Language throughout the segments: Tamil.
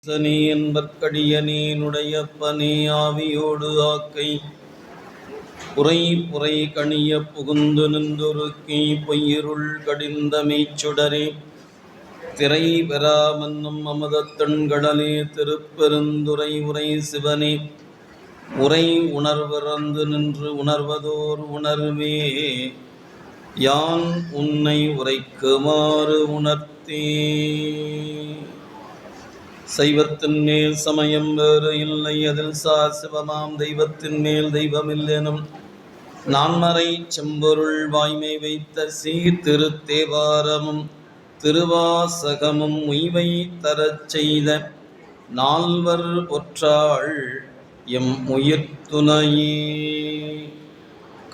சனி என்பற்கடியனேனுடைய பனே ஆவியோடு ஆக்கை புரை புரை கணிய புகுந்து நின்றொருக்கி பொய்யிருள் கடிந்த மெய்ச்சுடரே திரை பெறாமன்னும் அமுதத்தண்கடலே திருப்பெருந்துரை உரை சிவனே உரை உணர்விறந்து நின்று உணர்வதோர் உணர்வே யான் உன்னை உரைக்குமாறு உணர்த்தே. சைவத்தின் மேல் சமயம் வேறு இல்லை, அதில் சிவமாம் தெய்வத்தின் மேல் தெய்வமில்லெனும் நான்மறை செம்பொருள் வாய்மை வைத்த திருத்தேவாரமும் திருவாசகமும் உய்வை தரச் செய்த நால்வர் ஒற்றாள் எம் உயிர் துணையே.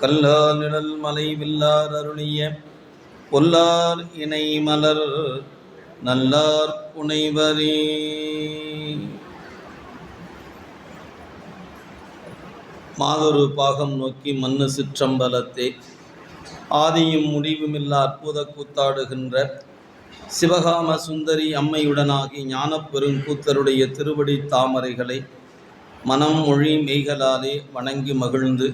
கல்லார் நிழல் மலை வில்லார் அருளிய பொல்லார் இணை மலர் நல்லார் புனைவரே. மாதொரு பாகம் நோக்கி மண்ணு சிற்றம்பலத்தே ஆதியும் முடிவுமில்லா அற்புத கூத்தாடுகின்ற சிவகாம சுந்தரி அம்மையுடனாகி ஞானப் பெருங்கூத்தருடைய திருவடி தாமரைகளை மனம் மொழி மெய்களாலே வணங்கி மகிழ்ந்து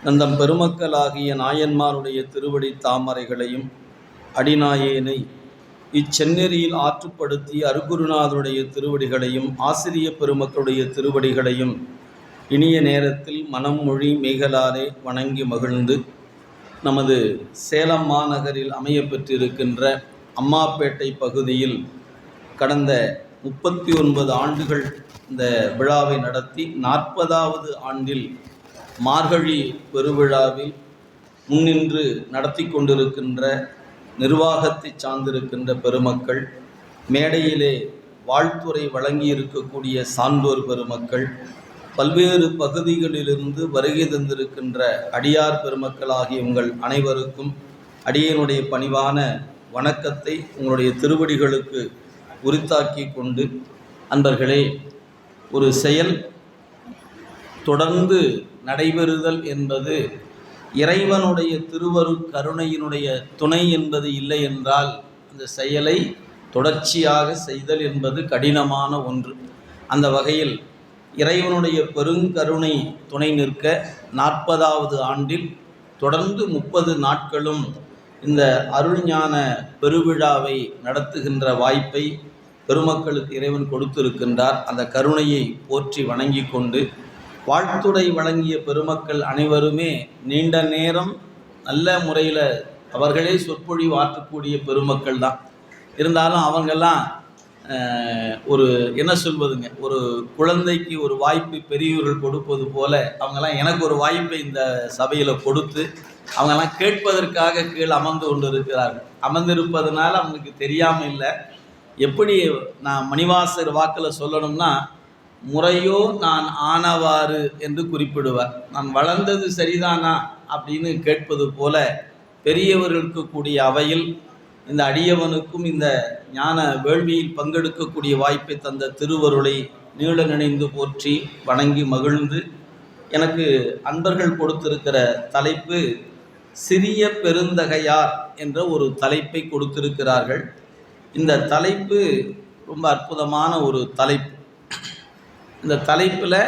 நந்தம் பெருமக்களாகிய நாயன்மாருடைய திருவடி தாமரைகளையும் அடிநாயேனை இச்செந்நெறியில் ஆற்றுப்படுத்தி அருகுருநாதருடைய திருவடிகளையும் ஆசிரிய பெருமக்களுடைய திருவடிகளையும் இனிய நேரத்தில் மனம் மொழி மெய்களாலே வணங்கி மகிழ்ந்து நமது சேலம் மாநகரில் அமைய பெற்றிருக்கின்ற அம்மாப்பேட்டை பகுதியில் கடந்த 39 ஆண்டுகள் இந்த விழாவை நடத்தி 40வது ஆண்டில் மார்கழி பெருவிழாவில் முன்னின்று நடத்தி கொண்டிருக்கின்ற நிர்வாகத்தை சார்ந்திருக்கின்ற பெருமக்கள், மேடையிலே வாழ்த்துறை வழங்கியிருக்கக்கூடிய சான்றோர் பெருமக்கள், பல்வேறு பகுதிகளிலிருந்து வருகை தந்திருக்கின்ற அடியார் பெருமக்கள் ஆகிய உங்கள் அனைவருக்கும் அடியனுடைய பணிவான வணக்கத்தை உங்களுடைய திருவடிகளுக்கு உரித்தாக்கி கொண்டு, அன்பர்களே, ஒரு செயல் தொடர்ந்து நடைபெறுதல் என்பது இறைவனுடைய திருவரு கருணையினுடைய துணை என்பது இல்லை என்றால் அந்த செயலை தொடர்ச்சியாக செய்தல் என்பது கடினமான ஒன்று. அந்த வகையில் இறைவனுடைய பெருங்கருணை துணை நிற்க 40வது ஆண்டில் தொடர்ந்து 30 நாட்களும் இந்த அருள்ஞான பெருவிழாவை நடத்துகின்ற வாய்ப்பை பெருமக்களுக்கு இறைவன் கொடுத்திருக்கின்றார். அந்த கருணையை போற்றி வணங்கி கொண்டு வாழ்த்துறை வழங்கிய பெருமக்கள் அனைவருமே நீண்ட நேரம் நல்ல முறையில் அவர்களே சொற்பொழிவு ஆற்றக்கூடிய பெருமக்கள் தான். இருந்தாலும் அவங்கெல்லாம் ஒரு என்ன சொல்வதுங்க, ஒரு குழந்தைக்கு ஒரு வாய்ப்பு பெரியவர்கள் கொடுப்பது போல அவங்கெல்லாம் எனக்கு ஒரு வாய்ப்பை இந்த சபையில் கொடுத்து அவங்கெல்லாம் கேட்பதற்காக கீழே அமர்ந்து கொண்டு இருக்கிறார்கள். அமர்ந்திருப்பதனால அவங்களுக்கு தெரியாமல் இல்லை. எப்படி நான் மணிவாசர் வாக்கில் சொல்லணும்னா, முறையோ நான் ஆனவாறு என்று குறிப்பிடுவார். நான் வளர்ந்தது சரிதானா அப்படின்னு கேட்பது போல பெரியவர்களுக்கு கூடிய அவையில் இந்த அடியவனுக்கும் இந்த ஞான வேள்வியில் பங்கெடுக்கக்கூடிய வாய்ப்பை தந்த திருவருளை நீள நினைந்து போற்றி வணங்கி மகிழ்ந்து, எனக்கு அன்பர்கள் கொடுத்திருக்கிற தலைப்பு சிறிய பெருந்தகையார் என்ற ஒரு தலைப்பை கொடுத்திருக்கிறார்கள். இந்த தலைப்பு ரொம்ப அற்புதமான ஒரு தலைப்பு. இந்த தலைப்பில்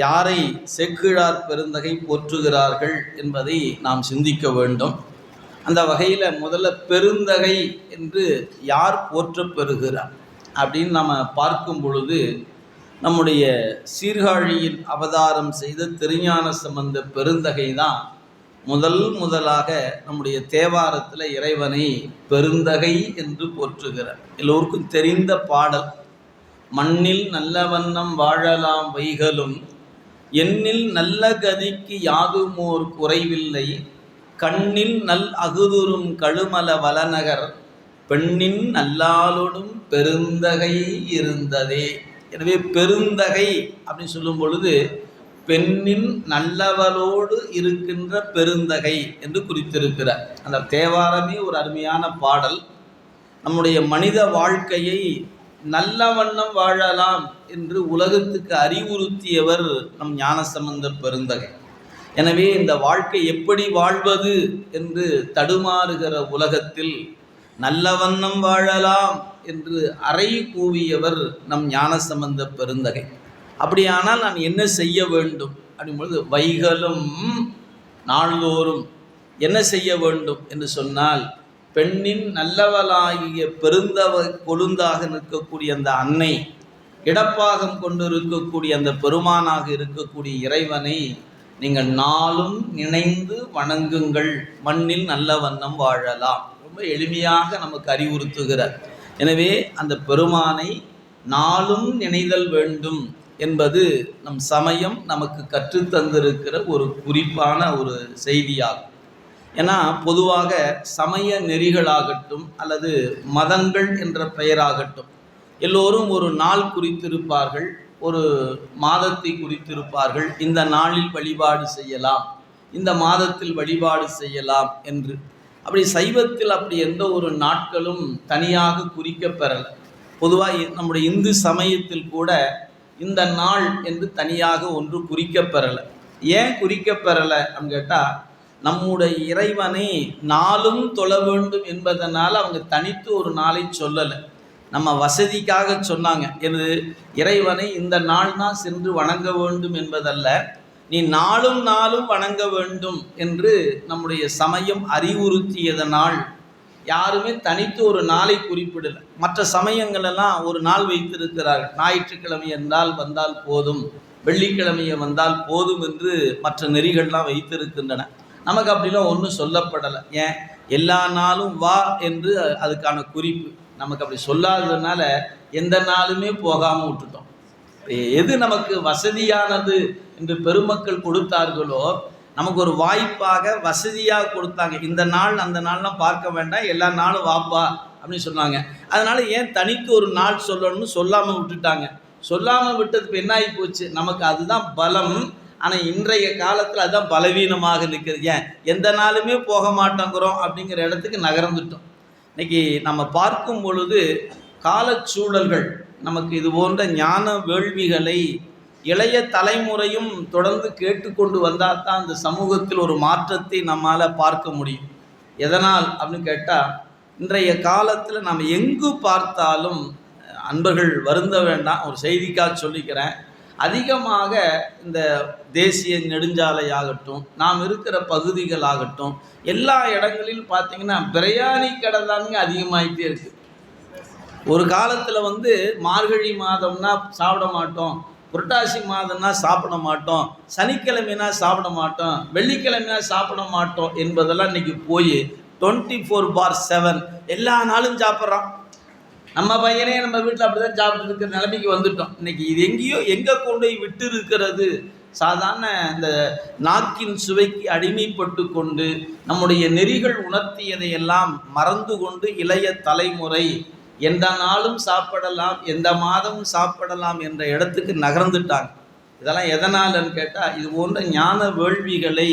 யாரை சேக்கிழார் பெருந்தகை போற்றுகிறார்கள் என்பதை நாம் சிந்திக்க வேண்டும். அந்த வகையில் முதல்ல பெருந்தகை என்று யார் போற்றப் பெறுகிறார் அப்படின்னு நம்ம பார்க்கும் பொழுது, நம்முடைய சீர்காழியில் அவதாரம் செய்த திருஞான சம்பந்த பெருந்தகை தான் முதலாக நம்முடைய தேவாரத்தில் இறைவனை பெருந்தகை என்று போற்றுகிறார். எல்லோருக்கும் தெரிந்த பாடல், மண்ணில் நல்ல வண்ணம் வாழலாம் வைகளும் எண்ணில் நல்ல கதிக்கு யாதுமோர் குறைவில்லை கண்ணில் நல் அகுதுரும் கழுமல வளநகர் பெண்ணின் நல்லாளோடும் பெருந்தகை இருந்ததே. எனவே பெருந்தகை அப்படின்னு சொல்லும் பொழுது பெண்ணின் நல்லவளோடு இருக்கின்ற பெருந்தகை என்று குறித்திருக்கிறார். அந்த தேவாரமே ஒரு அருமையான பாடல். நம்முடைய மனித வாழ்க்கையை நல்ல வண்ணம் வாழலாம் என்று உலகத்துக்கு அறிவுறுத்தியவர் நம் ஞானசம்பந்த பெருந்தகை. எனவே இந்த வாழ்க்கை எப்படி வாழ்வது என்று தடுமாறுகிற உலகத்தில் நல்ல வண்ணம் வாழலாம் என்று அறை கூவியவர் நம் ஞானசம்பந்த பெருந்தகை. அப்படியானால் நான் என்ன செய்ய வேண்டும் அப்படின்பொழுது, வைகளும் நாள்தோறும் என்ன செய்ய வேண்டும் என்று சொன்னால், பெண்ணின் நல்லவளாகிய பெருந்தவ கொழுந்தாக நிற்கக்கூடிய அந்த அன்னை, இடப்பாகம் கொண்டிருக்கக்கூடிய அந்த பெருமானாக இருக்கக்கூடிய இறைவனை நீங்கள் நாளும் நினைந்து வணங்குங்கள், மண்ணில் நல்ல வண்ணம் வாழலாம். ரொம்ப எளிமையாக நமக்கு அறிவுறுத்துகிறார். எனவே அந்த பெருமானை நாளும் நினைதல் வேண்டும் என்பது நம் சமயம் நமக்கு கற்றுத்தந்திருக்கிற ஒரு குறிப்பான ஒரு செய்தியாகும். ஏன்னா பொதுவாக சமய நெறிகளாகட்டும் அல்லது மதங்கள் என்ற பெயராகட்டும், எல்லோரும் ஒரு நாள் குறித்திருப்பார்கள், ஒரு மாதத்தை குறித்திருப்பார்கள். இந்த நாளில் வழிபாடு செய்யலாம், இந்த மாதத்தில் வழிபாடு செய்யலாம் என்று. அப்படி சைவத்தில் அப்படி எந்த ஒரு நாட்களும் தனியாக குறிக்கப்பெறலை. பொதுவாக நம்முடைய இந்து சமயத்தில் கூட இந்த நாள் என்று தனியாக ஒன்று குறிக்கப்பெறலை. ஏன் குறிக்கப்பெறலை அப்படின்னு கேட்டால், நம்முடைய இறைவனை நாளும் தொழ வேண்டும் என்பதனால் அவங்க தனித்து ஒரு நாளை சொல்லலை, நம்ம வசதிக்காக சொன்னாங்க. எது இறைவனை இந்த நாள் தான் சென்று வணங்க வேண்டும் என்பதல்ல, நீ நாளும் நாளும் வணங்க வேண்டும் என்று நம்முடைய சமயம் அறிவுறுத்தியதனால் யாருமே தனித்து ஒரு நாளை குறிப்பிடலை. மற்ற சமயங்களெல்லாம் ஒரு நாள் வைத்திருக்கிறார்கள். ஞாயிற்றுக்கிழமை என்றால் வந்தால் போதும், வெள்ளிக்கிழமையை வந்தால் போதும் என்று மற்ற நெறிகள்லாம் வைத்திருக்கின்றன. நமக்கு அப்படிலாம் ஒன்றும் சொல்லப்படலை. ஏன் எல்லா நாளும் வா என்று அதுக்கான குறிப்பு நமக்கு அப்படி சொல்லாததுனால எந்த நாளுமே போகாமல் விட்டுட்டோம். எது நமக்கு வசதியானது என்று பெருமக்கள் கொடுத்தார்களோ, நமக்கு ஒரு வாய்ப்பாக வசதியாக கொடுத்தாங்க. இந்த நாள் அந்த நாள்லாம் பார்க்க வேண்டாம், எல்லா நாளும் வாப்பா அப்படின்னு சொன்னாங்க. அதனால் ஏன் தனித்து ஒரு நாள் சொல்லணும்னு சொல்லாமல் விட்டுட்டாங்க. சொல்லாமல் விட்டதுக்கு என்ன ஆகி போச்சு, நமக்கு அதுதான் பலம். ஆனால் இன்றைய காலத்தில் அதுதான் பலவீனமாக நிற்கிறது. ஏன் எந்த நாளுமே போக மாட்டேங்கிறோம் அப்படிங்கிற இடத்துக்கு நகர்ந்துட்டோம். இன்றைக்கி நம்ம பார்க்கும் பொழுது காலச்சூழல்கள் நமக்கு இது போன்ற ஞான வேள்விகளை இளைய தலைமுறையும் தொடர்ந்து கேட்டுக்கொண்டு வந்தால் தான் இந்த சமூகத்தில் ஒரு மாற்றத்தை நம்மால் பார்க்க முடியும். எதனால் அப்படின்னு கேட்டால், இன்றைய காலத்தில் நம்ம எங்கு பார்த்தாலும், அன்பர்கள் வருந்த வேண்டாம், ஒரு செய்திக்காக சொல்லிக்கிறேன், அதிகமாக இந்த தேசிய நெடுஞ்சாலையாகட்டும், நாம் இருக்கிற பகுதிகளாகட்டும், எல்லா இடங்களிலும் பார்த்திங்கன்னா பிரியாணி கடை தானுங்க அதிகமாகிட்டே இருக்குது. ஒரு காலத்தில் மார்கழி மாதம்னா சாப்பிட மாட்டோம், புரட்டாசி மாதம்னா சாப்பிட மாட்டோம், சனிக்கிழமைனா சாப்பிட மாட்டோம், வெள்ளிக்கிழமைனா சாப்பிட மாட்டோம் என்பதெல்லாம் இன்றைக்கி போய் 24/7 எல்லா நாளும் சாப்பிட்றோம். நம்ம பையனே நம்ம வீட்டில் அப்படி தான் சாப்பிட்டு இருக்கிற நிலைமைக்கு வந்துட்டோம். இன்றைக்கி இது எங்கே கொண்டு போய் விட்டு இருக்கிறது? சாதாரண இந்த நாக்கின் சுவைக்கு அடிமைப்பட்டு கொண்டு நம்முடைய நெறிகள் உணர்த்தியதையெல்லாம் மறந்து கொண்டு இளைய தலைமுறை எந்த நாளும் சாப்பிடலாம், எந்த மாதமும் சாப்பிடலாம் என்ற இடத்துக்கு நகர்ந்துட்டாங்க. இதெல்லாம் எதனாலன்னு கேட்டால், இது போன்ற ஞான வேள்விகளை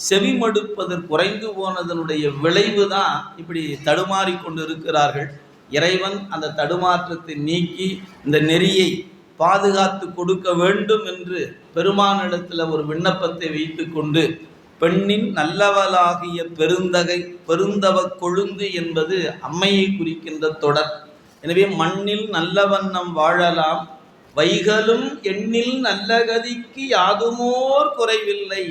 செவிமடுப்பதற்கு குறைந்து போனதனுடைய விளைவு தான் இப்படி தடுமாறி கொண்டு இருக்கிறார்கள். இறைவன் அந்த தடுமாற்றத்தை நீக்கி இந்த நெறியை பாதுகாத்து கொடுக்க வேண்டும் என்று பெருமானிடத்தில் ஒரு விண்ணப்பத்தை வைத்து கொண்டு, பெண்ணின் நல்லவளாகிய பெருந்தவ கொழுந்து என்பது அம்மையை குறிக்கின்ற தொடர். எனவே மண்ணில் நல்ல வண்ணம் வாழலாம், வைகளும் எண்ணில் நல்ல கதிக்கு யாதுமோர் குறைவில்லை,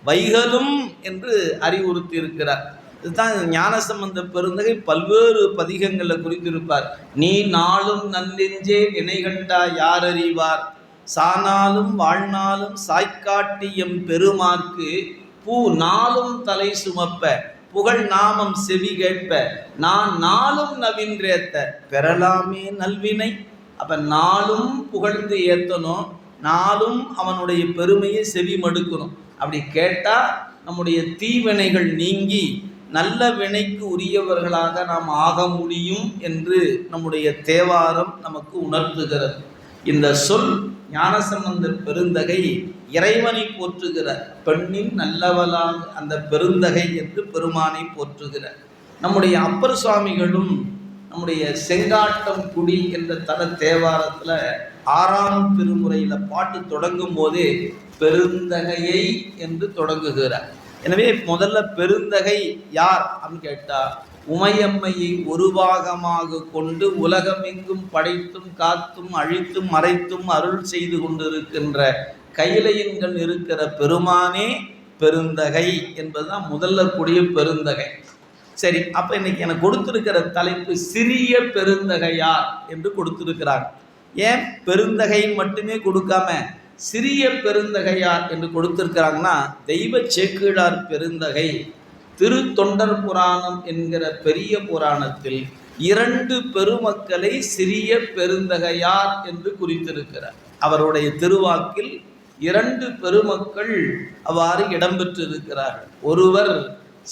வைகளும் என்று அறிவுறுத்தி இருக்கிறார். இதுதான் ஞானசம்பந்த பெருந்தகை பல்வேறு பதிகங்களில் குறித்திருப்பார். நீ நாளும் நன்னெஞ்சே நினைகண்டா யார் அறிவார், சானாலும் வாழ்நாளும் சாய்க்காட்டியம் பெருமார்க்கு பூ நாளும் தலை சுமப்ப புகழ் நாமம் செவி கேட்ப நான் நாளும் நவின்றேத்த பெறலாமே நல்வினை. அப்போ நாளும் புகழ்ந்து ஏற்றணும், நாளும் அவனுடைய பெருமையை செவி மடுக்கணும். அப்படி கேட்டால் நம்முடைய தீவினைகள் நீங்கி நல்ல வினைக்கு உரியவர்களாக நாம் ஆக முடியும் என்று நம்முடைய தேவாரம் நமக்கு உணர்த்துகிறது. இந்த சொல் ஞானசம்பந்தர் பெருந்தகை இறைவனை போற்றுகிறார், பெண்ணின் நல்லவளாக அந்த பெருந்தகை என்று பெருமானை போற்றுகிறார். நம்முடைய அப்பர் சுவாமிகளும் நம்முடைய செங்காட்டம் குடி என்ற தர தேவாரத்தில் 6ஆம் திருமுறையில் பாட்டு தொடங்கும் போதே பெருந்தகையை என்று தொடங்குகிறார். எனவே முதல்ல பெருந்தகை யார் அப்படின்னு கேட்டால், உமையம்மையை ஒரு பாகமாக கொண்டு உலகமெங்கும் படைத்தும் காத்தும் அழித்தும் மறைத்தும் அருள் செய்து கொண்டிருக்கின்ற கையிலையின்கள் இருக்கிற பெருமானே பெருந்தகை என்பதுதான் முதல்ல கூடிய பெருந்தகை. சரி, அப்ப இன்னைக்கு எனக்கு கொடுத்திருக்கிற தலைப்பு சிறிய பெருந்தகையார் என்று கொடுத்திருக்கிறார். ஏன் பெருந்தகை மட்டுமே கொடுக்காம சிறிய பெருந்தகையார் என்று கொடுத்திருக்கிறாங்கன்னா, தெய்வ சேக்கிழார் பெருந்தகை திரு தொண்டர் புராணம் என்கிற பெரிய புராணத்தில் 2 பெருமக்களை சிறிய பெருந்தகையார் என்று குறித்திருக்கிறார். அவருடைய திருவாக்கில் 2 பெருமக்கள் அவ்வாறு இடம்பெற்றிருக்கிறார்கள். ஒருவர்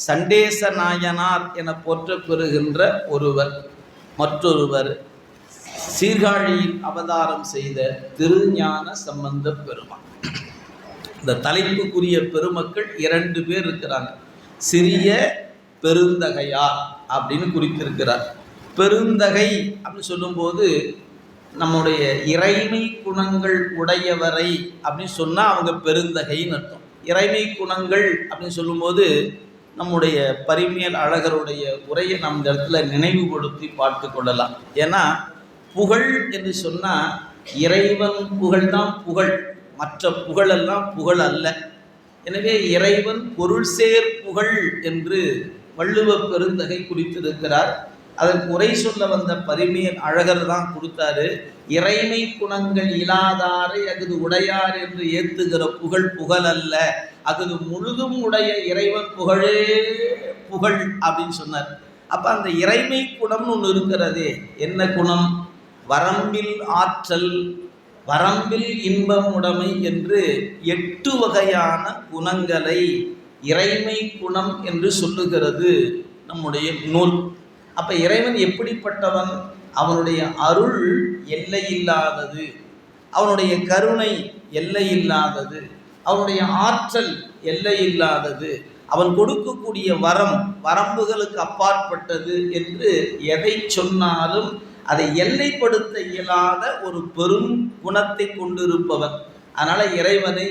சண்டேச நாயனார் என போற்ற பெறுகின்ற ஒருவர், மற்றொருவர் சீர்காழியில் அவதாரம் செய்த திருஞான சம்பந்த பெருமான். இந்த தலைப்புக்குரிய பெருமக்கள் 2 பேர் இருக்கிறாங்க. சிறிய பெருந்தகையார் அப்படின்னு குறித்திருக்கிறார். பெருந்தகை அப்படின்னு சொல்லும்போது நம்முடைய இறைமை குணங்கள் உடையவரை அப்படின்னு சொன்னால் அவங்க பெருந்தகைன்னு அர்த்தம். இறைமை குணங்கள் அப்படின்னு சொல்லும்போது நம்முடைய பரிமேல் அழகருடைய உரையை நம் இந்த இடத்துல நினைவுபடுத்தி பார்த்து கொள்ளலாம். ஏன்னா புகழ் என்று சொன்னால் இறைவன் புகழ்தான் புகழ், மற்ற புகழெல்லாம் புகழ் அல்ல. எனவே இறைவன் பொருள் சேர் புகழ் என்று வள்ளுவ பெருந்தகை குறித்திருக்கிறார். அதற்கு உரை சொல்ல வந்த பரிமேல் அழகர் தான் கொடுத்தாரு. இறைமை குணங்கள் இல்லாதாரை அகுது உடையார் என்று ஏத்துகிற புகழ் புகழ் அல்ல, அகுது முழுதும் உடைய இறைவன் புகழே புகழ் அப்படின்னு சொன்னார். அப்ப அந்த இறைமை குணம்னு ஒன்று இருக்கிறதே, என்ன குணம்? வரம்பில் ஆற்றல், வரம்பில் இன்பம் உடைமை என்று 8 வகையான குணங்களை இறைமை குணம் என்று சொல்லுகிறது நம்முடைய நூல். அப்ப இறைவன் எப்படிப்பட்டவன்? அவனுடைய அருள் எல்லையில்லாதது, அவனுடைய கருணை எல்லையில்லாதது, அவனுடைய ஆற்றல் எல்லையில்லாதது, அவன் கொடுக்கக்கூடிய வரம் வரம்புகளுக்கு அப்பாற்பட்டது என்று எதை சொன்னாலும் அதை எல்லைப்படுத்த இயலாத ஒரு பெரும் குணத்தை கொண்டிருப்பவன். அதனால இறைவனை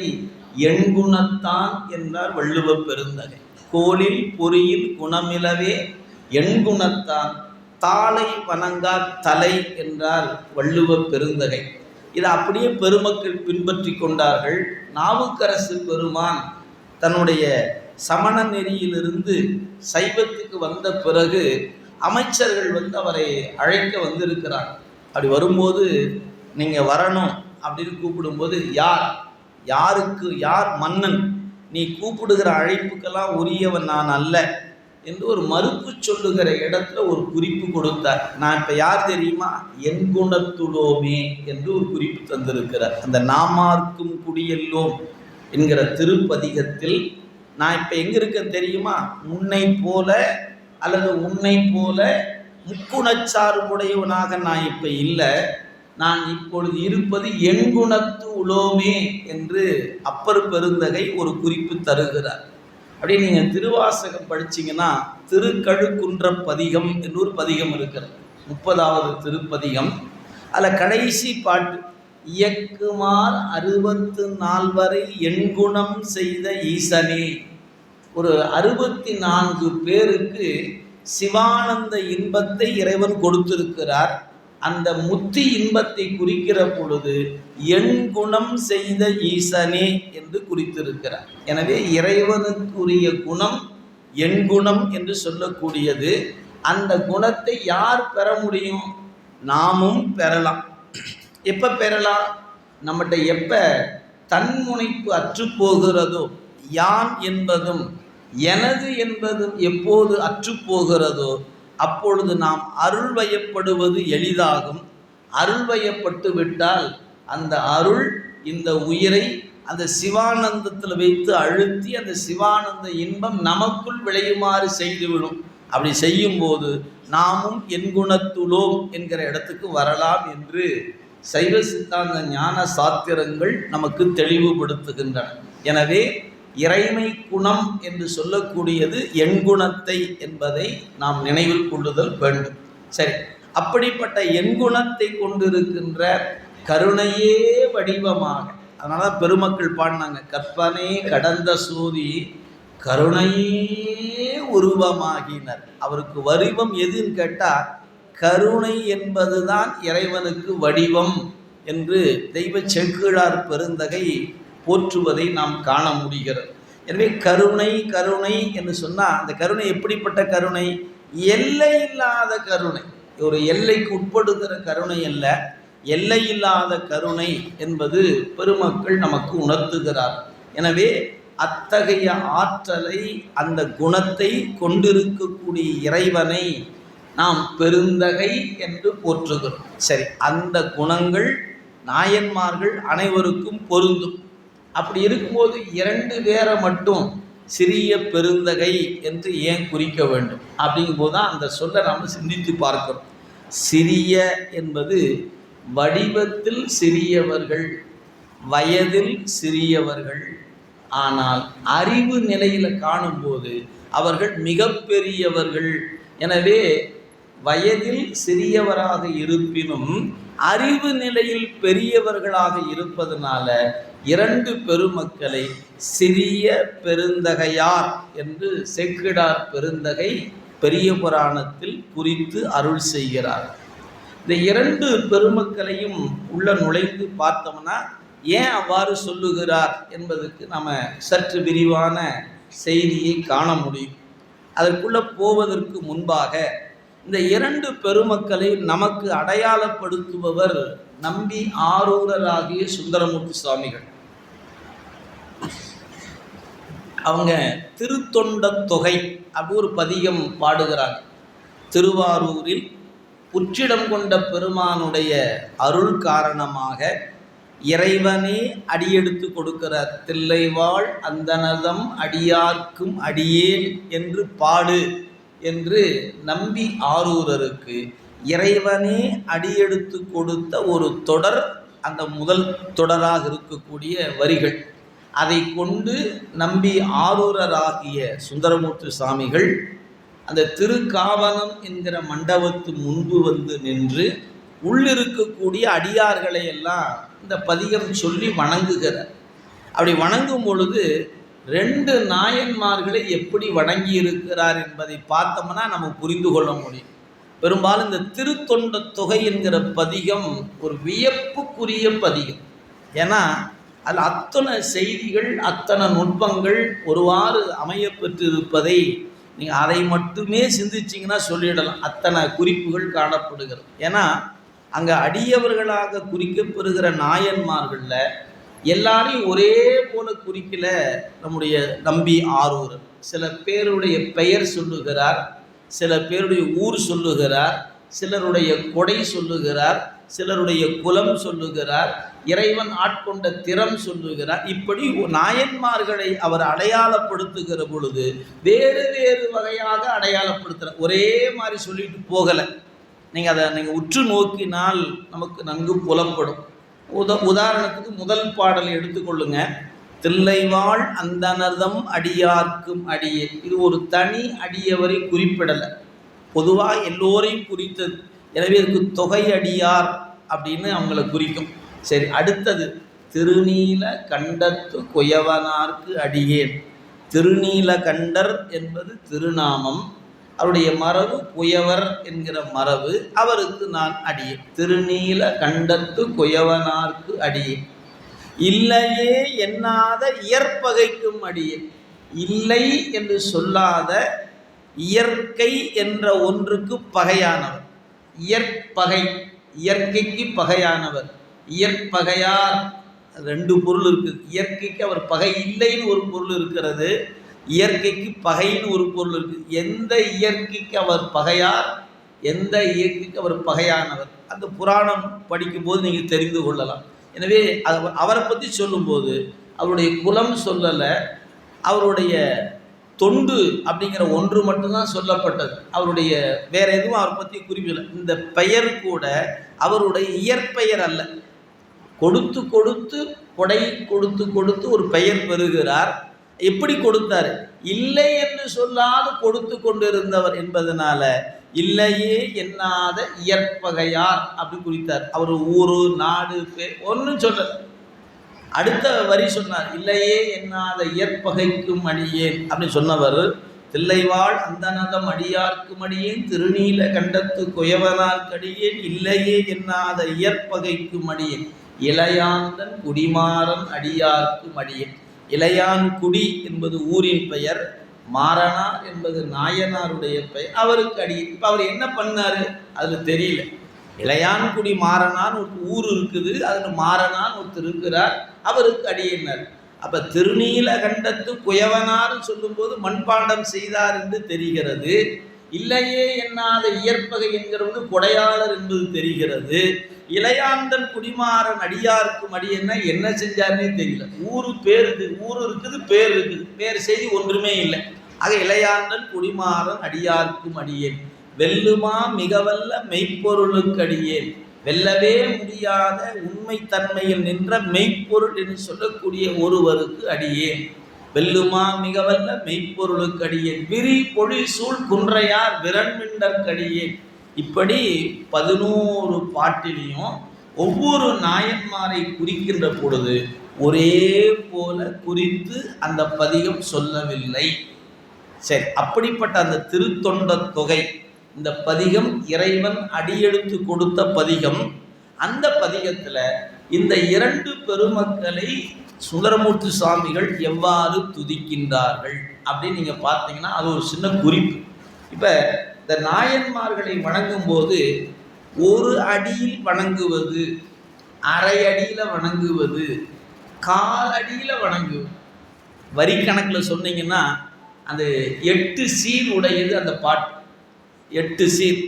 எண்குணத்தான் என்றார் வள்ளுவ பெருந்தகை. கோளில் பொறியில் குணமிலவே எண்குணத்தான் தாளை வணங்கா தலை என்றார் வள்ளுவ பெருந்தகை. இதை அப்படியே பெருமக்கள் பின்பற்றி கொண்டார்கள். நாவுக்கரசு பெருமான் தன்னுடைய சமண நெறியிலிருந்து சைவத்துக்கு வந்த பிறகு அமைச்சர்கள் அவரை அழைக்க வந்திருக்கிறார். அப்படி வரும்போது நீங்கள் வரணும் அப்படின்னு கூப்பிடும்போது, யார் மன்னன்? நீ கூப்பிடுகிற அழைப்புக்கெல்லாம் உரியவன் நான் அல்ல என்று ஒரு மறுப்பு சொல்லுகிற இடத்துல ஒரு குறிப்பு கொடுத்தார். நான் இப்போ யார் தெரியுமா? என் குணத்துளோமே என்று ஒரு குறிப்பு தந்திருக்கிறார். அந்த நாமார்க்கும் குடியெல்லோம் என்கிற திருப்பதிகத்தில் நான் இப்போ எங்கே இருக்க தெரியுமா? உன்னை போல அல்லது உன்னை போல முக்குணச்சார்புடையவனாக நான் இப்போ இல்லை, நான் இப்பொழுது இருப்பது என் குணத்து உலோமே என்று அப்பர் பெருந்தகை ஒரு குறிப்பு தருகிறார். அப்படியே நீங்கள் திருவாசகம் படிச்சிங்கன்னா திருக்கழுக்குன்ற பதிகம் என்று ஒரு பதிகம் இருக்கிறது, 30வது திருப்பதிகம். அதில் கடைசி பாட்டு, இயக்குமார் 64 வரை எண்குணம் செய்த ஈசனே. ஒரு 64 பேருக்கு சிவானந்த இன்பத்தை இறைவன் கொடுத்திருக்கிறார். அந்த முத்தி இன்பத்தை குறிக்கிற பொழுது எண்குணம் செய்த ஈசனே என்று குறித்திருக்கிறார். எனவே இறைவனுக்குரிய குணம் எண்குணம் என்று சொல்லக்கூடியது. அந்த குணத்தை யார் பெற முடியும்? நாமும் பெறலாம். எப்போ பெறலாம்? நம்மகிட்ட எப்போ தன்முனைப்பு அற்று போகிறதோ, யான் என்பதும் எனது என்பதும் எப்போது அற்று போகிறதோ அப்பொழுது நாம் அருள்வயப்படுவது எளிதாகும். அருள்வயப்பட்டு விட்டால் அந்த அருள் இந்த உயிரை அந்த சிவானந்தத்தில் வைத்து அழுத்தி அந்த சிவானந்த இன்பம் நமக்குள் விளையுமாறு செய்துவிடும். அப்படி செய்யும்போது நாமும் எண்குணத்துளோம் என்கிற இடத்துக்கு வரலாம் என்று சைவ சித்தாந்த ஞான சாத்திரங்கள் நமக்கு தெளிவுபடுத்துகின்றன. எனவே இறைமை குணம் என்று சொல்லக்கூடியது எண்குணத்தை என்பதை நாம் நினைவில் கொள்ளுதல் வேண்டும். சரி, அப்படிப்பட்ட எண்குணத்தை கொண்டிருக்கின்ற கருணையே வடிவமாக, அதனால பெருமக்கள் பாடினாங்க, கற்பனை கடந்த சோதி கருணையே உருவமாகினர். அவருக்கு வடிவம் எதுன்னு கேட்டால் கருணை என்பதுதான் இறைவனுக்கு வடிவம் என்று தெய்வ செக்கிழார் பெருந்தகை போற்றுவதை நாம் காண முடிகிறது. எனவே கருணை கருணை என்று சொன்னால் அந்த கருணை எப்படிப்பட்ட கருணை? எல்லை இல்லாத கருணை. ஒரு எல்லைக்கு உட்படுகிற கருணை அல்ல, எல்லை இல்லாத கருணை என்பது பெருமக்கள் நமக்கு உணர்த்துகிறார். எனவே அத்தகைய ஆற்றலை, அந்த குணத்தை கொண்டிருக்கக்கூடிய இறைவனை நாம் பெருந்தகை என்று போற்றுகிறோம். சரி, அந்த குணங்கள் நாயன்மார்கள் அனைவருக்கும் பொருந்தும். அப்படி இருக்கும்போது இரண்டு பேரை மட்டும் சிறிய பெருந்தகை என்று ஏன் குறிக்க வேண்டும்? அப்படிங்கும்போது தான் அந்த சொல்லை நாம் சிந்தித்து பார்க்கிறோம். சிறிய என்பது வடிவத்தில் சிறியவர்கள், வயதில் சிறியவர்கள், ஆனால் அறிவு நிலையில் காணும்போது அவர்கள் மிக பெரியவர்கள். எனவே வயதில் சிறியவராக இருப்பினும் அறிவு நிலையில் பெரியவர்களாக இருப்பதனால இரண்டு பெருமக்களை சிறிய பெருந்தகையார் என்று செக்கிடார் பெருந்தகை பெரிய புராணத்தில் குறித்து அருள் செய்கிறார். இந்த இரண்டு பெருமக்களையும் உள்ள நுழைந்து பார்த்தோம்னா ஏன் அவ்வாறு சொல்லுகிறார் என்பதற்கு நம்ம சற்று விரிவான செய்தியை காண முடியும். அதற்குள்ளே போவதற்கு முன்பாக இந்த இரண்டு பெருமக்களை நமக்கு அடையாளப்படுத்துபவர் நம்பி ஆரூரராகிய சுந்தரமூர்த்தி சுவாமிகள். அவங்க திருத்தொண்ட தொகை அப்படி ஒரு பதிகம் பாடுகிறாங்க. திருவாரூரில் புற்றிடம் கொண்ட பெருமானுடைய அருள் காரணமாக இறைவனே அடியெடுத்து கொடுக்கிறார். தில்லைவாழ் அந்தனதம் அடியார்க்கும் அடியேன் என்று பாடு என்று நம்பி ஆரூரருக்கு இறைவனே அடியெடுத்து கொடுத்த ஒரு தொடர், அந்த முதல் தொடராக இருக்கக்கூடிய வரிகள். அதை கொண்டு நம்பி ஆரூரராகிய சுந்தரமூர்த்தி சுவாமிகள் அந்த திருக்காவனம் என்கிற மண்டபத்து முன்பு வந்து நின்று உள்ளிருக்கக்கூடிய அடியார்களை எல்லாம் இந்த பதிகம் சொல்லி வணங்குகிறார். அப்படி வணங்கும் பொழுது ரெண்டு நாயன்மார்களை எப்படி வணங்கி இருக்கிறார் என்பதை பார்த்தோம்னா நம்ம புரிந்து கொள்ள முடியும். பெரும்பாலும் இந்த திருத்தொண்ட தொகை என்கிற பதிகம் ஒரு வியப்புக்குரிய பதிகம். ஏன்னா அதில் அத்தனை செய்திகள், அத்தனை நுட்பங்கள் ஒருவாறு அமைய பெற்றிருப்பதை நீங்கள் அதை மட்டுமே சிந்திச்சிங்கன்னா சொல்லிடலாம். அத்தனை குறிப்புகள் காணப்படுகிறது. ஏன்னா அங்கே அடியவர்களாக குறிக்கப்பெறுகிற நாயன்மார்களில் எல்லாரையும் ஒரே போல குறிக்கல நம்முடைய நம்பி ஆரூரர். சில பேருடைய பெயர் சொல்லுகிறார், சில பேருடைய ஊர் சொல்லுகிறார், சிலருடைய கொடை சொல்லுகிறார், சிலருடைய குலம் சொல்லுகிறார், இறைவன் ஆட்கொண்ட திறம் சொல்லுகிறார். இப்படி நாயன்மார்களை அவர் அடையாளப்படுத்துகிற பொழுது வேறு வேறு வகையாக அடையாளப்படுத்துகிறார். ஒரே மாதிரி சொல்லிட்டு போகலை. நீங்கள் அதை உற்று நோக்கினால் நமக்கு நன்கு புலப்படும். உதாரணத்துக்கு முதல் பாடலை எடுத்துக்கொள்ளுங்க. தில்லைவாழ் அந்தனதம் அடியார்க்கும் அடியே. இது ஒரு தனி அடியவரை குறிப்பிடலை, பொதுவாக எல்லோரையும் குறித்தது. எனவே இதுக்கு தொகை அடியார் அப்படின்னு அவங்கள குறிக்கும். சரி, அடுத்தது திருநீல கண்டத்து குயவனார்க்கு அடியேன். திருநீல கண்டர் என்பது திருநாமம், அவருடைய மரபு குயவர் என்கிற மரபு, அவருக்கு நான் அடியேன். திருநீல கண்டத்து குயவனார்க்கு அடியேன். இல்லையே எண்ணாத இயற்பகைக்கும் அடியேன். இல்லை என்று சொல்லாத இயற்கை என்ற ஒன்றுக்கு பகையானவர். இயற்பகை, இயற்கைக்கு பகையானவர். இயற்பகையார் ரெண்டு பொருள் இருக்குது. இயற்கைக்கு அவர் பகை இல்லைன்னு ஒரு பொருள் இருக்கிறது, இயற்கைக்கு பகைன்னு ஒரு பொருள் இருக்குது. எந்த இயற்கைக்கு அவர் பகையார், எந்த இயற்கைக்கு அவர் பகையானவர், அந்த புராணம் படிக்கும்போது நீங்கள் தெரிந்து கொள்ளலாம். எனவே அவரை பற்றி சொல்லும்போது அவருடைய குலம் சொல்லலை, அவருடைய தொண்டு அப்படிங்கிற ஒன்று மட்டும்தான் சொல்லப்பட்டது. அவருடைய வேற எதுவும் அவரை பற்றி குறிப்பிடலை. இந்த பெயர் கூட அவருடைய இயற்பெயர் அல்ல. கொடுத்து கொடுத்து கொடை கொடுத்து கொடுத்து ஒரு பெயர் பெறுகிறார். எப்படி கொடுத்தார்? இல்லை என்று சொல்லாது கொடுத்து கொண்டிருந்தவர் என்பதனால இல்லையே எண்ணாத இயற்பகையார் அப்படி குறித்தார். அவர் ஊரு நாடு பேர் ஒன்றும் சொல்ல. அடுத்த வரி சொன்னார், இல்லையே எண்ணாத இயற்பகைக்கும் அடியேன் அப்படின்னு சொன்னவர் தில்லைவாழ் அந்தனதம் அடியார்க்கும் அடியேன் திருநீல கண்டத்து குயவனார்க்கடியேன் இல்லையே என்னாத இயற்பகைக்கும் அடியேன் இளையாந்தன் குடிமாறன் அடியார்க்கும் அடியேன். இளையான் குடி என்பது ஊரின் பெயர், மாறனார் என்பது நாயனாருடைய பெயர், அவருக்கு அடியேன். இப்போ அவர் என்ன பண்ணாரு அதில் தெரியல. இளையான்குடி மாறனான் ஒரு ஊர் இருக்குது, அதில் மாறனான் ஒருத்தர் இருக்கிறார், அவருக்கு அடியேனார். அப்போ திருநீல கண்டத்து குயவனார் சொல்லும்போது மண்பாண்டம் செய்தார் என்று தெரிகிறது. இல்லையே என்னாத இயற்பகை என்கிறது கொடையாளர் என்பது தெரிகிறது. இளையாந்தன் குடிமாறன் அடியாருக்கும் அடியன்னா என்ன செஞ்சாருன்னே தெரியல. ஊரு பேர் இருக்குது, ஊர் இருக்குது, பேர் இருக்குது, பேர் செய்தி ஒன்றுமே இல்லை. ஆக இளையாந்தன் குடிமாறன் அடியாருக்கும் அடியேன் வெல்லுமா மிகவல்ல மெய்ப்பொருளுக்கு அடியேன். வெல்லவே முடியாத உண்மை தன்மையில் நின்ற மெய்ப்பொருள் என்று சொல்லக்கூடிய ஒருவருக்கு அடியேன். வெல்லுமா மிகவல்ல மெய்ப்பொருளுக்கு அடியேன் விரி பொழி சூழ் குன்றையார் விரண்மிண்டற்கடியேன். இப்படி 11 பாட்டிலையும் ஒவ்வொரு நாயன்மாரை குறிக்கின்ற பொழுது ஒரே போல குறித்து அந்த பதிகம் சொல்லவில்லை. சரி, அப்படிப்பட்ட அந்த திருத்தொண்ட தொகை இந்த பதிகம் இறைவன் அடியெடுத்து கொடுத்த பதிகம். அந்த பதிகத்தில் இந்த 2 பெருமக்களை சுந்தரமூர்த்தி சுவாமிகள் எவ்வாறு துதிக்கின்றார்கள் அப்படின்னு நீங்கள் பார்த்தீங்கன்னா அது ஒரு சின்ன குறிப்பு. இப்போ இந்த நாயன்மார்களை வணங்கும் போது ஒரு அடியில் வணங்குவது, அரை அடியில் வணங்குவது, கால் அடியில் வணங்குவது, வரி கணக்கில் சொன்னீங்கன்னா அந்த 8 சீர் உடையது அந்த பாட்டு, 8 சீர்.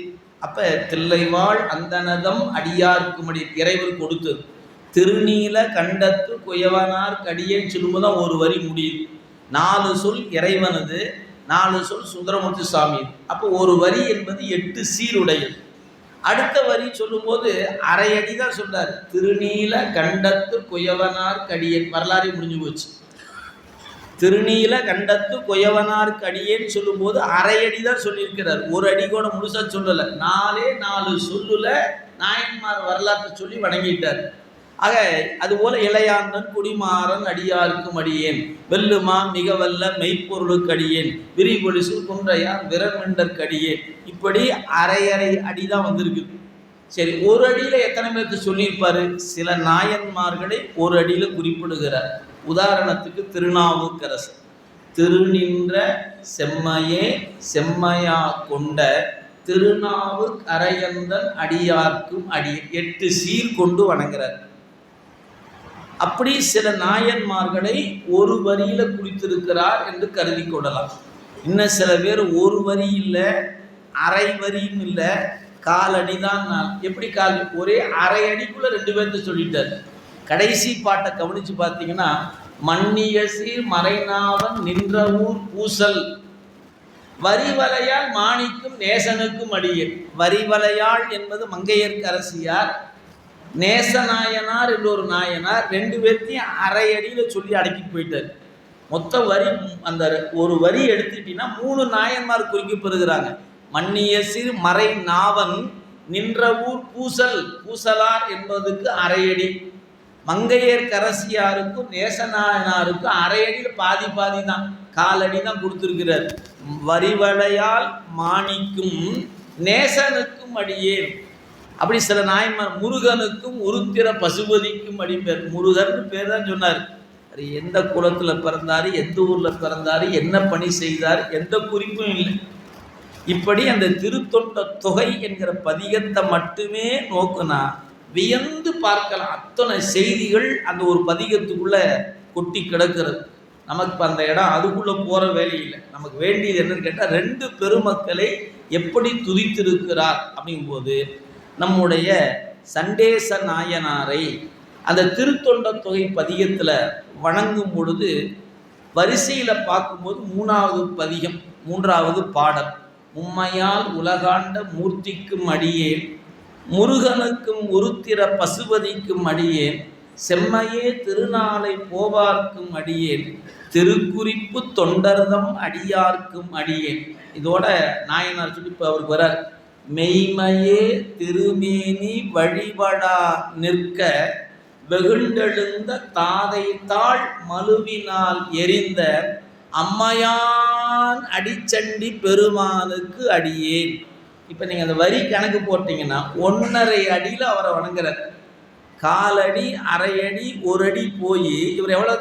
அப்போ தில்லைவாழ் அந்தனதம் அடியார்க்கும் அடி இறைவர் கொடுத்தது. திருநீல கண்டத்து குயவனார் கடியேன்னு சொல்லும்போது தான் ஒரு வரி முடியுது. 4 சொல் இறைவனது, 4 சொல் சுந்தரமூர்த்தி சுவாமி. அப்போ ஒரு வரி என்பது 8 சீருடையது. அடுத்த வரி சொல்லும்போது அரை அடி தான் சொல்றாரு. திருநீல கண்டத்து குயவனார் கடியேன், வரலாறு முடிஞ்சு போச்சு. திருநீல கண்டத்து குயவனார் கடியேன்னு சொல்லும்போது அரை அடி தான் சொல்லியிருக்கிறார், ஒரு அடி கூட முழுசா சொல்லலை. 4 சொல்லுல நாயன்மார் வரலாற்றை சொல்லி வணங்கிட்டார். ஆக அதுபோல இளையாந்தன் குடிமாறன் அடியாருக்கும் அடியேன் வெல்லுமா மிகவல்ல மெய்ப்பொருளுக்கு அடியேன் விரிபொலிசு குன்றையார் விரண்மிண்டற்கு அடியேன். இப்படி அரை அடி தான் வந்திருக்கு. சரி, ஒரு அடியில் எத்தனை பேருக்கு சொல்லியிருப்பாரு? சில நாயன்மார்களை ஒரு அடியில் குறிப்பிடுகிறார். உதாரணத்துக்கு திருநாவுக்கரசர், திருநின்ற செம்மையே செம்மையா கொண்ட திருநாவு அரையந்தன் அடியார்க்கும் அடியேன் 8 சீர் கொண்டு வணங்குறார். அப்படி சில நாயன்மார்களை ஒரு வரியில குறித்திருக்கிறார் என்று கருதி கொள்ளலாம். இன்னும் சில பேர் ஒரு வரி இல்லை, அரை வரியும் இல்லை, கால் அடி தான். எப்படி கால்? ஒரே அரை அடிக்குள்ள 2 பேர்த்த சொல்லிட்டார். கடைசி பாட்டை கவனிச்சு பார்த்தீங்கன்னா மன்னியசி மறைநாவன் நின்ற ஊர் பூசல் வரிவலையால் மாணிக்கும் நேசனுக்கும் அடியேன். வரிவலையாள் என்பது மங்கையர்க்கு அரசியார், நேசநாயனார் என்ற ஒரு நாயனார், 2 பேர்த்தையும் அரை அடியில் சொல்லி அடக்கிட்டு போயிட்டார். மொத்த வரி அந்த ஒரு வரி எடுத்துக்கிட்டீங்கன்னா 3 நாயன்மார் குறிக்கப்படுகிறாங்க. மன்னியசிர் மறை நாவன் நின்ற ஊர் பூசல், பூசலார் என்பதுக்கு அரை அடி, மங்கையர் கரசியாருக்கும் நேசநாயனாருக்கும் அரை அடியில் பாதி தான், காலடி தான் கொடுத்துருக்கிறார். வரிவளையால் மாணிக்கும் நேசனுக்கும் அடியேன். அப்படி சில நாயன்மார் முருகனுக்கும் உருத்திர பசுபதிக்கும் அடிப்பேர். முருகன் பேர் தான் சொன்னார். அது எந்த குலத்தில் பிறந்தார், எந்த ஊரில் பிறந்தார், என்ன பணி செய்தார், எந்த குறிப்பும் இல்லை. இப்படி அந்த திருத்தொண்ட தொகை என்கிற பதிகத்தை மட்டுமே நோக்குனா வியந்து பார்க்கலாம். அத்தனை செய்திகள் அந்த ஒரு பதிகத்துக்குள்ள கொட்டி கிடக்கிறது. நமக்கு அந்த இடம் அதுக்குள்ள போற வேலை இல்லை. நமக்கு வேண்டியது என்னன்னு கேட்டால் 2 பெருமக்களை எப்படி துதித்திருக்கிறார் அப்படிங்கும்போது நம்முடைய சண்டேச நாயனாரை அந்த திருத்தொண்ட தொகை பதிகத்தில் வணங்கும் பொழுது வரிசையில் பார்க்கும்போது 3வது பதிகம், 3வது பாடல். உம்மையால் உலகாண்ட மூர்த்திக்கும் அடியேன் முருகனுக்கும் உருத்திர பசுபதிக்கும் அடியேன் செம்மையே திருநாளை போவார்க்கும் அடியேன் திருக்குறிப்பு தொண்டர்தம் அடியார்க்கும் அடியேன். இதோட நாயனார் சொல்லி இப்போ அவருக்கு வரார். மெய்மையே திருமேனி வழிபடா நிற்க வெகுண்டெழுந்த தாதை தாழ் மலுவினால் எரிந்த அம்மையார் அம்மையான் அடிச்சண்டி பெருமானுக்கு அடியேன். இப்போ நீங்கள் அந்த வரி கணக்கு போட்டிங்கன்னா 1.5 அடியில் அவரை வணங்குறார். 1/4 அடி, 1/2 அடி, 1 அடி போய் இவர் எவ்வளோ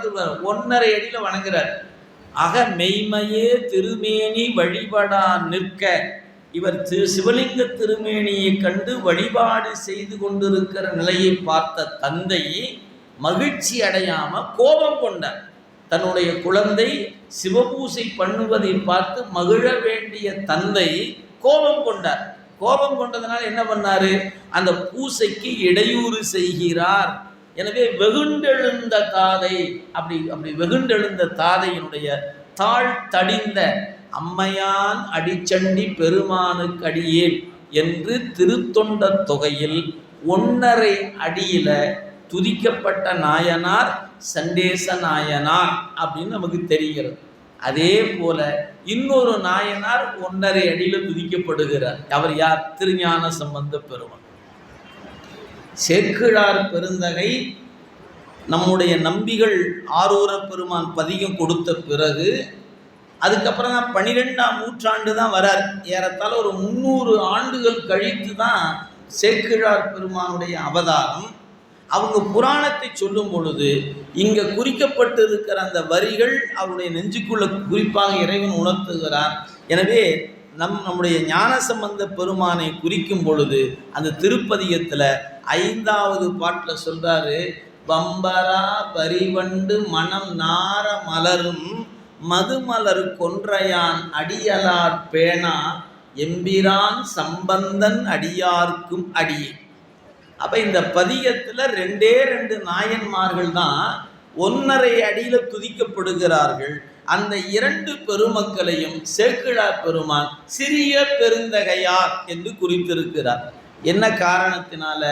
1.5 அடியில் வணங்குறார். ஆக மெய்மையே திருமேனி வழிபடா நிற்க, இவர் சிவலிங்க திருமேனியை கண்டு வழிபாடு செய்து கொண்டிருக்கிற நிலையை பார்த்த தந்தை மகிழ்ச்சி அடையாம கோபம் கொண்டார். தன்னுடைய குழந்தை சிவபூசை பண்ணுவதை பார்த்து மகிழ வேண்டிய தந்தை கோபம் கொண்டார். கோபம் கொண்டதனால் என்ன பண்ணாரு? அந்த பூசைக்கு இடையூறு செய்கிறார். எனவே வெகுண்டெழுந்த தாதை, அப்படி வெகுண்டெழுந்த தாதையினுடைய தாழ் தடிந்த அம்மையான் அடிச்சண்டி பெருமானுக்கு அடியேன் என்று திருத்தொண்ட தொகையில் 1.5 அடியில துதிக்கப்பட்ட நாயனார் சண்டேச நாயனார் அப்படின்னு நமக்கு தெரிகிறது. அதே போல இன்னொரு நாயனார் 1.5 அடியில துதிக்கப்படுகிறார். அவர் யார்? திருஞான சம்பந்த பெருமான். சேக்கிழார் பெருந்தகை நம்முடைய நம்பிகள் ஆரூர பெருமான் பதிகம் கொடுத்த பிறகு அதுக்கப்புறம் தான் 12ஆம் நூற்றாண்டு தான் வரார். ஏறத்தாழ ஒரு 300 ஆண்டுகள் கழித்து தான் சேக்கிழார் பெருமானுடைய அவதாரம். அவங்க புராணத்தை சொல்லும் பொழுது இங்கே குறிக்கப்பட்டிருக்கிற அந்த வரிகள் அவருடைய நெஞ்சுக்குள்ள குறிப்பாக இறைவன் உணர்த்துகிறார். எனவே நம்முடைய ஞானசம்பந்த பெருமானை குறிக்கும் பொழுது அந்த திருப்பதிகத்தில் 5வது பாட்டில் சொல்றாரு, பம்பரா பரிவண்டு மனம் நார மலரும் மதுமலர் கொன்றையான் அடியலார் பேணா எம்பிரான் சம்பந்தன் அடியார்க்கும் அடியே. அப்போ இந்த பதிகத்தில் 2 நாயன்மார்கள் தான் 1.5 அடியில் துதிக்கப்படுகிறார்கள். அந்த 2 பெருமக்களையும் சேக்கிழார் பெருமான் சிறிய பெருந்தகையார் என்று குறித்திருக்கிறார். என்ன காரணத்தினால?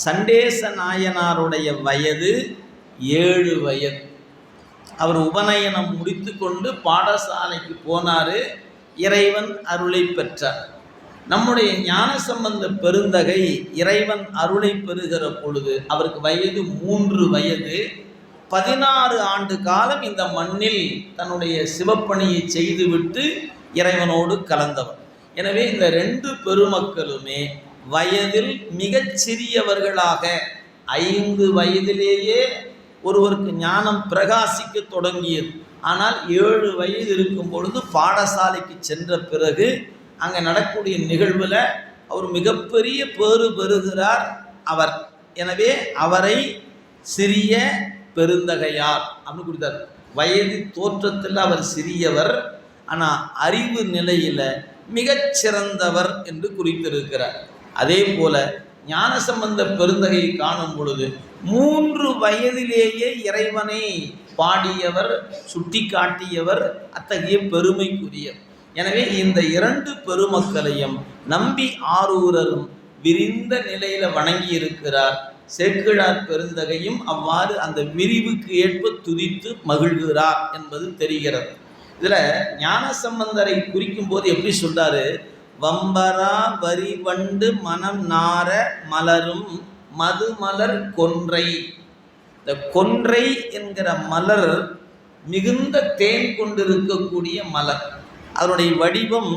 சண்டேச நாயனாருடைய வயது 7 வயது. அவர் உபநயனம் முடித்து கொண்டு பாடசாலைக்கு போனார். இறைவன் அருளை பெற்றார். நம்முடைய ஞானசம்பந்த பெருந்தகை இறைவன் அருளை பெறுகிற பொழுது அவருக்கு வயது 3 வயது. 16 ஆண்டு காலம் இந்த மண்ணில் தன்னுடைய சிவப்பணியை செய்துவிட்டு இறைவனோடு கலந்தவர். எனவே இந்த 2 பெருமக்களுமே வயதில் மிகச் சிறியவர்களாக 5 வயதிலேயே ஒருவருக்கு ஞானம் பிரகாசிக்க தொடங்கியது. ஆனால் 7 வயது இருக்கும் பொழுது பாடசாலைக்கு சென்ற பிறகு அங்கே நடக்கூடிய நிகழ்வில் அவர் மிகப்பெரிய பேறு பெறுகிறார் அவர். எனவே அவரை சிறிய பெருந்தகையார் அப்படின்னு கொடுத்தார். வயது தோற்றத்தில் அவர் சிறியவர், ஆனால் அறிவு நிலையில் மிகச்சிறந்தவர் என்று குறித்திருக்கிறார். அதே போல ஞானசம்பந்த பெருந்தகையை காணும் பொழுது 3 வயதிலேயே இறைவனை பாடியவர், சுட்டி காட்டியவர், அத்தகைய பெருமைக்குரியவர். எனவே இந்த 2 பெருமக்களையும் நம்பி ஆரூரரும் விரிந்த நிலையில வணங்கி இருக்கிறார். சேக்கிழார் பெருந்தகையும் அவ்வாறு அந்த விரிவுக்கு ஏற்ப துதித்து மகிழ்கிறார் என்பது தெரிகிறது. இதுல ஞானசம்பந்தரை குறிக்கும் போது எப்படி சொல்றாரு? வம்பரா வரி வண்டு மனம் நார மலரும் மதுமலர் கொன்றை. இந்த கொன்றை என்கிற மலர் மிகுந்த தேன் கொண்டிருக்கக்கூடிய மலர். அதனுடைய வடிவம்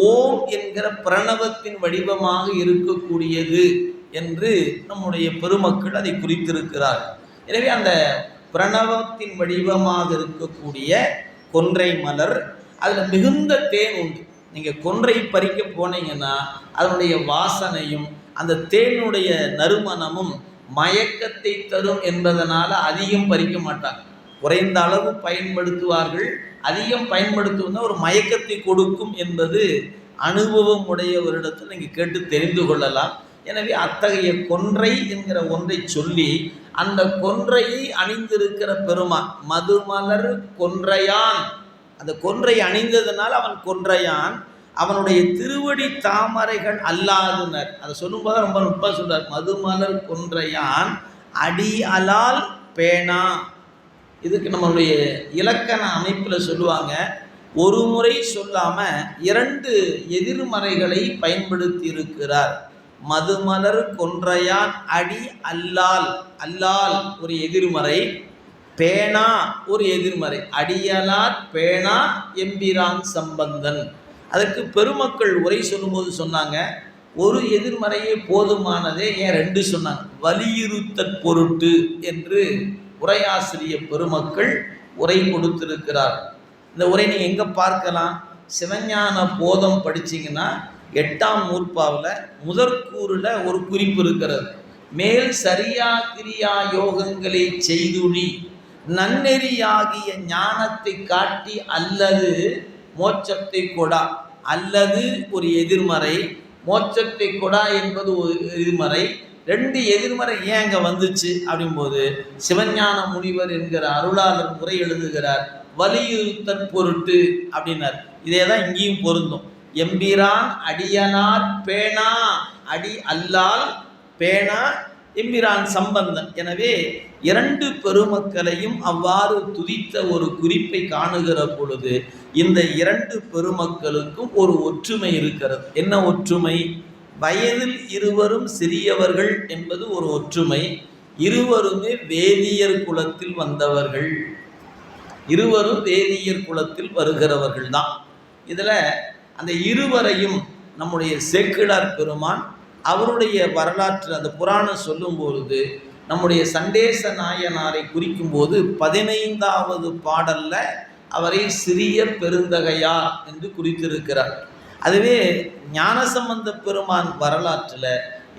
ஓம் என்கிற பிரணவத்தின் வடிவமாக இருக்கக்கூடியது என்று நம்முடைய பெருமக்கள் அதை குறித்திருக்கிறார். எனவே அந்த பிரணவத்தின் வடிவமாக இருக்கக்கூடிய கொன்றை மலர், அதில் மிகுந்த தேன் உண்டு. நீங்கள் கொன்றை பறிக்க போனீங்கன்னா அதனுடைய வாசனையும் அந்த தேனுடைய நறுமணமும் மயக்கத்தை தரும் என்பதனால் அதிகம் பறிக்க மாட்டாங்க. குறைந்த அளவு பயன்படுத்துவார்கள். அதிகம் பயன்படுத்துவதுனா ஒரு மயக்கத்தை கொடுக்கும் என்பது அனுபவம் உடையவரிடத்தில் நீங்கள் கேட்டு தெரிந்து கொள்ளலாம். எனவே அத்தகைய கொன்றை என்கிற ஒன்றை சொல்லி அந்த கொன்றையை அணிந்திருக்கிற பெருமான் மதுமலர் கொன்றையான். அந்த கொன்றை அணிந்ததனால் அவன் கொன்றையான். அவனுடைய திருவடி தாமரைகள் அல்லாதுனர். அதை சொல்லும்போது ரொம்ப நுட்பமாக சொல்றார். மதுமலர் கொன்றையான் அடி அலால் பேணா. இதுக்கு நம்மளுடைய இலக்கண அமைப்பில் சொல்லுவாங்க, ஒரு முறை சொல்லாமல் 2 எதிர்மறைகளை பயன்படுத்தி இருக்கிறார். மதுமலர் கொன்றையான் அடி அல்லால். அல்லால் ஒரு எதிர்மறை, பேணா ஒரு எதிர்மறை, அடியலார் பேணா எம்பிரான் சம்பந்தன். அதற்கு பெருமக்கள் உரை சொல்லும்போது சொன்னாங்க, ஒரு எதிர்மறையே போதுமானதே, ஏன் ரெண்டு சொன்னாங்க? வலியுறுத்தற் பொருட்டு என்று உரையாசிரிய பெருமக்கள் உரை கொடுத்திருக்கிறார். இந்த உரை நீங்கள் எங்கே பார்க்கலாம்? சிவஞான போதம் படிச்சிங்கன்னா 8ஆம் நூற்பாவில் முதற்கூறில் ஒரு குறிப்பு இருக்கிறது. மேல் சரியா கிரியா யோகங்களை செய்துழி நன்னெறியாகிய ஞானத்தை காட்டி அல்லது மோட்சத்தை கொடா. அல்லது ஒரு எதிர்மறை, மோட்சத்தை கொடா என்பது ஒரு எதிர்மறை. ரெண்டு எதிர்மறை ஏன் அங்கே வந்துச்சு அப்படிங்கும்போது சிவஞான முனிவர் என்கிற அருளாளர் முறை எழுதுகிறார், வலியுறுத்தற் பொருட்டு அப்படின்னார். இதே தான் இங்கேயும் பொருந்தும். எம்பிரான் அடியனார் பேணா, அடி அல்லால் பேணா எம்பிரான் சம்பந்தன். எனவே இரண்டு பெருமக்களையும் அவ்வாறு துதித்த ஒரு குறிப்பை காணுகிற பொழுது இந்த இரண்டு பெருமக்களுக்கும் ஒரு ஒற்றுமை இருக்கிறது. என்ன ஒற்றுமை? வயதில் இருவரும் சிறியவர்கள் என்பது ஒரு ஒற்றுமை. இருவருமே வேதியர் குலத்தில் வந்தவர்கள், இருவரும் வேதியர் குலத்தில் வருகிறவர்கள் தான். இதில் அந்த இருவரையும் நம்முடைய சேக்கிழார் பெருமான் அவருடைய வரலாற்று அந்த புராணம் சொல்லும்பொழுது நம்முடைய சண்டேச நாயனாரை குறிக்கும்போது 15வது பாடல்ல அவரை சிறிய பெருந்தகையார் என்று குறித்திருக்கிறார். அதுவே ஞானசம்பந்த பெருமான் வரலாற்றில்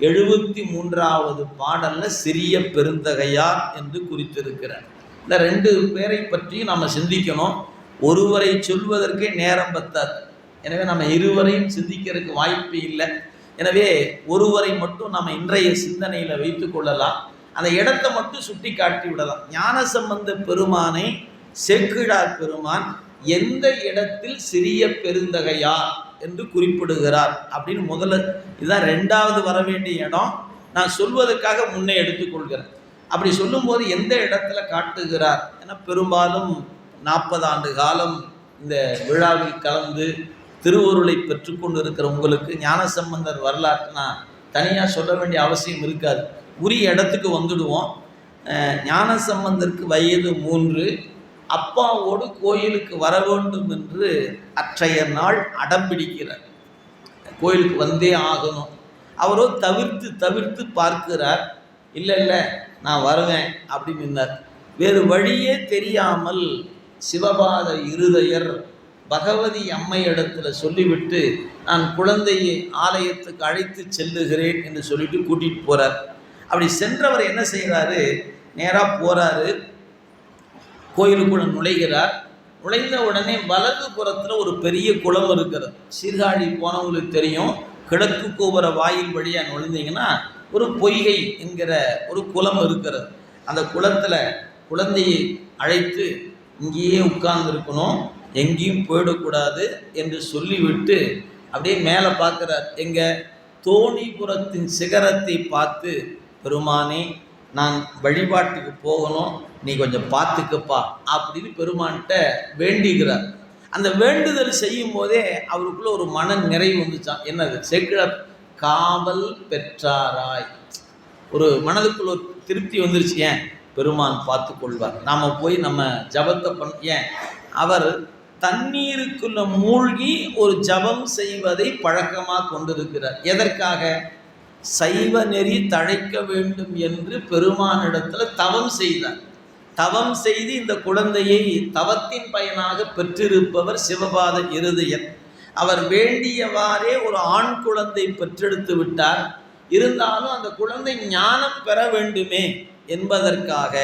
73வது பாடல்ல சிறிய பெருந்தகையார் என்று குறித்திருக்கிறார். இந்த ரெண்டு பேரை பற்றி நம்ம சிந்திக்கணும். ஒருவரை சொல்வதற்கே நேரம் பத்தாது. எனவே நம்ம இருவரையும் சிந்திக்கிறதுக்கு வாய்ப்பு இல்லை. எனவே ஒருவரை மட்டும் நம்ம இன்றைய சிந்தனையில் வைத்து கொள்ளலாம். அந்த இடத்தை மட்டும் சுட்டி காட்டி விடலாம். ஞானசம்பந்த பெருமானை சேக்கிழார் பெருமான் எந்த இடத்தில் சிறிய பெருந்தகையார் என்று குறிப்பிடுகிறார் அப்படின்னு முதல்ல, இதுதான் ரெண்டாவது வர வேண்டிய இடம். நான் சொல்வதற்காக முன்னே எடுத்துக்கொள்கிறேன். அப்படி சொல்லும்போது எந்த இடத்துல காட்டுகிறார்? ஏன்னா பெரும்பாலும் 40 ஆண்டு காலம் இந்த விழாவில் கலந்து திருவருளை பெற்றுக்கொண்டு இருக்கிற உங்களுக்கு ஞானசம்பந்தர் வரலாற்று நான் தனியாக சொல்ல வேண்டிய அவசியம் இருக்காது. உரிய இடத்துக்கு வந்துடுவோம். ஞானசம்பந்தருக்கு வயது 3. அப்பாவோடு கோயிலுக்கு வர வேண்டும் என்று அற்றைய நாள் அடம்பிடிக்கிறார். கோயிலுக்கு வந்தே ஆகணும். அவரோ தவிர்த்து தவிர்த்து பார்க்கிறார். இல்லை நான் வருவேன் அப்படின்னார். வேறு வழியே தெரியாமல் சிவபாத இருதயர் பகவதி அம்மை இடத்துல சொல்லிவிட்டு நான் குழந்தையை ஆலயத்துக்கு அழைத்து செல்லுகிறேன் என்று சொல்லிட்டு கூட்டிகிட்டு போகிறார். அப்படி சென்றவர் என்ன செய்கிறாரு? நேராக போகிறாரு, கோயிலுக்குள்ள நுழைகிறார். நுழைந்த உடனே வலது புறத்தில் ஒரு பெரிய குளம் இருக்கிறது. சீர்காழி போனவங்களுக்கு தெரியும், கிழக்கு கோபுர வாயில் வழியாக நுழைந்தீங்கன்னா ஒரு பொய்கை என்கிற ஒரு குளம் இருக்கிறது. அந்த குளத்தில் குழந்தையை அழைத்து இங்கேயே உட்கார்ந்துருக்கணும், எங்கேயும் போயிடக்கூடாது என்று சொல்லிவிட்டு அப்படியே மேலே பார்க்குறார். எங்கள் தோணிபுரத்தின் சிகரத்தை பார்த்து, பெருமானே நான் வழிபாட்டுக்கு போகணும், நீ கொஞ்சம் பார்த்துக்கப்பா அப்படின்னு பெருமான்கிட்ட வேண்டிக்கிறார். அந்த வேண்டுதல் செய்யும் போதே அவருக்குள்ள ஒரு மன நிறைவு வந்துச்சான். என்னது? சேக்கிழார் காவல் பெற்றாராய். ஒரு மனதுக்குள்ள ஒரு திருப்தி வந்துருச்சு. ஏன்? பெருமான் பார்த்து கொள்வார், நாம் போய் நம்ம ஜபத்தை ஏன் அவர் தண்ணீருக்குள்ள மூழ்கி ஒரு ஜபம் செய்வதை பழக்கமாக கொண்டிருக்கிறார். எதற்காக? சைவ நெறி தழைக்க வேண்டும் என்று பெருமானிடத்தில் தவம் செய்தார். தவம் செய்து இந்த குழந்தையை தவத்தின் பயனாக பெற்றிருப்பவர் சிவபாத இருதயர். அவர் வேண்டியவாறே ஒரு ஆண் குழந்தை பெற்றெடுத்து விட்டார். இருந்தாலும் அந்த குழந்தை ஞானம் பெற வேண்டுமே என்பதற்காக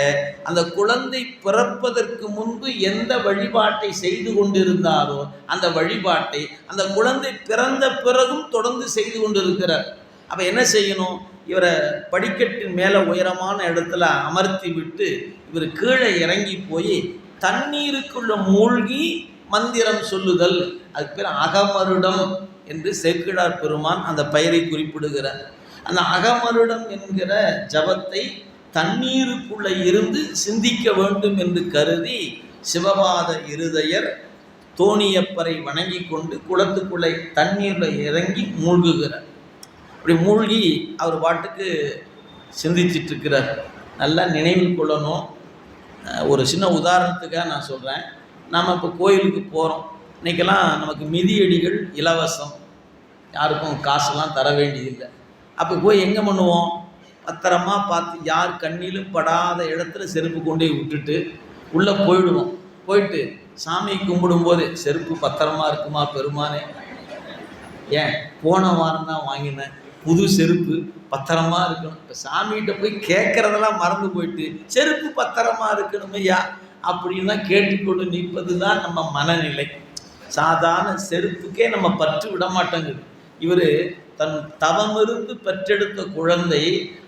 அந்த குழந்தை பிறப்பதற்கு முன்பு எந்த வழிபாட்டை செய்து கொண்டிருந்தாரோ அந்த வழிபாட்டை அந்த குழந்தை பிறந்த பிறகும் தொடர்ந்து செய்து கொண்டிருக்கிறார். அப்போ என்ன செய்யணும்? இவரை படிக்கட்டின் மேலே உயரமான இடத்துல அமர்த்தி விட்டு இவர் கீழே இறங்கி போய் தண்ணீருக்குள்ள மூழ்கி மந்திரம் சொல்லுதல், அதுக்கு பேர் அகமருடம் என்று சேக்கிழார் பெருமான் அந்த பெயரை குறிப்பிடுகிறார். அந்த அகமருடம் என்கிற ஜபத்தை தண்ணீருக்குள்ளே இருந்து சிந்திக்க வேண்டும் என்று கருதி சிவபாத இருதயர் தோணியப்பரை வணங்கி கொண்டு குளத்துக்குள்ளே தண்ணீரில் இறங்கி மூழ்குகிறார். அப்படி மூழ்கி அவர் பாட்டுக்கு சிந்திச்சிட்ருக்கிறார். நல்லா நினைவில் கொள்ளணும், ஒரு சின்ன உதாரணத்துக்காக நான் சொல்கிறேன். நாம் இப்போ கோயிலுக்கு போகிறோம். இன்றைக்கெல்லாம் நமக்கு மிதியடிகள் இலவசம், யாருக்கும் காசுலாம் தர வேண்டியதில்லை. அப்போ போய் எங்கே பண்ணுவோம்? பத்திரமா பார்த்து யார் கண்ணிலும் படாத இடத்துல செருப்பு கொண்டு விட்டுட்டு உள்ளே போயிடுவோம். போயிட்டு சாமி கும்பிடும்போது செருப்பு பத்திரமா இருக்குமா பெருமானே, ஏன் போன வாரம் தான் வாங்கினேன் புது செருப்பு பத்திரமா இருக்கணும். இப்போ சாமிகிட்ட போய் கேட்குறதெல்லாம் மறந்து போயிட்டு செருப்பு பத்திரமா இருக்கணும் ஐயா அப்படின்னு தான் கேட்டுக்கொண்டு நிற்பது தான் நம்ம மனநிலை. சாதாரண செருப்புக்கே நம்ம பற்று விட மாட்டேங்குது. இவர் தன் தவமிருந்து பெற்றெடுத்த குழந்தை,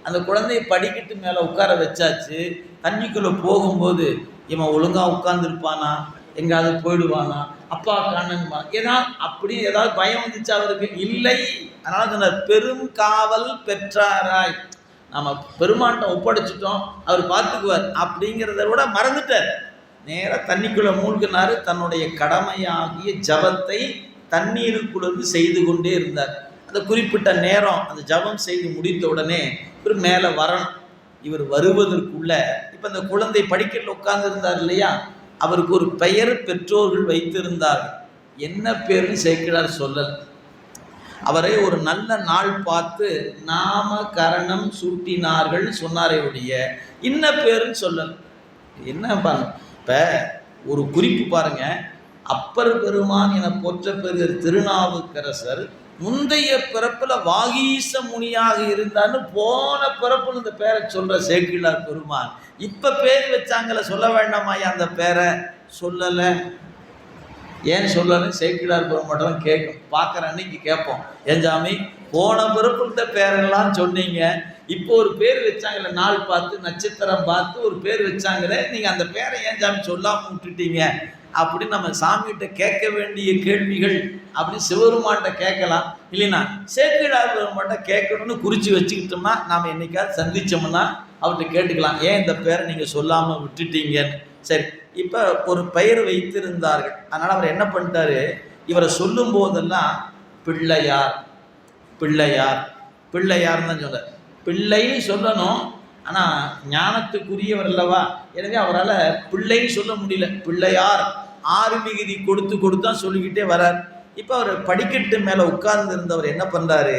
அந்த குழந்தையை படிக்கட்டு மேலே உட்கார வச்சாச்சு. தண்ணிக்குள்ளே போகும்போது இவன் ஒழுங்காக உட்கார்ந்துருப்பானா, எங்காவது போயிடுவானா, அப்பா காணணுமா, ஏதாவது அப்படி ஏதாவது பயம் வந்துச்சு அவருக்கு? இல்லை. அதனால சொன்னார், பெரும் காவல் பெற்றாராய். நம்ம பெருமான்ட்ட ஒப்படைச்சிட்டோம், அவர் பார்த்துக்குவார் அப்படிங்கிறத விட மறந்துட்டார். நேராக தண்ணிக்குள்ளே மூழ்கினார். தன்னுடைய கடமையாகிய ஜபத்தை தண்ணீருக்குள்ளது செய்து கொண்டே இருந்தார். அந்த குறிப்பிட்ட நேரம் அந்த ஜபம் செய்து முடித்த உடனே இவர் மேலே வரணும். இவர் வருவதற்குள்ள இப்போ இந்த குழந்தை படிக்கட்டில் உட்கார்ந்து இருந்தார் இல்லையா, அவருக்கு ஒரு பெயர் பெற்றோர்கள் வைத்திருந்தார்கள். என்ன பேருன்னு சேக்கிழார் சொல்லல். அவரை ஒரு நல்ல நாள் பார்த்து நாம கரணம் சூட்டினார்கள் சொன்னாரே ஒழிய இன்ன பேருன்னு சொல்லல். என்ன பாருங்க, இப்போ ஒரு குறிப்பு பாருங்க. அப்பர் பெருமான் என போற்ற பெறுகிற திருநாவுக்கரசர் முந்தைய பிறப்புல வாகீச முனியாக இருந்தான்னு போன பிறப்புல இந்த பேரை சொல்ற சேக்கிழார் பெருமான் இப்ப பேர் வச்சாங்கல்ல, சொல்ல வேண்டாமாயா அந்த பேரை? சொல்லலை. ஏன் சொல்லலைன்னு சேக்கிழார் பெருமாட்டம் கேட்கும். பார்க்குற அன்னைக்கு கேட்போம், ஏன் சாமி போன பிறப்புல பேரெல்லாம் சொன்னீங்க, இப்போ ஒரு பேர் வச்சாங்கல்ல, நாள் பார்த்து நட்சத்திரம் பார்த்து ஒரு பேர் வச்சாங்களே, நீங்கள் அந்த பேரை ஏன் சாமி சொல்லாமல் விட்டுட்டீங்க அப்படின்னு நம்ம சாமிகிட்ட கேட்க வேண்டிய கேள்விகள் அப்படி சிவருமான்கிட்ட கேட்கலாம். இல்லைன்னா சேக்கிழார் பெருமான்கிட்ட கேட்கணும்னு குறித்து வச்சுக்கிட்டோம்னா நாம் என்னைக்காவது சந்திச்சோம்னா அவர்கிட்ட கேட்டுக்கலாம், ஏன் இந்த பேரை நீங்கள் சொல்லாமல் விட்டுட்டீங்கன்னு. சரி, இப்போ ஒரு பெயர் வைத்திருந்தார்கள். அதனால் அவர் என்ன பண்ணிட்டாரு, இவரை சொல்லும் போதெல்லாம் பிள்ளையார் பிள்ளையார் பிள்ளையார்னு தான் சொல்கிறார். பிள்ளைன்னு சொல்லணும், ஆனால் ஞானத்துக்குரியவர் அல்லவா, எனவே அவரால் பிள்ளைன்னு சொல்ல முடியல. பிள்ளையார் ஆறு மிகுதி கொடுத்து கொடுத்தான் சொல்லிக்கிட்டே வரார். இப்போ அவர் படிக்கட்டு மேலே உட்கார்ந்து இருந்தவர் என்ன பண்ணுறாரு,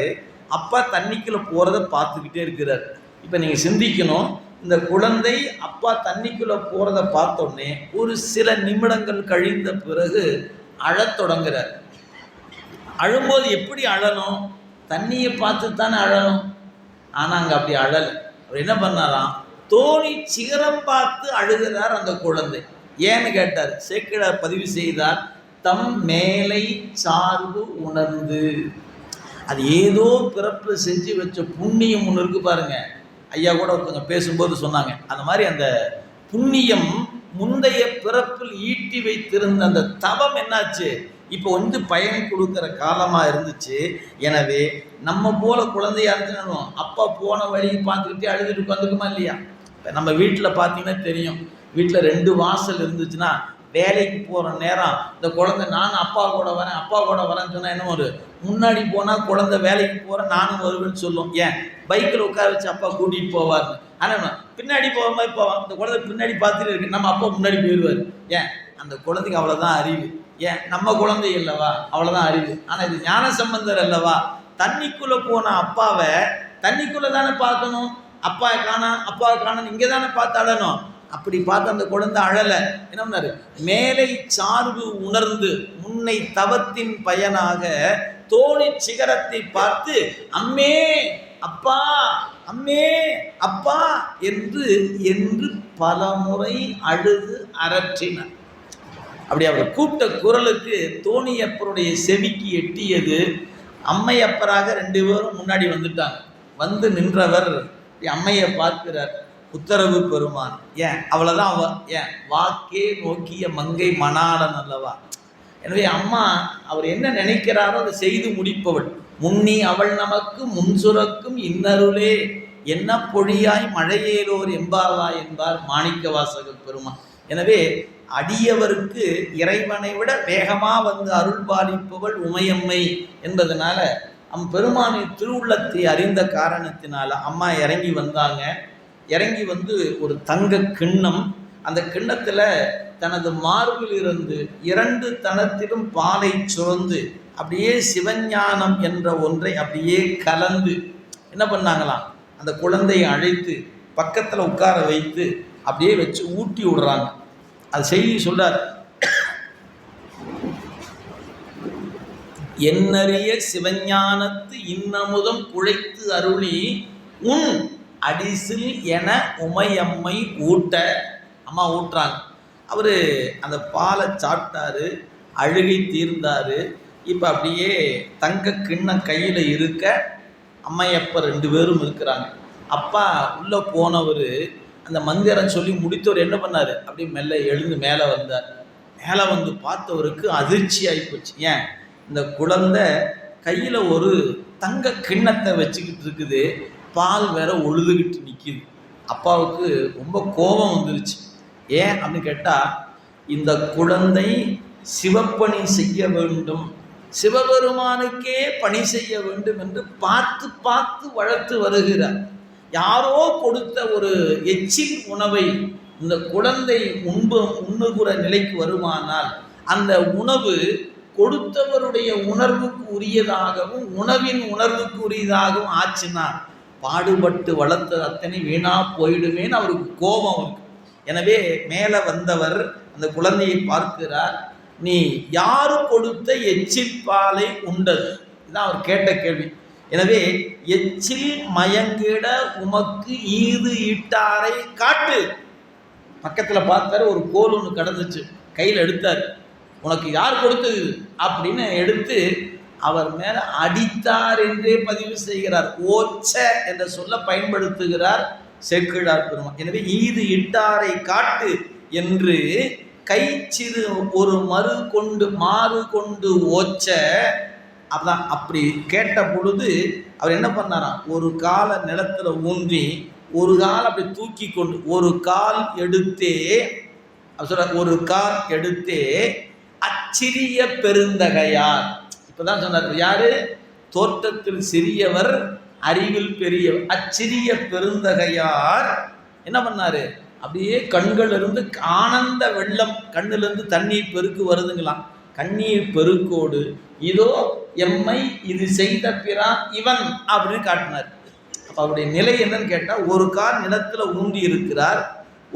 அப்பா தண்ணிக்குள்ளே போகிறத பார்த்துக்கிட்டே இருக்கிறார். இப்போ நீங்கள் சிந்திக்கணும், இந்த குழந்தை அப்பா தண்ணிக்குள்ளே போகிறத பார்த்தோன்னே ஒரு சில நிமிடங்கள் கழிந்த பிறகு அழத் தொடங்குறார். அழும்போது எப்படி அழணும்? தண்ணியை பார்த்து தானே அழணும். ஆனால் அங்கே அப்படி அழலை. அவர் என்ன பண்ணாராம், தோணி சிகரம் பார்த்து அழுகிறார் அந்த குழந்தை. ஏன்னு கேட்டார். சேக்கிழார் பதிவு செய்தார், தம் மேலை சார்பு உணர்ந்து. அது ஏதோ பிறப்பில் செஞ்சு வச்ச புண்ணியம் ஒன்று இருக்கு பாருங்க. ஐயா கூட ஒருத்தவங்க பேசும்போது சொன்னாங்க, அந்த மாதிரி அந்த புண்ணியம் முந்தைய பிறப்பில் ஈட்டி வைத்திருந்த அந்த தவம் என்னாச்சு, இப்போ வந்து பயன் கொடுக்குற காலமாக இருந்துச்சு. எனவே நம்ம போல குழந்தையா இருந்துச்சு, அப்பா போன வழியை பார்த்துக்கிட்டே அழுதுட்டு உட்காந்துக்குமா இல்லையா? இப்போ நம்ம வீட்டில் பார்த்தீங்கன்னா தெரியும், வீட்டில் 2 வாசல் இருந்துச்சுன்னா வேலைக்கு போகிற நேரம் இந்த குழந்தை நான் அப்பா கூட வரேன்னு சொன்னால் என்ன ஒரு முன்னாடி போனால் குழந்தை வேலைக்கு போகிறேன் நானும் வருவேன்னு சொல்லும். ஏன் பைக்கில் உட்கார வச்சு அப்பா கூட்டிகிட்டு போவார்னு. ஆனால் பின்னாடி போகிற மாதிரி போவான். இந்த குழந்தை பின்னாடி பார்த்துட்டு இருக்கு, நம்ம அப்பா முன்னாடி போயிடுவார். ஏன் அந்த குழந்தைக்கு அவ்வளோதான் அறிவு. ஏன் நம்ம குழந்தை இல்லவா, அவ்வளோதான் அறிவு. ஆனால் இது ஞான சம்பந்தர் அல்லவா, தண்ணிக்குள்ளே போன அப்பாவை தண்ணிக்குள்ளே தானே பார்க்கணும். அப்பாவை காணணும் இங்கே தானே பார்த்து அழணும். அப்படி பார்த்து அந்த குழந்தை அழலை. என்ன பண்ணாரு, மேலை சார்பு உணர்ந்து முன்னை தவத்தின் பயனாக தோணி சிகரத்தை பார்த்து அம்மே அப்பா அம்மே அப்பா என்று என்று பல முறை அழுது அரற்றினார். அப்படி அவர் கூப்பிட்ட குரலுக்கு தோணியப்பருடைய செவிக்கு எட்டியது. அம்மையப்பராக 2 பேரும் முன்னாடி வந்துட்டாங்க. வந்து நின்றவர் அம்மையை பார்க்கிறார். உத்தரவு பெருமான். ஏன் அவ்வளோதான் ஏன் வாக்கே நோக்கிய மங்கை மணாளன் அல்லவா. எனவே அம்மா அவர் என்ன நினைக்கிறாரோ அதை செய்து முடிப்பவள். முன்னி அவள் நமக்கு முன்சுரக்கும் இன்னருளே என்ன பொழியாய் மழையேலோர் எம்பாவாய் என்பார் மாணிக்க வாசக பெருமான். எனவே அடியவருக்கு இறைவனை விட வேகமாக வந்து அருள் பாலிப்பவள் உமையம்மை என்பதனால பெருமானின் திருவுள்ளத்தை அறிந்த காரணத்தினால அம்மா இறங்கி வந்தாங்க. இறங்கி வந்து ஒரு தங்க கிண்ணம், அந்த கிண்ணத்தில் தனது மார்பில் இருந்து 2 தனத்திலும் பாலை சுரந்து அப்படியே சிவஞானம் என்ற ஒன்றை அப்படியே கலந்து என்ன பண்ணாங்களாம், அந்த குழந்தையை அழைத்து பக்கத்தில் உட்கார வைத்து அப்படியே வச்சு ஊட்டி விடுறாங்க. அது செய்தி சொல்றார், என்னறிய சிவஞானத்து இன்னமுதம் குழைத்து அருளி உன் அடிசில் என உமையம்மை ஊட்ட. அம்மா ஊட்டுறாங்க. அவர் அந்த பாலை சாப்பிட்டாரு, அழுகை தீர்ந்தார். இப்போ அப்படியே தங்க கிண்ணம் கையில் இருக்க அம்மையப்ப 2 பேரும் இருக்கிறாங்க. அப்பா உள்ளே போனவர் அந்த மந்திரம் சொல்லி முடித்தவர் என்ன பண்ணார், அப்படி மெல்ல எழுந்து மேலே வந்தார். மேலே வந்து பார்த்தவருக்கு அதிர்ச்சி ஆகிப்போச்சு. ஏன், இந்த குழந்தை கையில் ஒரு தங்க கிண்ணத்தை வச்சுக்கிட்டு இருக்குது, பால் வேற ஒழுதுகிட்டு நிற்கிது. அப்பாவுக்கு ரொம்ப கோபம் வந்துருச்சு. ஏன் அப்படின்னு கேட்டால், இந்த குழந்தை சிவப்பணி செய்ய வேண்டும், சிவபெருமானுக்கே பணி செய்ய வேண்டும் என்று பார்த்து பார்த்து வளர்த்து வருகிறார். யாரோ கொடுத்த ஒரு எச்சில் உணவை இந்த குழந்தை உண்ணுகிற நிலைக்கு வருமானால் அந்த உணவு கொடுத்தவருடைய உணர்வுக்கு உரியதாகவும் உணவின் உணர்வுக்கு உரியதாகவும் ஆச்சுன்னா பாடுபட்டு வளர்த்த அத்தனை வீணா போயிடுமேன்னு அவருக்கு கோபம் இருக்கு. எனவே மேலே வந்தவர் அந்த குழந்தையை பார்க்கிறார். நீ யாரு கொடுத்த எச்சில் பாலை உண்டது? இதுதான் அவர் கேட்ட கேள்வி. எனவே எச்சில் மயங்கிட உமக்கு ஈது இட்டாரை காட்டு. பக்கத்தில் பார்த்தாரு, ஒரு கோல் ஒன்று கடந்துச்சு, கையில் எடுத்தார். உனக்கு யார் கொடுத்தது அப்படின்னு எடுத்து அவர் மேலே அடித்தார் என்றே பதிவு செய்கிறார். ஓச்ச என்ற சொல்ல பயன்படுத்துகிறார் சேக்கிழார் பெருமான். எனவே ஈது இட்டாரை காட்டு என்று கை சிறு ஒரு மாறு கொண்டு ஓச்ச. அதான் அப்படி கேட்ட பொழுது அவர் என்ன பண்ணாராம், ஒரு காலை நிலத்தில் ஊன்றி ஒரு கால் அப்படி தூக்கி கொண்டு ஒரு கால் எடுத்தே சொல்ற, ஒரு கால் எடுத்தே அச்சிறிய பெருந்தகையார். இப்பதான் சொன்னார், யாரு, தோற்றத்தில் சிறியவர் அறிவில் பெரியவர். அச்சிறிய பெருந்தகையார் என்ன பண்ணாரு, அப்படியே கண்கள் இருந்து ஆனந்த வெள்ளம், கண்ணிலிருந்து தண்ணீர் பெருக்கு வருதுங்களாம். கண்ணீர் பெருக்கோடு இதோ எம்மை இது செய்த பிறான் இவன் அப்படின்னு காட்டினார். அப்போ அவருடைய நிலை என்னன்னு கேட்டால், ஒரு கால் நிலத்தில் ஊன்றி இருக்கிறார்,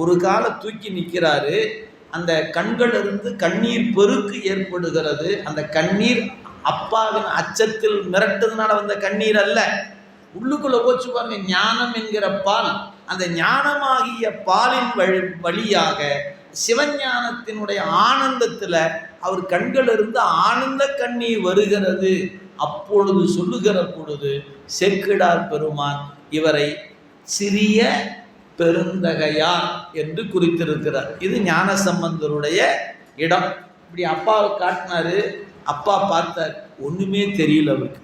ஒரு காலை தூக்கி நிற்கிறாரு. அந்த கண்கள் இருந்து கண்ணீர் பெருக்கு ஏற்படுகிறது. அந்த கண்ணீர் அப்பாவின் அச்சத்தில் மிரட்டதுனால வந்த கண்ணீர் அல்ல. உள்ளுக்குள்ள போச்சு பாருங்க, ஞானம் என்கிற பால். அந்த ஞானமாகிய பாலின் வழியாக சிவஞானத்தினுடைய ஆனந்தத்தில் அவர் கண்களிலிருந்து ஆனந்த கண்ணீர் வருகிறது. அப்பொழுது சொல்லுகிற பொழுது சேக்கிழார் பெருமான் இவரை சிறிய பெருந்தகையார் என்று குறித்திருக்கிறார். இது ஞானசம்பந்தருடைய இடம். இப்படி அப்பாவை காட்டினாரு. அப்பா பார்த்தார், ஒன்றுமே தெரியல அவருக்கு.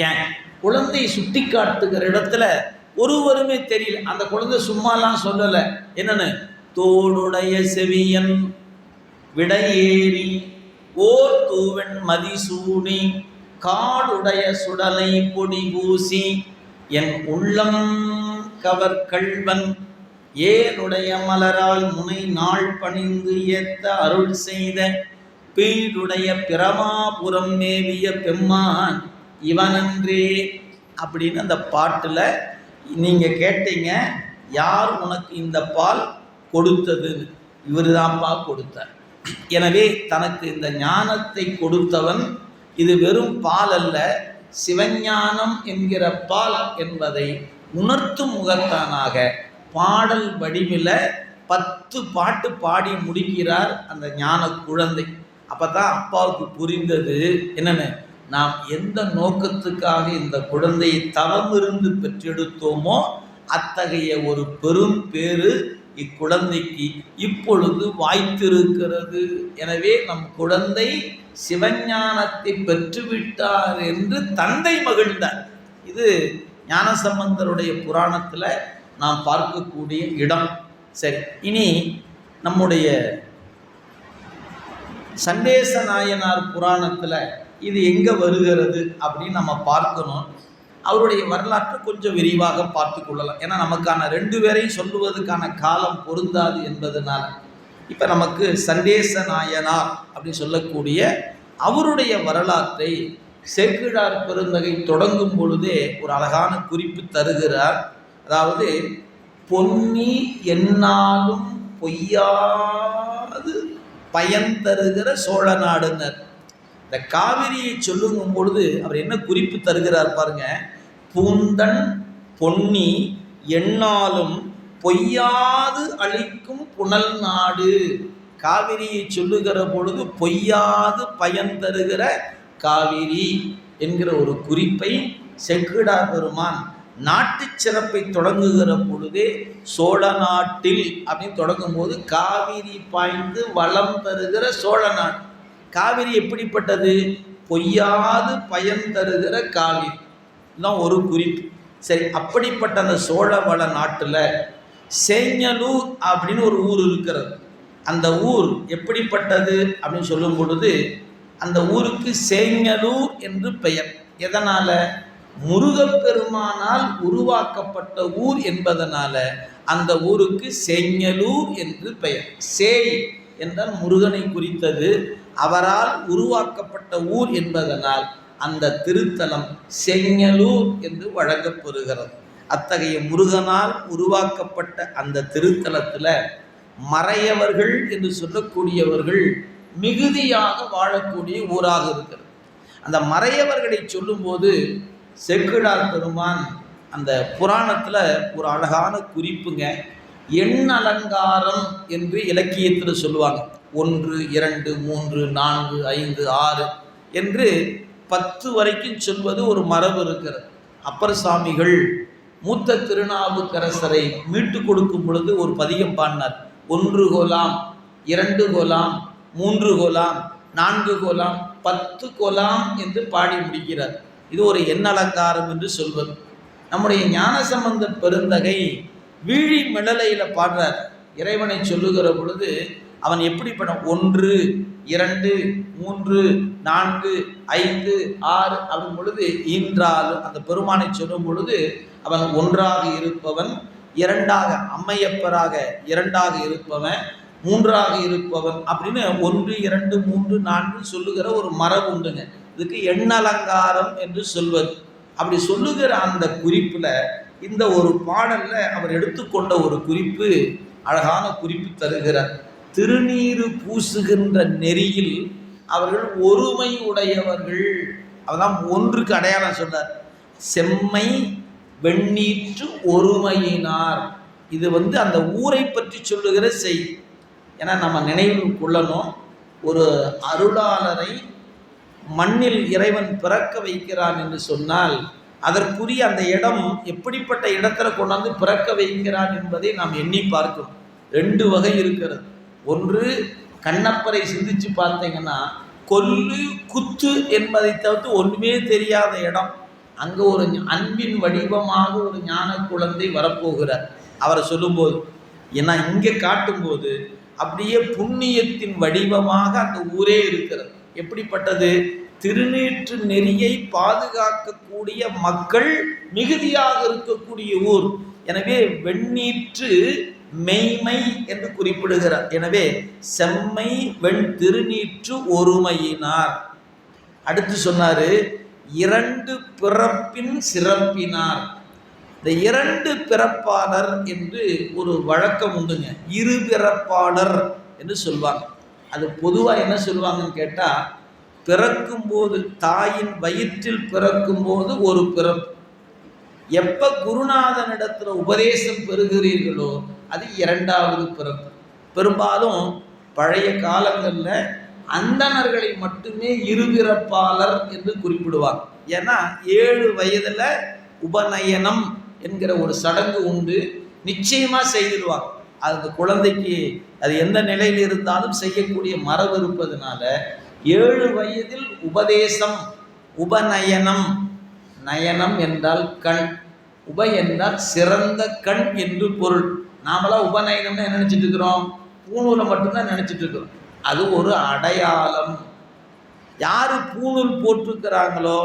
ஏன், குழந்தையை சுட்டி காட்டுகிற இடத்துல ஒருவருமே தெரியல. அந்த குழந்தை சும்மாலாம் சொல்லலை. என்னன்னு, தோடுடைய செவியன் விடையேறி ஓர் தூவன் மதிசூடி காடுடைய சுடலை பொடி பூசி என் உள்ளம் கவர் கள்வன் ஏருடைய மலரால் முனை நாள் பணிந்து ஏத்த அருள் செய்த பீடுடைய பிரமாபுரம் மேவிய பெம்மான் இவனன்றே அப்படின்னு அந்த பாட்டில் நீங்கள் கேட்டீங்க, யார் உனக்கு இந்த பால் கொடுத்ததுன்னு. இவர் தான்ப்பா கொடுத்தார். எனவே தனக்கு இந்த ஞானத்தை கொடுத்தவன் இது வெறும் பால் அல்ல, சிவஞானம் என்கிற பால் என்பதை உணர்த்தும் முகத்தானாக பாடல் வடிவில் 10 பாட்டு பாடி முடிக்கிறார் அந்த ஞான குழந்தை. அப்போ தான் அப்பாவுக்கு புரிந்தது என்னென்னு, நாம் எந்த நோக்கத்துக்காக இந்த குழந்தையை தவமிருந்து பெற்றெடுத்தோமோ அத்தகைய ஒரு பெரும் பேறு இக்குழந்தைக்கு இப்பொழுது வாய்த்திருக்கிறது. எனவே நம் குழந்தை சிவஞானத்தை பெற்றுவிட்டார் என்று தந்தை மகிழ்ந்தார். இது ஞானசம்பந்தருடைய புராணத்தில் நாம் பார்க்கக்கூடிய இடம். சரி, இனி நம்முடைய சண்டேச நாயனார் புராணத்தில் இது எங்கே வருகிறது அப்படின்னு நம்ம பார்க்கணும். அவருடைய வரலாற்றை கொஞ்சம் விரிவாக பார்த்து கொள்ளலாம். ஏன்னா நமக்கான 2 பேரையும் சொல்லுவதற்கான காலம் பொருந்தாது என்பதனால இப்போ நமக்கு சண்டேச நாயனார் அப்படின்னு சொல்லக்கூடிய அவருடைய வரலாற்றை சேக்கிழார் பெருந்தகை தொடங்கும் பொழுதே ஒரு அழகான குறிப்பு தருகிறார். அதாவது பொன்னி எந்நாளும் பொய்யாது பயன் தருகிற சோழ நாடுனர். இந்த காவிரியை சொல்லுங்கும் பொழுது அவர் என்ன குறிப்பு தருகிறார் பாருங்க. பூந்தன் பொன்னி எந்நாளும் பொய்யாது அளிக்கும் புனல் நாடு. காவிரியை சொல்லுகிற பொழுது பொய்யாது பயன் தருகிற காவிரி என்கிற ஒரு குறிப்பை சேக்கிழார் பெருமான் நாட்டு சிறப்பை தொடங்குகிற பொழுதே சோழ நாட்டில் அப்படின்னு தொடங்கும் போது காவிரி பாய்ந்து வளம் தருகிற சோழ நாடு. காவிரி எப்படிப்பட்டது? பொய்யாது பயன் தருகிற காவிரி தான் ஒரு குறிப்பு. சரி, அப்படிப்பட்ட அந்த சோழ வள நாட்டில் சேஞ்சலூர் அப்படின்னு ஒரு ஊர் இருக்கிறது. அந்த ஊர் எப்படிப்பட்டது அப்படின்னு சொல்லும் பொழுது அந்த ஊருக்கு சேஞ்சலூர் என்று பெயர். எதனால்? முருகப்பெருமானால் உருவாக்கப்பட்ட ஊர் என்பதனால அந்த ஊருக்கு சேஞ்சலூர் என்று பெயர். சேய் என்றால் முருகனை குறித்தது, அவரால் உருவாக்கப்பட்ட ஊர் என்பதனால் அந்த திருத்தலம் சேஞ்சலூர் என்று வழங்கப்பெறுகிறது. அத்தகைய முருகனால் உருவாக்கப்பட்ட அந்த திருத்தலத்தில் மறையவர்கள் என்று சொல்லக்கூடியவர்கள் மிகுதியாக வாழக்கூடிய ஊராக இருக்கிறது. அந்த மறையவர்களை சொல்லும்போது சேக்கிழார் பெருமான் அந்த புராணத்தில் ஒரு அழகான குறிப்புங்க. எண் அலங்காரம் என்று இலக்கியத்தில் சொல்லுவாங்க. 1, 2, 3, 4, 5, 6 என்று 10 வரைக்கும் சொல்வது ஒரு மரபு இருக்கிறது. அப்பர் சாமிகள் மூத்த திருநாவுக்கரசரை மீட்டு கொடுக்கும் பொழுது ஒரு பதிகம் பாடினார். 1 கோலாம், 2 கோலாம், 3 கோலாம், 4 கோலாம், 10 கோலாம் என்று பாடி முடிக்கிறார். இது ஒரு எண்ணலங்காரம் என்று சொல்வது. நம்முடைய ஞானசம்பந்த பெருந்தகை வீழி மிளலையில் பாடுறார். இறைவனை சொல்லுகிற பொழுது அவன் எப்படிப்பட்ட 1, 2, 3, 4, 5, 6 அப்படின் பொழுது ஈன்றாலும் அந்த பெருமானை சொல்லும் பொழுது அவன் 1ஆக இருப்பவன், 2ஆக அம்மையப்பராக 2ஆக இருப்பவன், 3ஆக இருப்பவன் அப்படின்னு 1, 2, 3, 4 சொல்லுகிற ஒரு மரபு உண்டுங்க. இதுக்கு எண்ணலங்காரம் என்று சொல்வது. அப்படி சொல்லுகிற அந்த குறிப்பில் இந்த ஒரு பாடலில் அவர் எடுத்துக்கொண்ட ஒரு குறிப்பு அழகான குறிப்பு தருகிறார். திருநீறு பூசுகின்ற நெறியில் அவர்கள் ஒருமை உடையவர்கள். அவதான் 1க்கு அடையாளம் சொன்னார். செம்மை வெண்ணீற்று ஒருமையினார். இது அந்த ஊரை பற்றி சொல்லுகிற செய்தி. ஏன்னா நம்ம நினைவில் கொள்ளணும், ஒரு அருளாளரை மண்ணில் இறைவன் பிறக்க வைக்கிறான் என்று சொன்னால் அதற்குரிய அந்த இடம் எப்படிப்பட்ட இடத்துல கொண்டாந்து பிறக்க வைக்கிறான் என்பதை நாம் எண்ணி பார்க்கணும். 2 வகை இருக்கிறது. ஒன்று, கண்ணப்பரை சிந்திச்சு பார்த்தீங்கன்னா கொல்லு குத்து என்பதை தவிர்த்து ஒன்றுமே தெரியாத இடம். அங்கே ஒரு அன்பின் வடிவமாக ஒரு ஞான குழந்தை வரப்போகிறார். அவரை சொல்லும்போது ஏன்னா இங்கே காட்டும்போது அப்படியே புண்ணியத்தின் வடிவமாக அந்த ஊரே இருக்கிறது. எப்படிப்பட்டது? திருநீற்று நெறியை பாதுகாக்கக்கூடிய மக்கள் மிகுதியாக இருக்கக்கூடிய ஊர். எனவே வெண்ணீற்று மெய்மை என்று குறிப்பிடுகிறார். எனவே செம்மை வெண் திருநீற்று ஒருமையினார். அடுத்து சொன்னாரு 2 பிறப்பின் சிறப்பினார். இந்த 2 பிறப்பாளர் என்று ஒரு வழக்கம் உண்டுங்க. 2 பிறப்பாளர் என்று சொல்வாங்க. அது பொதுவாக என்ன சொல்லுவாங்கன்னு கேட்டால், பிறக்கும்போது தாயின் வயிற்றில் பிறக்கும்போது ஒரு பிறப்பு. எப்போ குருநாதனிடத்தில் உபதேசம் பெறுகிறீர்களோ அது 2வது பிறப்பு. பெரும்பாலும் பழைய காலங்களில் அந்தணர்களை மட்டுமே 2 பிறப்பாளர் என்று குறிப்பிடுவாங்க. ஏன்னா 7 வயதில் உபநயனம் என்கிற ஒரு சடங்கு உண்டு. நிச்சயமாக செய்திருவாங்க. அந்த குழந்தைக்கு அது எந்த நிலையில் இருந்தாலும் செய்யக்கூடிய மரபு இருப்பதனால 7 வயதில் உபதேசம், உபநயனம். நயனம் என்றால் கண், உப என்றால் சிறந்த கண் என்று பொருள். நாமெல்லாம் உபநயனம்னு என்ன நினச்சிட்டு இருக்கிறோம்? பூணூலை மட்டும்தான் நினச்சிட்டு இருக்கிறோம். அது ஒரு அடையாளம். யார் பூணூல் போட்டிருக்கிறாங்களோ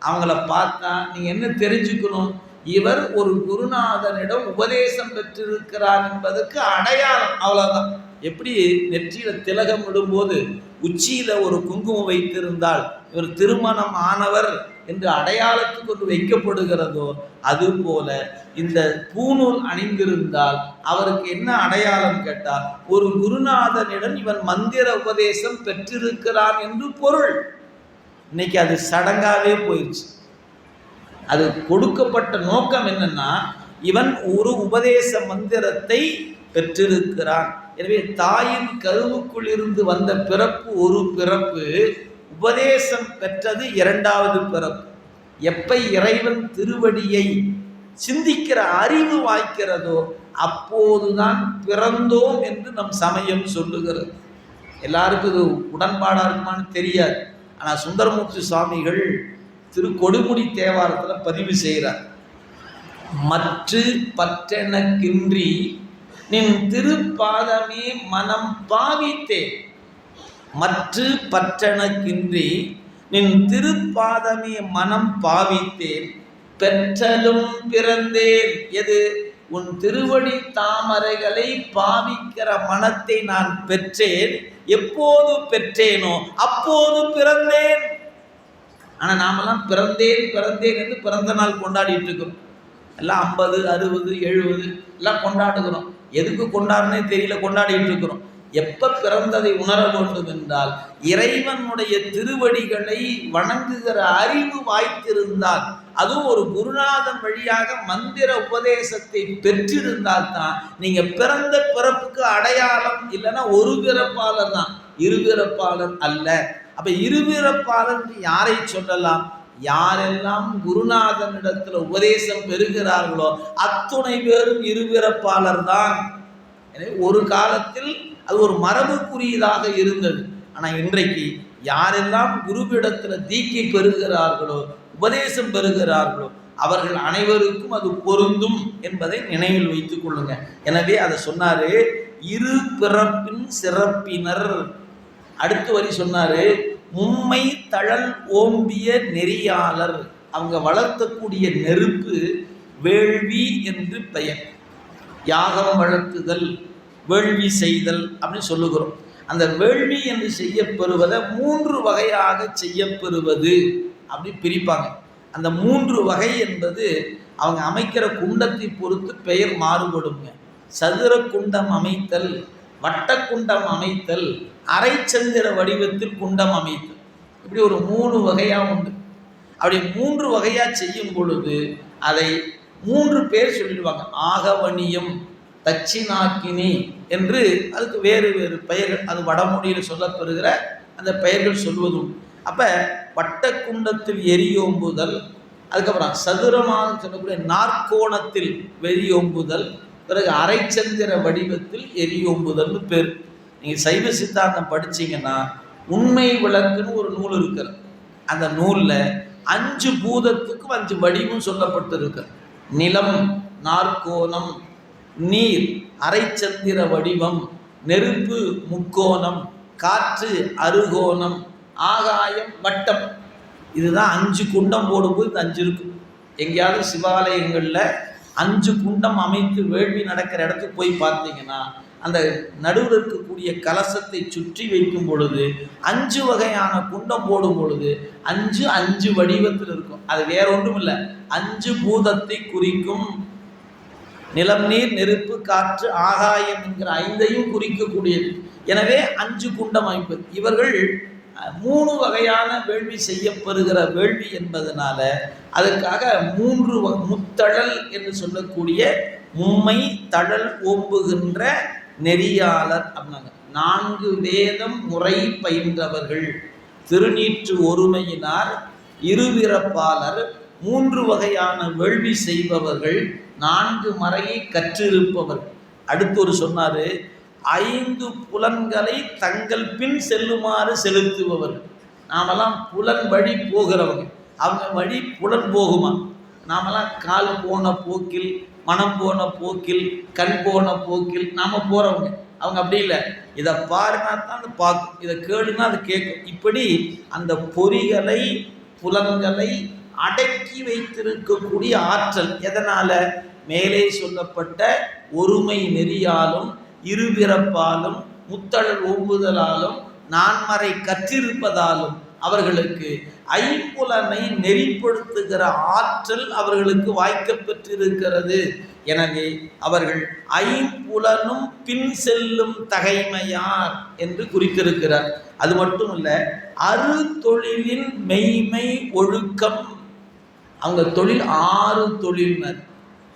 அவங்கள பார்த்தா நீங்கள் என்ன தெரிஞ்சுக்கணும், இவர் ஒரு குருநாதனிடம் உபதேசம் பெற்றிருக்கிறார் என்பதற்கு அடையாளம், அவ்வளோதான். எப்படி நெற்றியில் திலகம் இடும்போது உச்சியில் ஒரு குங்குமம் வைத்திருந்தால் இவர் திருமணம் ஆனவர் என்று அடையாளத்துக்கு ஒன்று வைக்கப்படுகிறதோ, அதுபோல இந்த பூநூல் அணிந்திருந்தால் அவருக்கு என்ன அடையாளம் கேட்டால் ஒரு குருநாதனிடம் இவன் மந்திர உபதேசம் பெற்றிருக்கிறான் என்று பொருள். இன்னைக்கு அது சடங்காவே போயிடுச்சு. அது கொடுக்கப்பட்ட நோக்கம் என்னன்னா, இவன் ஒரு உபதேச மந்திரத்தை பெற்றிருக்கிறான். எனவே தாயின் கருவுக்குள் இருந்து வந்த பிறப்பு ஒரு பிறப்பு, உபதேசம் பெற்றது இரண்டாவது பிறப்பு. எப்ப இறைவன் திருவடியை சிந்திக்கிற அறிவு வாய்க்கிறதோ அப்போதுதான் பிறந்தோம் என்று நம் சமயம் சொல்லுகிறது. எல்லாருக்கும் இது உடன்பாடா இருக்குமான்னு தெரியாது. ஆனால் சுந்தரமூர்த்தி சுவாமிகள் திருக்கொடுமுடி தேவாரத்தில் பதிவு செய்கிறார். மற்று பற்றெனக்கின்றி நின் திருப்பாதமே மனம் பாவித்தேன். மற்று பற்றெனக்கின்றி நின் திருப்பாதமே மனம் பாவித்தேன். பெற்றலும் பிறந்தேன். எது? உன் திருவடி தாமரைகளை பாவிக்கிற மனத்தை நான் பெற்றேன். எப்போது பெற்றேனோ அப்போது பிறந்தேன். ஆனால் நாமெல்லாம் பிறந்தேன் பிறந்தேன் என்று பிறந்த நாள் கொண்டாடிட்டு இருக்கிறோம். எல்லாம் 50, 60, 70 எல்லாம் கொண்டாடுகிறோம். எதுக்கு கொண்டாடுனே தெரியல, கொண்டாடிட்டு இருக்கிறோம். எப்ப பிறந்ததை உணர வேண்டும் என்றால் இறைவனுடைய திருவடிகளை வணங்குகிற அறிவு வாய்த்திருந்தால், அதுவும் ஒரு குருநாதன் வழியாக மந்திர உபதேசத்தை பெற்றிருந்தால் தான் நீங்க பிறந்த பிறப்புக்கு அடையாளம். இல்லைன்னா ஒரு பிறப்பாளர் தான், இருபிறப்பாளர் அல்ல. அப்ப இருபிறப்பாளர் யாரை சொல்லலாம்? யாரெல்லாம் குருநாதனிடத்துல உபதேசம் பெறுகிறார்களோ அத்துணை பேரும் இருபிறப்பாளர் தான். எனவே ஒரு காலத்தில் அது ஒரு மரபுக்குரியதாக இருந்தது. ஆனால் இன்றைக்கு யாரெல்லாம் குருவிடத்தில் தீக்கை பெறுகிறார்களோ, உபதேசம் பெறுகிறார்களோ, அவர்கள் அனைவருக்கும் அது பொருந்தும் என்பதை நினைவில் வைத்துக் கொள்ளுங்க. எனவே அதை சொன்னாரு, இரு பிறப்பின் சிறப்பினர். அடுத்த வரி சொன்னாரு, மும்மை தழல் ஓம்பிய நெறியாளர். அவங்க வளர்த்தக்கூடிய நெருப்பு வேள்வி என்று பெயர். யாகம் வளர்த்துதல், வேள்வி செய்தல் அப்படின்னு சொல்லுகிறோம். அந்த வேள்வி என்று செய்யப்பெறுவதை 3 வகையாக செய்யப்பெறுவது அப்படி பிரிப்பாங்க. அந்த 3 வகை என்பது அவங்க அமைக்கிற குண்டத்தை பொறுத்து பெயர் மாறுபடுங்க. சதுர குண்டம் அமைத்தல், வட்ட குண்டம் அமைத்தல், அரைச்சந்திர வடிவத்தில் குண்டம் அமைத்தல், இப்படி ஒரு 3 வகையாக உண்டு. அப்படி 3 வகையாக செய்யும் பொழுது அதை 3 பேர் சொல்லிடுவாங்க. ஆகவனியம், தட்சிணாக்கினி என்று அதுக்கு வேறு வேறு பெயர்கள், அது வடமொழியில் சொல்லப்பெறுகிற அந்த பெயர்கள் சொல்வதும். அப்போ வட்டக்குண்டத்தில் எரியோம்புதல், அதுக்கப்புறம் சதுரமாக சொல்லக்கூடிய நாற்கோணத்தில் வெறியோம்புதல், பிறகு அரைச்சந்திர வடிவத்தில் எரியோம்புதல்னு பேர். நீங்கள் சைவ சித்தாந்தம் படிச்சீங்கன்னா உண்மை விளக்குன்னு ஒரு நூல் இருக்கிறது. அந்த நூலில் 5 பூதத்துக்கும் 5 வடிவம் சொல்லப்பட்டிருக்கு. நிலம் நாற்கோணம், நீர் அரைச்சந்திர வடிவம், நெருப்பு முக்கோணம், காற்று அறுகோணம், ஆகாயம் வட்டம். இதுதான் 5 குண்டம் போடும்போது இது 5 இருக்கும். எங்கேயாவது சிவாலயங்களில் 5 குண்டம் அமைத்து வேள்வி நடக்கிற இடத்துக்கு போய் பார்த்தீங்கன்னா அந்த நடுவில் இருக்கக்கூடிய கலசத்தை சுற்றி வைக்கும் பொழுது 5 வகையான குண்டம் போடும் பொழுது 5 வடிவத்தில் இருக்கும். அது வேற ஒன்றும் இல்லை, 5 பூதத்தை குறிக்கும். நிலம், நீர், நெருப்பு, காற்று, ஆகாயம் என்கிற 5ஐயும் குறிக்கக்கூடியது. எனவே 5 குண்டம் அமைப்பு. இவர்கள் 3 வகையான வேள்வி செய்யப்பெறுகிற வேள்வி என்பதனால அதுக்காக 3 முத்தழல் என்று சொல்லக்கூடிய மும்மை தழல் ஓம்புகின்ற நெறியாளர் அப்படின்னாங்க. 4 வேதம் முறை பயின்றவர்கள், திருநீற்று ஒருமையினார், இருபிறப்பாளர், 3 வகையான வேள்வி செய்பவர்கள், 4 மறையை கற்றிருப்பவர்கள். அடுத்தொரு சொன்னாரு, 5 புலன்களை தங்கள் பின் செல்லுமாறு செலுத்துபவர்கள். நாமெல்லாம் புலன் வழி போகிறவங்க, அவங்க வழி புலன் போகுமா? நாமெல்லாம் கால் போன போக்கில், மனம் போன போக்கில், கண் போன போக்கில் நாம் போகிறவங்க. அவங்க அப்படி இல்லை, இதை பாருனா தான் அது பார்க்கும், இதை கேளுனா அது கேட்கும். இப்படி அந்த பொறிகளை, புலன்களை, அடக்கி வைத்திருக்கக்கூடிய ஆற்றல். எதனால? மேலே சொல்லப்பட்ட ஒருமை நெறியாலும் இருபிறப்பாலும் முத்தழல் ஓம்புதலாலும் நான்மறை கற்றிருப்பதாலும் அவர்களுக்கு ஐம்புலனை நெறிப்படுத்துகிற ஆற்றல் அவர்களுக்கு வாய்க்கப் பெற்றிருக்கிறது. எனவே அவர்கள் ஐம்புலனும் பின் செல்லும் தகைமையார் என்று குறித்திருக்கிறார். அது மட்டும் இல்ல, அரு தொழிலின் மெய்மை ஒழுக்கம். அவங்க தொழில் 6 தொழில்னர்.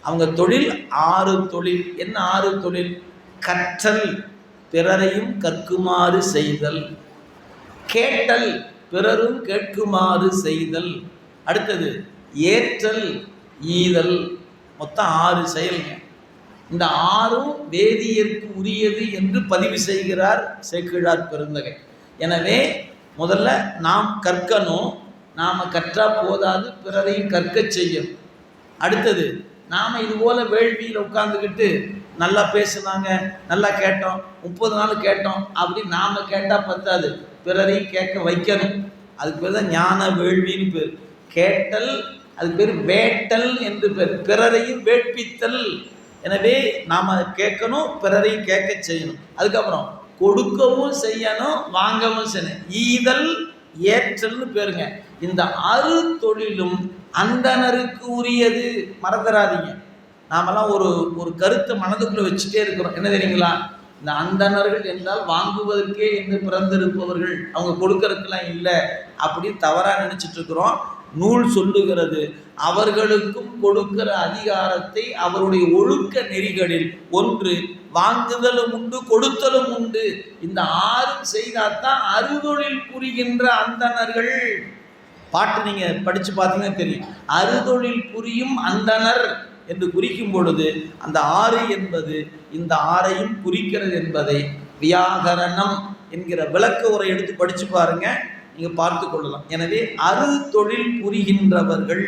அவங்க தொழில் 6 தொழில். என்ன 6 தொழில்? கற்றல், பிறரையும் கற்குமாறு செய்தல். கேட்டல், பிறரும் கேட்குமாறு செய்தல். அடுத்தது ஏற்றல், ஈதல். மொத்தம் 6 செயல்ங்க. இந்த 6ம் வேதியருக்கு உரியது என்று பதிவு செய்கிறார் சேக்கிழார் பெருந்தகை. எனவே முதல்ல நாம் கற்கணும். நாம் கற்றா போதாது, பிறரையும் கற்க செய்யணும். அடுத்தது நாம் இதுபோல் வேள்வியில் உட்காந்துக்கிட்டு நல்லா பேசுனாங்க, நல்லா கேட்டோம், 30 நாள் கேட்டோம் அப்படி நாம் கேட்டால் பத்தாது, பிறரையும் கேட்க வைக்கணும். அதுக்கு பேர் தான் ஞான வேள்வின்னு பேர். கேட்டல், அதுக்கு பேர் வேட்டல் என்று பேர். பிறரையும் வேட்பித்தல். எனவே நாம் கேட்கணும், பிறரையும் கேட்க செய்யணும். அதுக்கப்புறம் கொடுக்கவும் செய்யணும், வாங்கவும் செய்யணும். ஈதல், ஏற்றல்னு பேருங்க. இந்த 6 தொழிலும் அந்தணருக்கு உரியது. மறந்துடாதீங்க. நாமெல்லாம் ஒரு கருத்தை மனதுக்குள்ளே வச்சுட்டே இருக்கிறோம். என்ன தெரியுங்களா? இந்த அந்தணர்கள் என்றால் வாங்குவதற்கே என்று பிறந்திருப்பவர்கள், அவங்க கொடுக்கறதுக்கெல்லாம் இல்லை அப்படின்னு தவறாக நினைச்சிட்டு இருக்கிறோம். நூல் சொல்லுகிறது, அவர்களுக்கும் கொடுக்கிற அதிகாரத்தை அவருடைய ஒழுக்க நெறிகளில் ஒன்று வாங்குதலும் உண்டு, கொடுத்தலும் உண்டு. இந்த 6 செய்தால்தான் அறுதொழில் புரிகின்ற அந்தணர்கள். பாட்டு நீங்க படிச்சு பார்த்தீங்கன்னா தெரியும். அறுதொழில் புரியும் அந்தணர் என்று குறிக்கும் பொழுது அந்த 6 என்பது இந்த 6ஐயும் குறிக்கிறது என்பதை வியாகரணம் என்கிற விளக்க உரை எடுத்து படிச்சு பாருங்க, நீங்க பார்த்து கொள்ளலாம். எனவே அறு தொழில் புரிகின்றவர்கள்.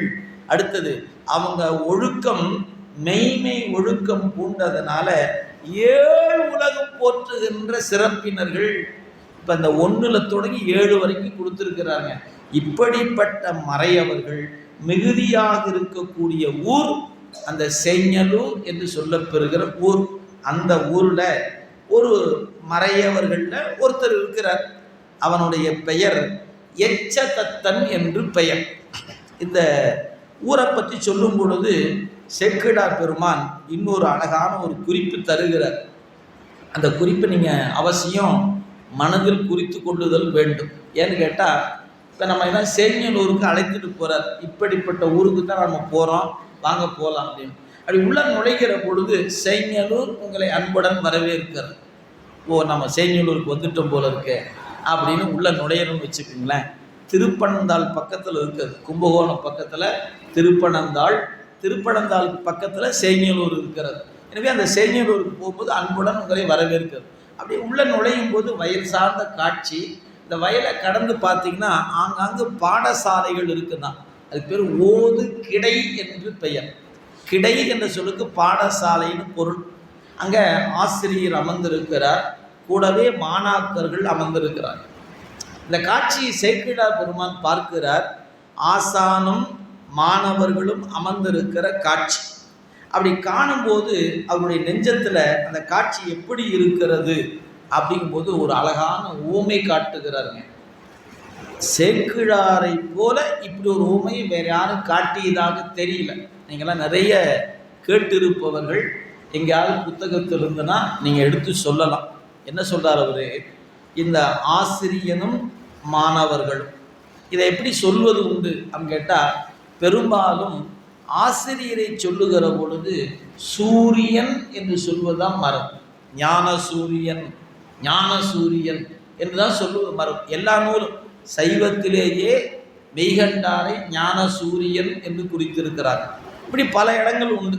அடுத்தது அவங்க ஒழுக்கம் மெய்மை ஒழுக்கம் பூண்டதனால 7 உலகம் போற்றுகின்ற சிறப்பினர்கள். இப்போ இந்த 1ல் தொடங்கி 7 வரைக்கும் கொடுத்துருக்கிறாங்க. இப்படிப்பட்ட மறையவர்கள் மிகுதியாக இருக்கக்கூடிய ஊர் அந்த செஞ்சலூர் என்று சொல்லப்பெறுகிற ஊர். அந்த ஊரில் ஒரு மறையவர்களில் ஒருத்தர் இருக்கிறார். அவனுடைய பெயர் எச்சதத்தன் என்று பெயர். இந்த ஊரை பற்றி சொல்லும் பொழுது சேக்கிழார் பெருமான் இன்னொரு அழகான ஒரு குறிப்பு தருகிறார். அந்த குறிப்பை நீங்கள் அவசியம் மனதில் குறித்து கொள்ளுதல் வேண்டும். ஏன்னு கேட்டால், இப்போ நம்ம என்ன சேஞ்சலூருக்கு அழைத்துட்டு போகிறார். இப்படிப்பட்ட ஊருக்கு தான் நம்ம போகிறோம், வாங்க போகலாம் அப்படின்னு. அப்படி உள்ள நுழைகிற பொழுது சேஞ்சலூர் உங்களை அன்புடன் வரவேற்கிறது. ஓ, நம்ம சேஞ்சலூருக்கு வந்துட்டோம் போல இருக்கு அப்படின்னு உள்ள நுழையணும்னு வச்சுக்கோங்களேன். திருப்பனந்தாள் பக்கத்தில் இருக்குது, கும்பகோணம் பக்கத்தில் திருப்பனந்தாள், திருப்பனந்தாளுக்கு பக்கத்தில் சேஞ்சலூர் இருக்கிறது. எனவே அந்த சேஞ்சலூருக்கு போகும்போது அன்புடன் உங்களை வரவேற்கிறது. அப்படி உள்ள நுழையும் போது வயல் சார்ந்த காட்சி. இந்த வயலை கடந்து பார்த்தீங்கன்னா ஆங்காங்கு பாடசாலைகள் இருக்குதான். அதுக்கு பேர் ஓது கிடை என்று பெயர். கிடை என்ற சொல்லுக்கு பாடசாலைன்னு பொருள். அங்கே ஆசிரியர் அமர்ந்திருக்கிறார், கூடவே மாணாக்கர்கள் அமர்ந்திருக்கிறார். இந்த காட்சியை சேக்கிழார் பெருமான் பார்க்கிறார். ஆசானும் மாணவர்களும் அமர்ந்திருக்கிற காட்சி. அப்படி காணும்போது அவருடைய நெஞ்சத்தில் அந்த காட்சி எப்படி இருக்கிறது அப்படிங்கும்போது ஒரு அழகான ஊமை காட்டுகிறாருங்க. சேக்கிழாரை போல இப்படி ஒரு ஊமையை வேறு யாரும் காட்டியதாக தெரியல. நீங்களாம் நிறைய கேட்டிருப்பவர்கள், எங்கேயாவது புத்தகத்தில் இருந்துன்னா நீங்கள் எடுத்து சொல்லலாம். என்ன சொல்கிறார் அவர்? இந்த ஆசிரியனும் மாணவர்களும் இதை எப்படி சொல்வது உண்டு அப்படின்னு கேட்டால், பெரும்பாலும் ஆசிரியரை சொல்லுகிற பொழுது சூரியன் என்று சொல்வதுதான் மரம். ஞான சூரியன், ஞான சூரியன் என்று தான் சொல்லுவது மரம். எல்லா நூலும் சைவத்திலேயே மெய்கண்டாரை ஞான சூரியன் என்று குறித்திருக்கிறார். இப்படி பல இடங்கள் உண்டு.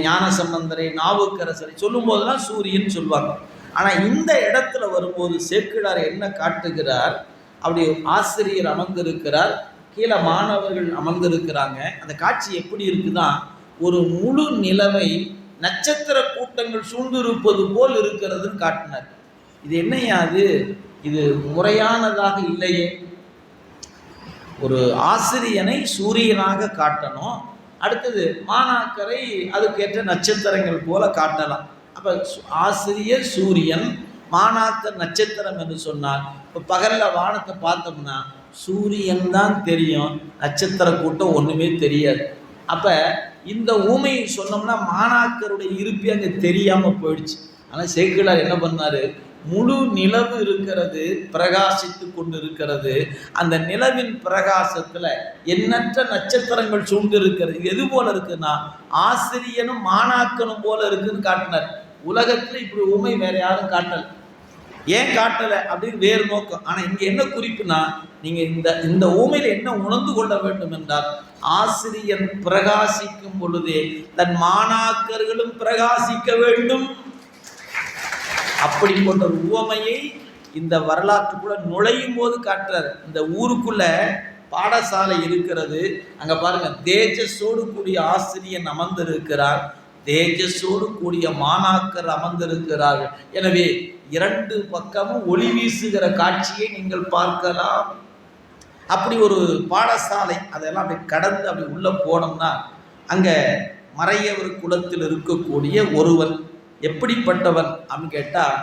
ஞான சம்பந்தரை, நாவுக்கரசரை சொல்லும் போதெல்லாம் சூரியன் சொல்வாங்க. ஆனால் இந்த இடத்துல வரும்போது சேக்கிழார் என்ன காட்டுகிறார்? அப்படி ஆசிரியர் அமர்ந்திருக்கிறார், கீழே மாணவர்கள் அமர்ந்திருக்கிறாங்க. அந்த காட்சி எப்படி இருக்குன்னா, ஒரு முழு நிலவை நட்சத்திர கூட்டங்கள் சூழ்ந்திருப்பது போல் இருக்கிறதுன்னு காட்டினார். இது என்னையா அது? இது முறையானதாக இல்லையே. ஒரு ஆசிரியனை சூரியனாக காட்டணும், அடுத்தது மாணாக்கரை அதுக்கேற்ற நட்சத்திரங்கள் போல காட்டலாம். அப்போ ஆசிரியர் சூரியன், மாணாக்கர் நட்சத்திரம் என்று சொன்னால், இப்போ பகலில் வானத்தை பார்த்தோம்னா சூரியன் தான் தெரியும், நட்சத்திர கூட்டம் ஒன்றுமே தெரியாது. அப்போ இந்த ஊமையை சொன்னோம்னா மாணாக்கருடைய இருப்பே அங்கே தெரியாமல் போயிடுச்சு. ஆனால் சேக்கிழார் என்ன பண்ணார், முழு நிலவு இருக்கிறது, பிரகாசித்து கொண்டு இருக்கிறது, அந்த நிலவின் பிரகாசத்தில் எண்ணற்ற நட்சத்திரங்கள் சூழ்ந்து இருக்கிறது. இது எது போல இருக்குன்னா ஆசிரியனும் மாணாக்கனும் போல இருக்குன்னு காட்டினார். உலகத்தில் இப்படி உண்மை வேற யாரும் காட்டல. ஏன் காட்டலை அப்படின்னு வேறு நோக்கம். ஆனால் இங்கே என்ன குறிப்புனா, நீங்கள் இந்த ஊமையில் என்ன உணர்ந்து கொள்ள வேண்டும் என்றால், ஆசிரியன் பிரகாசிக்கும் பொழுதே தன் மாணாக்கர்களும் பிரகாசிக்க வேண்டும். அப்படிப்பட்ட ஒரு உவமையை இந்த வரலாற்றுக்குள்ள நுழையும் போது காட்டுறார். இந்த ஊருக்குள்ள பாடசாலை இருக்கிறது, அங்க பாருங்க தேஜஸோடு கூடிய ஆசிரியன் அமர்ந்திருக்கிறார், தேஜஸோடு கூடிய மாணாக்கர் அமர்ந்திருக்கிறார்கள். எனவே இரண்டு பக்கமும் ஒளி வீசுகிற காட்சியை நீங்கள் பார்க்கலாம். அப்படி ஒரு பாடசாலை, அதெல்லாம் அப்படி கடந்து அப்படி உள்ள போனோம்னா அங்க மறையவர் குலத்தில் இருக்கக்கூடிய ஒருவன் எப்படிப்பட்டவன் அப்படின்னு கேட்டால்,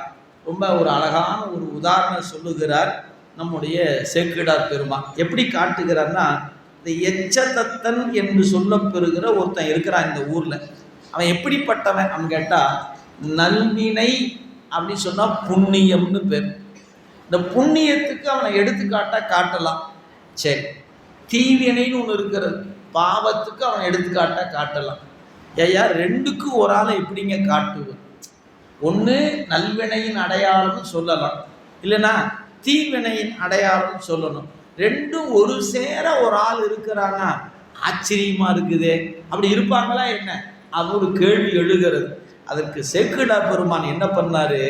ரொம்ப ஒரு அழகான ஒரு உதாரணம் சொல்லுகிறார் நம்முடைய சேக்கிழார் பெருமான். எப்படி காட்டுகிறார்னா, இந்த எச்சதத்தன் என்று சொல்லப்பெறுகிற ஒருத்தன் இருக்கிறான் இந்த ஊரில். அவன் எப்படிப்பட்டவன் அப்படின்னு கேட்டால், நல்வினை அப்படின்னு சொன்னால் புண்ணியம்னு பேர். இந்த புண்ணியத்துக்கு அவனை எடுத்துக்காட்டாக காட்டலாம். சரி, தீவினைன்னு ஒன்று இருக்கிறது, பாவத்துக்கு அவனை எடுத்துக்காட்டாக காட்டலாம். ஐயா, ரெண்டுக்கும் ஒரு ஆளை எப்படிங்க காட்டுவது? ஒன்று நல்வினையின் அடையாளம்னு சொல்லலாம், இல்லைன்னா தீவினையின் அடையாளம்னு சொல்லணும். ரெண்டும் ஒரு சேர ஒரு ஆள் இருக்கிறான்னா ஆச்சரியமா இருக்குதே. அப்படி இருப்பாங்களா என்ன? அது ஒரு கேள்வி எழுகிறது. அதற்கு சேக்கிழார் பெருமான் என்ன பண்ணாரு,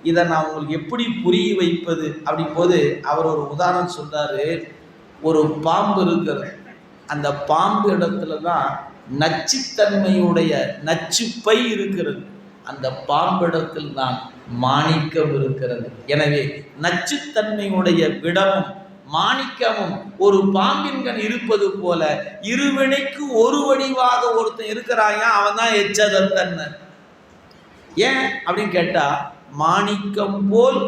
இதை நான் உங்களுக்கு எப்படி புரிய வைப்பது அப்படி போது அவர் ஒரு உதாரணம் சொல்றாரு. ஒரு பாம்பு இருக்கிறது, அந்த பாம்பு இடத்துல தான் நச்சுத்தன்மையுடைய நச்சுப்பை இருக்கிறது, அந்த பாம்பிடத்தில் தான் மாணிக்கம் இருக்கிறது. எனவே நச்சுத்தன்மையுடைய விடமும் மாணிக்கமும் ஒரு பாம்பின்கண் இருப்பது போல இருவினைக்கு ஒரு வடிவாக ஒருத்தன் இருக்கிறாயா, அவன் தான் எச்சதத்தன். ஏன் அப்படின்னு கேட்டா, மாணிக்கம் போல்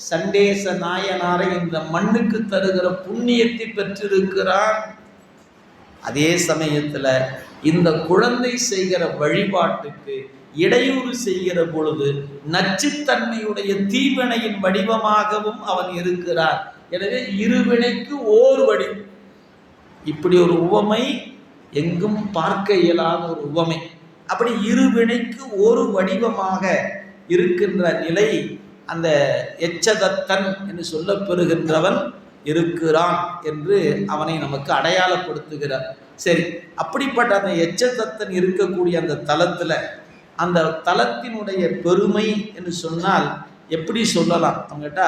சண்டேச நாயனாரை இந்த மண்ணுக்கு தருகிற புண்ணியத்தை பெற்றிருக்கிறான். அதே சமயத்துல இந்த குழந்தை செய்கிற வழிபாட்டுக்கு இடையூறு செய்கிற பொழுது நச்சுத்தன்மையுடைய தீவினையின் வடிவமாகவும் அவன் இருக்கிறார். எனவே இருவினைக்கு ஓர் வடி. இப்படி ஒரு உவமை எங்கும் பார்க்க இயலாத ஒரு உவமை. அப்படி இருவினைக்கு ஒரு வடிவமாக இருக்கின்ற நிலை அந்த எச்சதத்தன் என்று சொல்லப்பெறுகின்றவன் இருக்கிறான் என்று அவனை நமக்கு அடையாளப்படுத்துகிறார். சரி, அப்படிப்பட்ட அந்த எச்சதத்தன் இருக்கக்கூடிய அந்த தலத்தில், அந்த தலத்தினுடைய பெருமை என்று சொன்னால் எப்படி சொல்லலாம் அவங்ககிட்ட,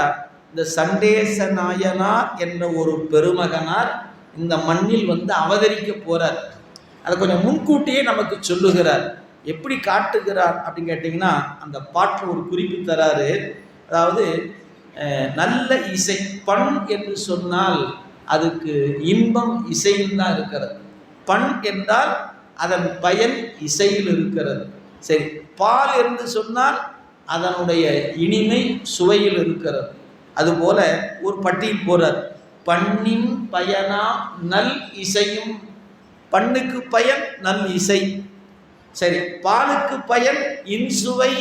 இந்த சண்டேச நாயனார் என்ற ஒரு பெருமகனார் இந்த மண்ணில் அவதரிக்க போறார். அதை கொஞ்சம் முன்கூட்டியே நமக்கு சொல்லுகிறார். எப்படி காட்டுகிறார் அப்படின்னு கேட்டிங்கன்னா, அந்த பாட்டில் ஒரு குறிப்பு தராரு. அதாவது நல்ல இசை, பண் என்று சொன்னால் அதுக்கு இன்பம் இசையில் தான் இருக்கிறது. பண் என்றால் அதன் பயன் இசையில் இருக்கிறது. சரி, பால் என்று சொன்னால் அதனுடைய இனிமை சுவையில் இருக்கிறது. அதுபோல ஒரு பட்டியல் போறார். பண்ணின் பயனா நல் இசையும், பண்ணுக்கு பயன் நல் இசை. சரி, பாலுக்கு பயன் இன்சுவை.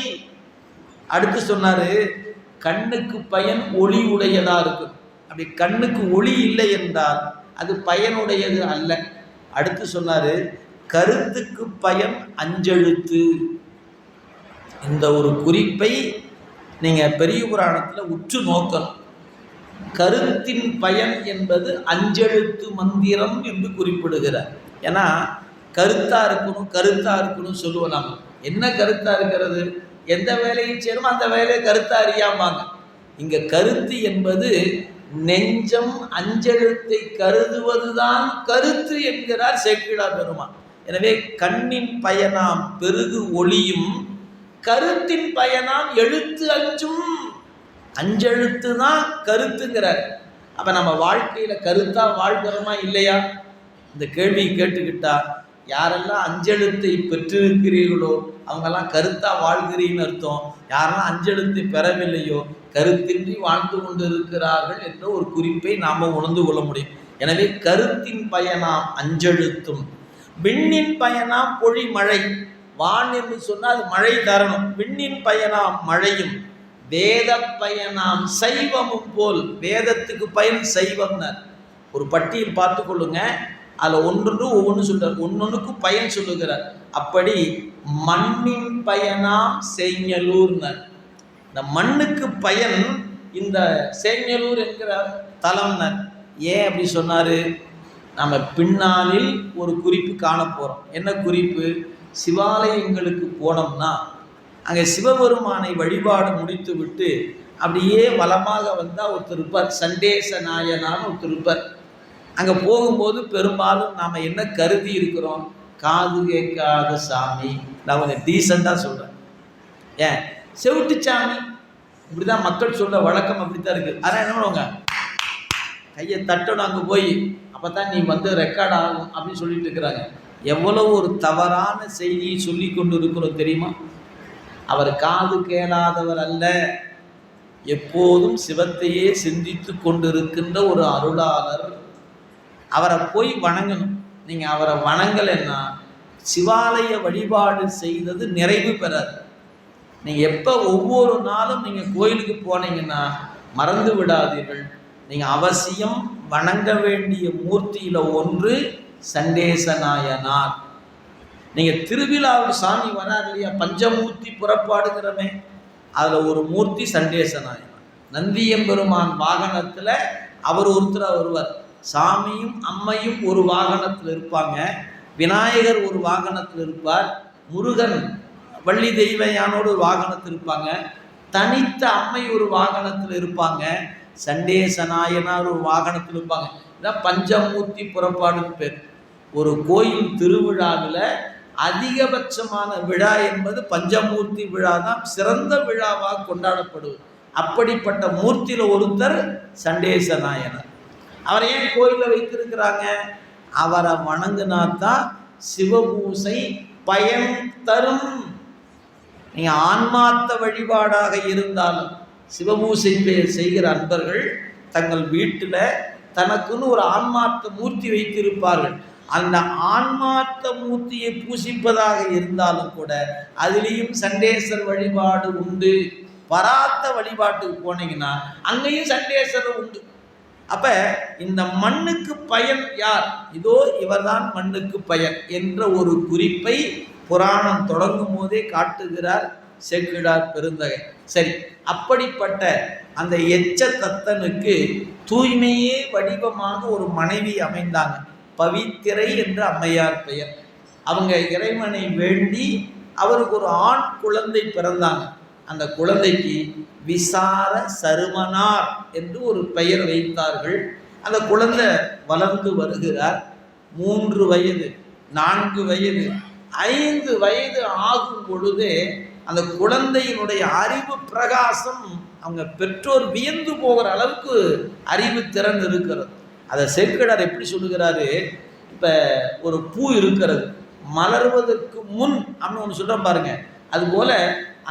அடுத்து சொன்னாரு, கண்ணுக்கு பயன் ஒளி உடையதா இருக்கும். அப்படி கண்ணுக்கு ஒளி இல்லை என்றால் அது பயனுடையது அல்ல. அடுத்து சொன்னாரு, கருத்துக்கு பயன் அஞ்செழுத்து. இந்த ஒரு குறிப்பை நீங்க பெரிய புராணத்தில் உற்று நோக்கணும். கருத்தின் பயன் என்பது அஞ்செழுத்து மந்திரம் என்று குறிப்பிடுகிறார். ஏன்னா கருத்தா இருக்கணும் சொல்லுவோம். நாம என்ன கருத்தா இருக்கிறது, எந்த வேலையை செய்யணுமோ அந்த வேலையை கருத்தா அறியாமாங்க. இங்க கருத்து என்பது நெஞ்சம் அஞ்செழுத்தை கருதுவதுதான் கருத்து என்கிறார் சேக்கிழார் பெருமான். எனவே கண்ணின் பயனாம் பெருகு ஒளியும், கருத்தின் பயனாம் எழுத்து அஞ்சும். அஞ்செழுத்து தான் கருத்துங்கிறார். அப்போ நம்ம வாழ்க்கையில் கருத்தாக வாழ்கிறோமா இல்லையா? இந்த கேள்வியை கேட்டுக்கிட்டா யாரெல்லாம் அஞ்செழுத்தை பெற்றிருக்கிறீர்களோ அவங்கெல்லாம் கருத்தாக வாழ்கிறீன்னு அர்த்தம். யாரெல்லாம் அஞ்செழுத்தை பெறவில்லையோ கருத்தின்றி வாழ்ந்து கொண்டு இருக்கிறார்கள் என்ற ஒரு குறிப்பை நாம் உணர்ந்து கொள்ள முடியும். எனவே கருத்தின் பயனாம் அஞ்செழுத்தும், விண்ணின் பயனாம் பொழி மழை. வான் என்று சொன்னால் அது மழை தரணும். விண்ணின் பயனாம் மழையும், வேத பயனாம் சைவமும் போல். வேதத்துக்கு பயன் சைவம்னார். ஒரு பட்டியல் பார்த்து கொள்ளுங்க, அதில் ஒன்று ஒவ்வொன்று சொல்றார், ஒன்னொன்னுக்கு பயன் சொல்லுகிறார். அப்படி மண்ணின் பயனாம் சேஞ்சலூர்னார். இந்த மண்ணுக்கு பயன் இந்த சேஞ்சலூர் என்கிற தலம்னார். ஏன் அப்படி சொன்னார்? நம்ம பின்னாளில் ஒரு குறிப்பு காண போகிறோம். என்ன குறிப்பு? சிவாலயங்களுக்கு போனோம்னா அங்கே சிவபெருமானை வழிபாடு முடித்து விட்டு அப்படியே வலமாக வந்தால் ஒருத்தர் இருப்பார், சண்டேச நாயனான்னு ஒருத்தர் இருப்பார். அங்கே போகும்போது பெரும்பாலும் நாம் என்ன கருதி இருக்கிறோம்? காது கேட்காத சாமி. நான் கொஞ்சம் டீசெண்டாக சொல்கிறேன். ஏன் செவிட்டு சாமி இப்படி தான் மக்கள் சொல்ல வழக்கம், அப்படி தான் இருக்குது. ஆனால் என்ன பண்ணுவாங்க? கையை தட்டணும் அங்கே போய், அப்போ தான் நீ வந்து ரெக்கார்ட் ஆகும் அப்படின்னு சொல்லிட்டு இருக்கிறாங்க. எவ்வளோ ஒரு தவறான செய்தியை சொல்லி கொண்டு இருக்கிறோம் தெரியுமா? அவர் காது கேளாதவர் அல்ல, எப்போதும் சிவத்தையே சிந்தித்து கொண்டிருக்கின்ற ஒரு அருளாளர். அவரை போய் வணங்கணும். நீங்கள் அவரை வணங்கலைன்னா சிவாலய வழிபாடு செய்தது நிறைவு பெறாது. நீங்கள் எப்போ ஒவ்வொரு நாளும் நீங்கள் கோயிலுக்கு போனீங்கன்னா மறந்து விடாதீர்கள், நீங்கள் அவசியம் வணங்க வேண்டிய மூர்த்தியில் ஒன்று சண்டேசநாயனார். நீங்கள் திருவிழாவுக்கு சாமி வராது இல்லையா? பஞ்சமூர்த்தி புறப்பாடுகிறமே, அதில் ஒரு மூர்த்தி சண்டேசநாயனார். நந்தியம்பெருமான் வாகனத்தில் அவர் ஒருத்தராக வருவார். சாமியும் அம்மையும் ஒரு வாகனத்தில் இருப்பாங்க, விநாயகர் ஒரு வாகனத்தில் இருப்பார், முருகன் வள்ளி தெய்வயானோடு ஒரு வாகனத்தில் இருப்பாங்க, தனித்த அம்மை ஒரு வாகனத்தில் இருப்பாங்க, சண்டேசநாயனார் ஒரு வாகனத்தில் இருப்பாங்க. இதான் பஞ்சமூர்த்தி புறப்பாடுன்னு பேர். ஒரு கோயில் திருவிழாவில் அதிகபட்சமான விழா என்பது பஞ்சமூர்த்தி விழா தான் சிறந்த விழாவாக கொண்டாடப்படுவது. அப்படிப்பட்ட மூர்த்தியில் ஒருத்தர் சண்டேசநாயனார். அவரை ஏன் கோயிலில் வைத்திருக்கிறாங்க? அவரை வணங்கினாத்தான் சிவபூசை பயன் தரும். நீங்கள் ஆன்மார்த்த வழிபாடாக இருந்தாலும் சிவபூசை செய்கிற அன்பர்கள் தங்கள் வீட்டில் தனக்குன்னு ஒரு ஆன்மார்த்த மூர்த்தி வைத்திருப்பார்கள். அந்த ஆன்மார்த்த மூர்த்தியை பூசிப்பதாக இருந்தாலும் கூட அதிலேயும் சண்டேசர் வழிபாடு உண்டு. பராத்த வழிபாட்டுக்கு போனீங்கன்னா அங்கேயும் சண்டேசர் உண்டு. அப்ப இந்த மண்ணுக்கு பயன் யார்? இதோ இவர்தான் மண்ணுக்கு பயன் என்ற ஒரு குறிப்பை புராணம் தொடங்கும் போதே காட்டுகிறார் சேக்கிழார் பெருந்தகை. சரி, அப்படிப்பட்ட அந்த எச்ச தத்தனுக்கு தூய்மையே வடிவமாக ஒரு மனைவி அமைந்தாங்க. பவித்திரை என்ற அம்மையார் பெயர். அவங்க இறைவனை வேண்டி அவருக்கு ஒரு ஆண் குழந்தை பிறந்தாங்க. அந்த குழந்தைக்கு விசார சருமனார் என்று ஒரு பெயர் வைத்தார்கள். அந்த குழந்தை வளர்ந்து வருகிறார். 3 வயது, 4 வயது, 5 வயது ஆகும் பொழுதே அந்த குழந்தையினுடைய அறிவு பிரகாசம் அவங்க பெற்றோர் வியந்து போகிற அளவுக்கு அறிவு திறன் இருக்கிறது. அதை சேக்கிழார் எப்படி சொல்லுகிறாரு? இப்போ ஒரு பூ இருக்கிறது, மலர்வதற்கு முன் அப்படின்னு ஒன்று சொல்கிறோம் பாருங்க. அதுபோல்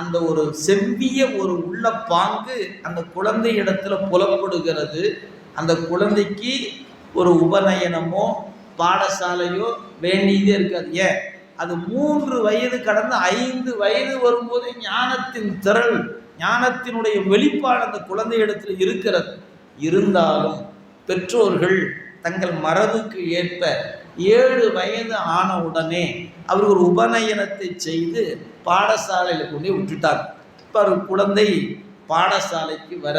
அந்த ஒரு செவ்விய ஒரு உள்ள பாங்கு அந்த குழந்தை இடத்துல புலப்படுகிறது. அந்த குழந்தைக்கு ஒரு உபநயனமோ பாடசாலையோ வேண்டியதே இருக்காது. ஏன்? அது 3 வயது கடந்து 5 வயது வரும்போது ஞானத்தின் திரள், ஞானத்தினுடைய வெளிப்பாடு அந்த குழந்தை இடத்துல இருக்கிறது. இருந்தாலும் பெற்றோர்கள் தங்கள் மரபுக்கு ஏற்ப 7 வயது ஆன உடனே அவர் ஒரு உபநயனத்தை செய்து பாடசாலையில் கொண்டு விட்டுட்டார். இப்போ ஒரு குழந்தை பாடசாலைக்கு வர,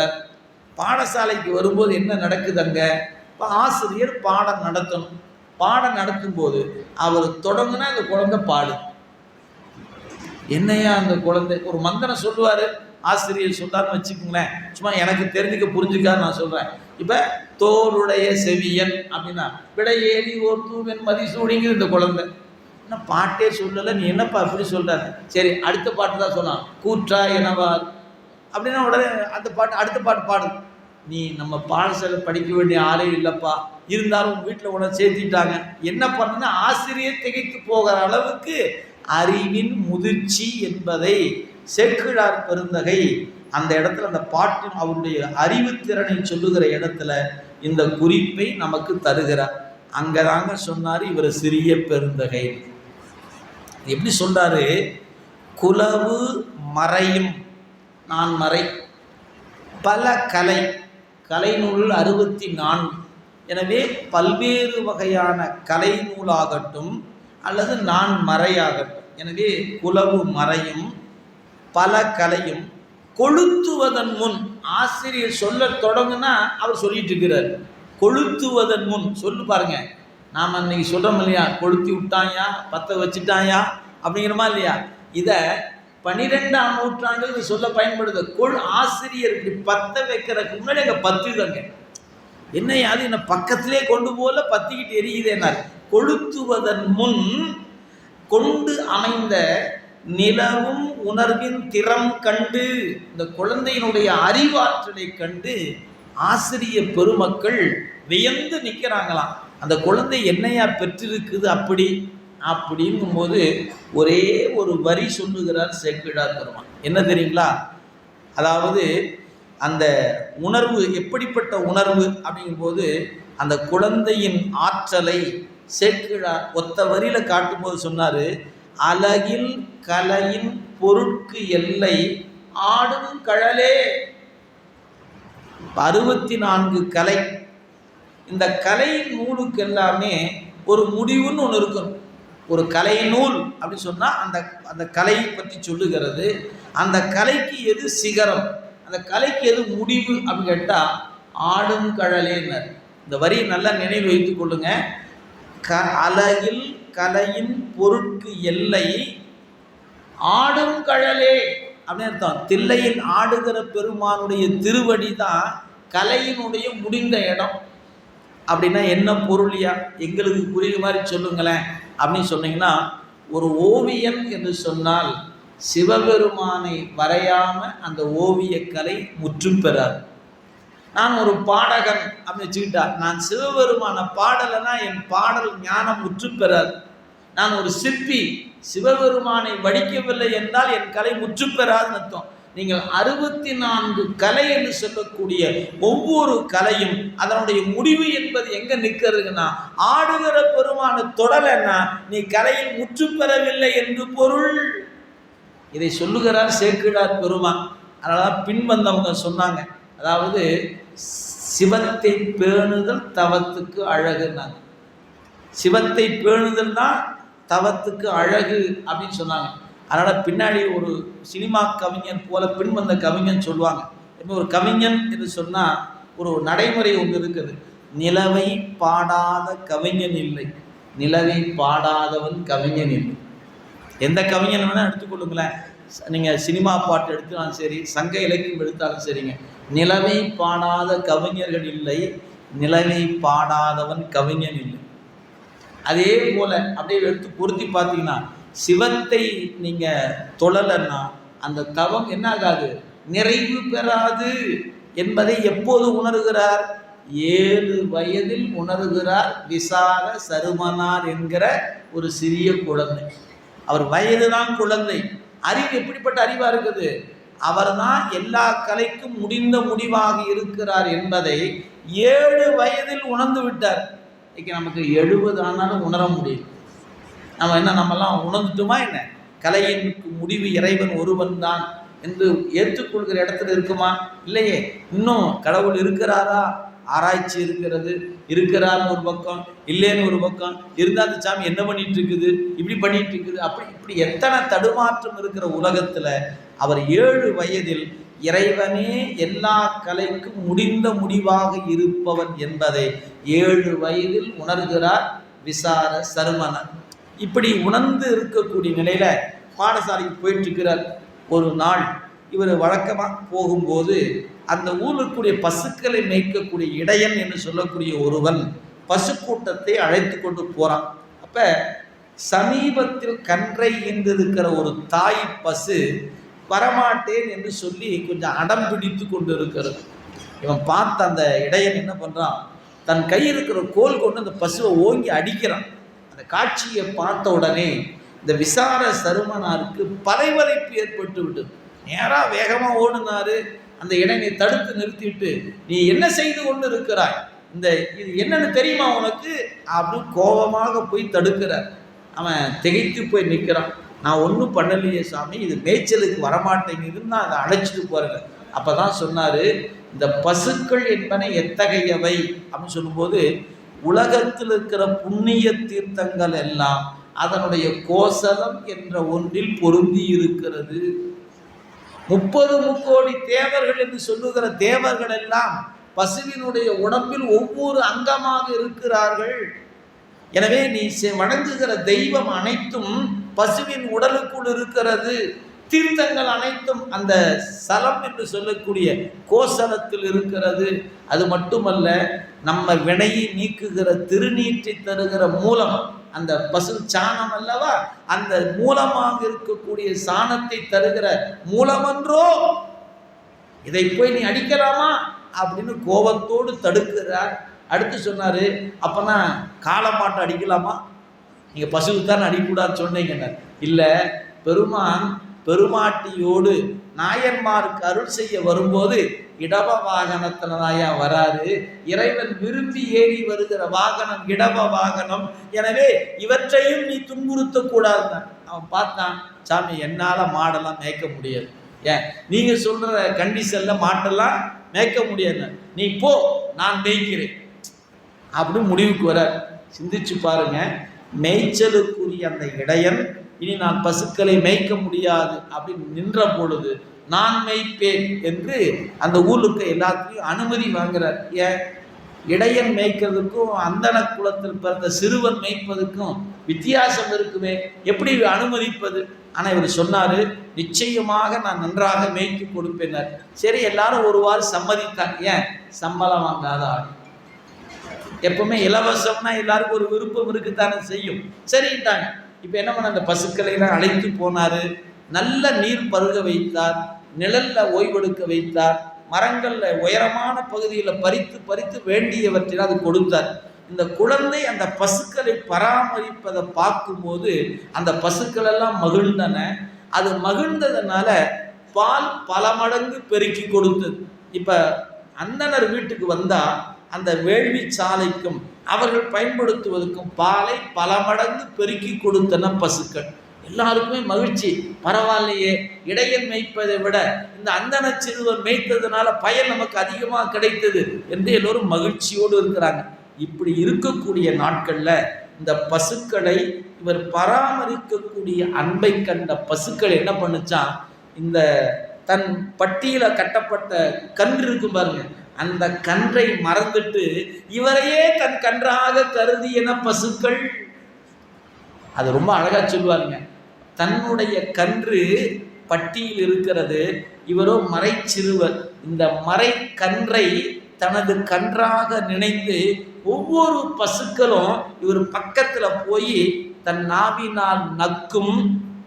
பாடசாலைக்கு வரும்போது என்ன நடக்குது? அங்கே இப்போ ஆசிரியர் பாடம் நடத்தணும். பாடம் நடத்தும் போது அவர் தொடங்குனா அந்த குழந்தை பாடு. என்னையா அந்த குழந்தை ஒரு மந்திரம் சொல்லுவார், ஆசிரியர் சொல்லான்னு வச்சுக்கோங்களேன். சும்மா எனக்கு தெரிஞ்சுக்க புரிஞ்சுக்காரு நான் சொல்கிறேன். இப்போ தோளுடைய செவியன் அப்படின்னா விடையேறி ஓர் தூவன் மதிசூடிங்கிற இந்த குழந்தை என்ன பாட்டே சொல்லலை, நீ என்னப்பா இப்படி சொல்கிறாரு? சரி, அடுத்த பாட்டு தான் சொன்னான், கூற்றா எனவார் அப்படின்னா உடனே அந்த பாட்டு அடுத்த பாட்டு பாடு. நீ நம்ம பாடசாலை படிக்க வேண்டிய ஆளே இல்லைப்பா, இருந்தாலும் வீட்டில் உன சேர்த்திட்டாங்க, என்ன பண்ணுன்னா ஆசிரியர் திகைத்து போகிற அளவுக்கு அறிவின் முதிர்ச்சி என்பதை சேக்கிழார் பெருந்தகை அந்த இடத்துல அந்த பாட்டின் அவருடைய அறிவுத்திறனை சொல்லுகிற இடத்துல இந்த குறிப்பை நமக்கு தருகிறார். அங்கதாங்க சொன்னார் இவர் சிறிய பெருந்தகை. எப்படி சொல்றாரு? குலவு மறையும் நான் மறை பல கலை, கலை நூல் 64. எனவே பல்வேறு வகையான கலை நூலாகட்டும் அல்லது நான் மறையாகட்டும், எனவே குலவு மறையும் பல கலையும் கொளுத்துவதன் முன், ஆசிரியர் சொல்ல தொடங்குனா அவர் சொல்லிட்டு இருக்கிறார். கொளுத்துவதன் முன் சொல்லு பாருங்க, நாம் அன்னைக்கு சொல்கிறோம் இல்லையா, கொளுத்தி விட்டாயா பற்ற வச்சுட்டாயா அப்படிங்கிறமா இல்லையா, இதை 12ஆம் நூற்றாண்டு சொல்ல பயன்படுது. ஆசிரியர் இப்படி பற்ற வைக்கிறதுக்கு முன்னாடி அங்கே பத்துதாங்க, என்னையா அது என்ன பக்கத்திலே கொண்டு போல பத்திக்கிட்டு எரியுதேனார். கொளுத்துவதன் முன் கொண்டு அமைந்த நிலவும் உணர்வின் திறம் கண்டு, இந்த குழந்தையினுடைய அறிவாற்றலை கண்டு ஆசிரியர் பெருமக்கள் வியந்து நிற்கிறாங்களாம். அந்த குழந்தை என்னையா பெற்றிருக்குது அப்படி அப்படிங்கும்போது ஒரே ஒரு வரி சொல்லுகிறார் சேக்கிழார் பெருமான். என்ன தெரியுங்களா? அதாவது அந்த உணர்வு எப்படிப்பட்ட உணர்வு அப்படிங்கும்போது அந்த குழந்தையின் ஆற்றலை சேக்கிழார் ஒத்த வரியில காட்டும்போது சொன்னாரு, அழகில் கலையின் பொருட்கு எல்லை ஆடும் கழலே. 64 கலை, இந்த கலை நூலுக்கு எல்லாமே ஒரு முடிவுன்னு ஒன்று இருக்கணும். ஒரு கலை நூல் அப்படி சொன்னால் அந்த அந்த கலையை பற்றி சொல்லுகிறது. அந்த கலைக்கு எது சிகரம், அந்த கலைக்கு எது முடிவு அப்படின்னு கேட்டால் ஆடும் கழலேன்னர். இந்த வரியை நல்லா நினைவு வைத்துக் கொள்ளுங்க. அழகில் கலையின் பொருட்கு எல்லை ஆடும் கழலே அப்படின்னு அர்த்தம். தில்லையில் ஆடுகிற பெருமானுடைய திருவடி தான் கலையினுடைய முடிந்த இடம். அப்படின்னா என்ன பொருளியா, எங்களுக்கு புரியுற மாதிரி சொல்லுங்களேன் அப்படின்னு சொன்னீங்கன்னா, ஒரு ஓவியன் என்று சொன்னால் சிவபெருமானை வரையாம அந்த ஓவிய கலை முற்றும் பெறாது. நான் ஒரு பாடகன் அப்படின்னு வச்சுக்கிட்டா, நான் சிவபெருமான பாடலைன்னா என் பாடல் ஞானம் முற்று பெறாது. நான் ஒரு சிற்பி, சிவபெருமானை வடிக்கவில்லை என்றால் என் கலை முற்று பெறாதுன்னு அர்த்தம். நீங்கள் 64 கலை என்று சொல்லக்கூடிய ஒவ்வொரு கலையும் அதனுடைய முடிவு என்பது எங்க நிற்கிறதுன்னா, ஆடுகிற பெருமான தொடலைன்னா நீ கலையில் முற்று பெறவில்லை என்று பொருள். இதை சொல்லுகிறார் சேக்கிழார் பெருமான். அதனால பின்வந்தவங்க சொன்னாங்க, அதாவது சிவத்தை பேணுதல் தவத்துக்கு அழகுன்னாங்க. சிவத்தை பேணுதல் தான் தவத்துக்கு அழகு அப்படின்னு சொன்னாங்க. அதனால் பின்னாடி ஒரு சினிமா கவிஞன் போல பின்வந்த கவிஞன் சொல்லுவாங்க. இப்போ ஒரு கவிஞன் என்று சொன்னால் ஒரு நடைமுறை ஒன்று இருக்குது. நிலவை பாடாத கவிஞன் இல்லை, நிலவை பாடாதவன் கவிஞன் இல்லை. எந்த கவிஞன் வேணால் எடுத்துக்கொள்ளுங்களேன். நீங்கள் சினிமா பாட்டு எடுத்தாலும் சரி, சங்க இலக்கியம் எடுத்தாலும் சரிங்க, நிலவை பாடாத கவிஞர்கள் இல்லை, நிலவை பாடாதவன் கவிஞன் இல்லை. அதே போல் அப்படியே எடுத்து பொருத்தி பார்த்தீங்கன்னா, சிவத்தை நீங்கள் தொழலைன்னா அந்த தவம் என்ன ஆகாது, நிறைவு பெறாது என்பதை எப்போது உணர்கிறார்? 7 வயதில் உணர்கிறார் விசார சருமனார் என்கிற ஒரு சிறிய குழந்தை. அவர் வயது தான் குழந்தை, அறிவு எப்படிப்பட்ட அறிவாக இருக்குது? அவர் தான் எல்லா கலைக்கும் முடிந்த முடிவாக இருக்கிறார் என்பதை 7 வயதில் உணர்ந்து விட்டார். இன்னைக்கு நமக்கு 70 ஆனாலும் உணர முடியும். நம்ம என்ன, நம்மெல்லாம் உணர்ந்துட்டுமா என்ன? கலையின் முடிவு இறைவன் ஒருவன் தான் என்று ஏற்றுக்கொள்கிற இடத்துல இருக்குமா? இல்லையே. இன்னும் கடவுள் இருக்கிறாரா? ஆராய்ச்சி இருக்கிறது, இருக்கிறார்னு ஒரு பக்கம், இல்லைன்னு ஒரு பக்கம், இருந்தால் அந்த சாமி என்ன பண்ணிட்டு இருக்குது, இப்படி பண்ணிட்டு இருக்குது, அப்படி இப்படி எத்தனை தடுமாற்றம் இருக்கிற உலகத்தில் அவர் 7 வயதில் இறைவனே எல்லா கலைக்கும் முடிந்த முடிவாக இருப்பவன் என்பதை 7 வயதில் உணர்கிறார் விசார சருமனர். இப்படி உணர்ந்து இருக்கக்கூடிய நிலையில பாடசாலைக்கு போயிட்டு இருக்கிறார். ஒரு நாள் இவர் வழக்கமாக போகும்போது அந்த ஊரில் இருக்கக்கூடிய பசுக்களை மேய்க்கக்கூடிய இடையன் என்று சொல்லக்கூடிய ஒருவன் பசுக்கூட்டத்தை அழைத்து கொண்டு போகிறான். அப்போ சமீபத்தில் கன்றை ஈன்றிருக்கிற ஒரு தாய் பசு வரமாட்டேன் என்று சொல்லி கொஞ்சம் அடம் பிடித்து கொண்டு இருக்கிறது. இவன் பார்த்த அந்த இடையன் என்ன பண்ணுறான், தன் கை இருக்கிற கோல் கொண்டு அந்த பசுவை ஓங்கி அடிக்கிறான். அந்த காட்சியை பார்த்த உடனே இந்த விசார சருமனாருக்கு பதைவதைப்பு ஏற்பட்டு விட்டது. நேராக வேகமாக ஓடுனாரு. அந்த இடையனை தடுத்து நிறுத்திட்டு, நீ என்ன செய்து கொண்டு இருக்கிறாய், இது என்னன்னு தெரியுமா உனக்கு அப்படின்னு கோபமாக போய் தடுக்கிறார். அவன் திகைத்து போய் நிற்கிறான். நான் ஒன்றும் பண்ணலையே சாமி, இது மேய்ச்சலுக்கு வரமாட்டேங்குதுன்னு நான் அதை அழைச்சிட்டு போகிறேன். அப்போ தான் சொன்னார், இந்த பசுக்கள் என்பன எத்தகையவை அப்படின்னு சொல்லும்போது, உலகத்தில் இருக்கிற புண்ணிய தீர்த்தங்கள் எல்லாம் அதனுடைய கோசலம் என்ற ஒன்றில் பொருந்தி இருக்கிறது. 30 முக்கோடி தேவர்கள் என்று சொல்லுகிற தேவர்கள் எல்லாம் பசுவினுடைய உடம்பில் ஒவ்வொரு அங்கமாக இருக்கிறார்கள். எனவே நீ வணங்குகிற தெய்வம் அனைத்தும் பசுவின் உடலுக்குள் இருக்கிறது. தீர்த்தங்கள் அனைத்தும் அந்த சலம் என்று சொல்லக்கூடிய கோசலத்தில் இருக்கிறது. அது மட்டுமல்ல, நம்ம வினையை நீக்குகிற திருநீற்றை தருகிற மூலம் அந்த பசு சாணம் அல்லவா, அந்த மூலமாக இருக்கக்கூடிய சாணத்தை தருகிற மூலமன்றோ, இதை போய் நீ அடிக்கலாமா அப்படின்னு கோபத்தோடு தடுக்கிறார். அடுத்து சொன்னார், அப்போனா காளமாட்டை அடிக்கலாமா, நீங்கள் பசுவுக்கு தான் அடிக்கூடாதுன்னு சொன்னீங்கன்னு. இல்லை, பெருமான் பெருமாட்டியோடு நாயன்மாருக்கு அருள் செய்ய வரும்போது இடப வாகனத்தில் தாயா வராரு. இறைவன் விரும்பி ஏறி வருகிற வாகனம் இடப வாகனம். எனவே இவற்றையும் நீ துன்புறுத்தக்கூடாது. அவன் பார்த்தான், சாமி என்னால் மாடெல்லாம் மேய்க்க முடியாது. ஏன் நீங்கள் சொல்கிற கண்டிஷனில் மாட்டெல்லாம் மேய்க்க முடியாது, நீ போ, நான் மேய்க்கிறேன் அப்படின்னு முடிவுக்கு வர. சிந்திச்சு பாருங்க, மேய்ச்சலுக்குரிய அந்த இடையன் இனி நான் பசுக்களை மேய்க்க முடியாது அப்படின்னு நின்ற பொழுது, நான் மேய்ப்பேன் என்று அந்த ஊருக்கு எல்லாத்தையும் அனுமதி வாங்குறார். ஏன், இடையன் மேய்க்கிறதுக்கும் அந்தன குலத்தில் பிறந்த சிறுவன் மேய்ப்பதுக்கும் வித்தியாசம் இருக்குமே, எப்படி அனுமதிப்பது? ஆனால் இவர் சொன்னார், நிச்சயமாக நான் நன்றாக மேய்க்கு கொடுப்பேனார். சரி, எல்லாரும் ஒருவாறு சம்மதித்தார். ஏன், சம்பளம் வாங்காத ஆள். எப்பவுமே இலவசம்னா எல்லாருக்கும் ஒரு விருப்பம் இருக்குத்தானே செய்யும். சரிட்டாங்க. இப்போ என்ன பண்ண, அந்த பசுக்களை எல்லாம் அழைத்து போனார். நல்ல நீர் பருக வைத்தார், நிழலில் ஓய்வெடுக்க வைத்தார், மரங்களில் உயரமான பகுதியில் பறித்து பறித்து வேண்டியவற்றில் அது கொடுத்தார். இந்த குழந்தை அந்த பசுக்களை பராமரிப்பதை பார்க்கும்போது அந்த பசுக்கள் எல்லாம் மகிழ்ந்தன. அது மகிழ்ந்ததுனால பால் பல மடங்கு பெருக்கி கொடுத்தது. இப்போ அந்தனர் வீட்டுக்கு வந்தால் அந்த வேள்வி சாலைக்கும் அவர்கள் பயன்படுத்துவதற்கும் பாலை பல மடங்கு பெருக்கி கொடுத்தன பசுக்கள். எல்லாருக்குமே மகிழ்ச்சி. பரவாயில்லையே, இடையன் மேய்ப்பதை விட இந்த அந்தன சிறுவன் மேய்த்ததுனால பயன் நமக்கு அதிகமாக கிடைத்தது என்று எல்லோரும் மகிழ்ச்சியோடு இருக்கிறாங்க. இப்படி இருக்கக்கூடிய நாட்களில் இந்த பசுக்களை இவர் பராமரிக்கக்கூடிய அன்பை கண்ட பசுக்கள் என்ன பண்ணுச்சான், இந்த தன் பட்டியல கட்டப்பட்ட கன்று இருக்கும் பாருங்க, அந்த கன்றை மறந்துட்டு இவரையே தன் கன்றாக கருதியன பசுக்கள். அது ரொம்ப அழகா சொல்லுவாருங்க. தன்னுடைய கன்று பட்டியில் இருக்கிறது, இவரோ மறை சிறுவர். இந்த மறை கன்றை தனது கன்றாக நினைத்து ஒவ்வொரு பசுக்களும் இவர் பக்கத்துல போய் தன் நாவினால் நக்கும்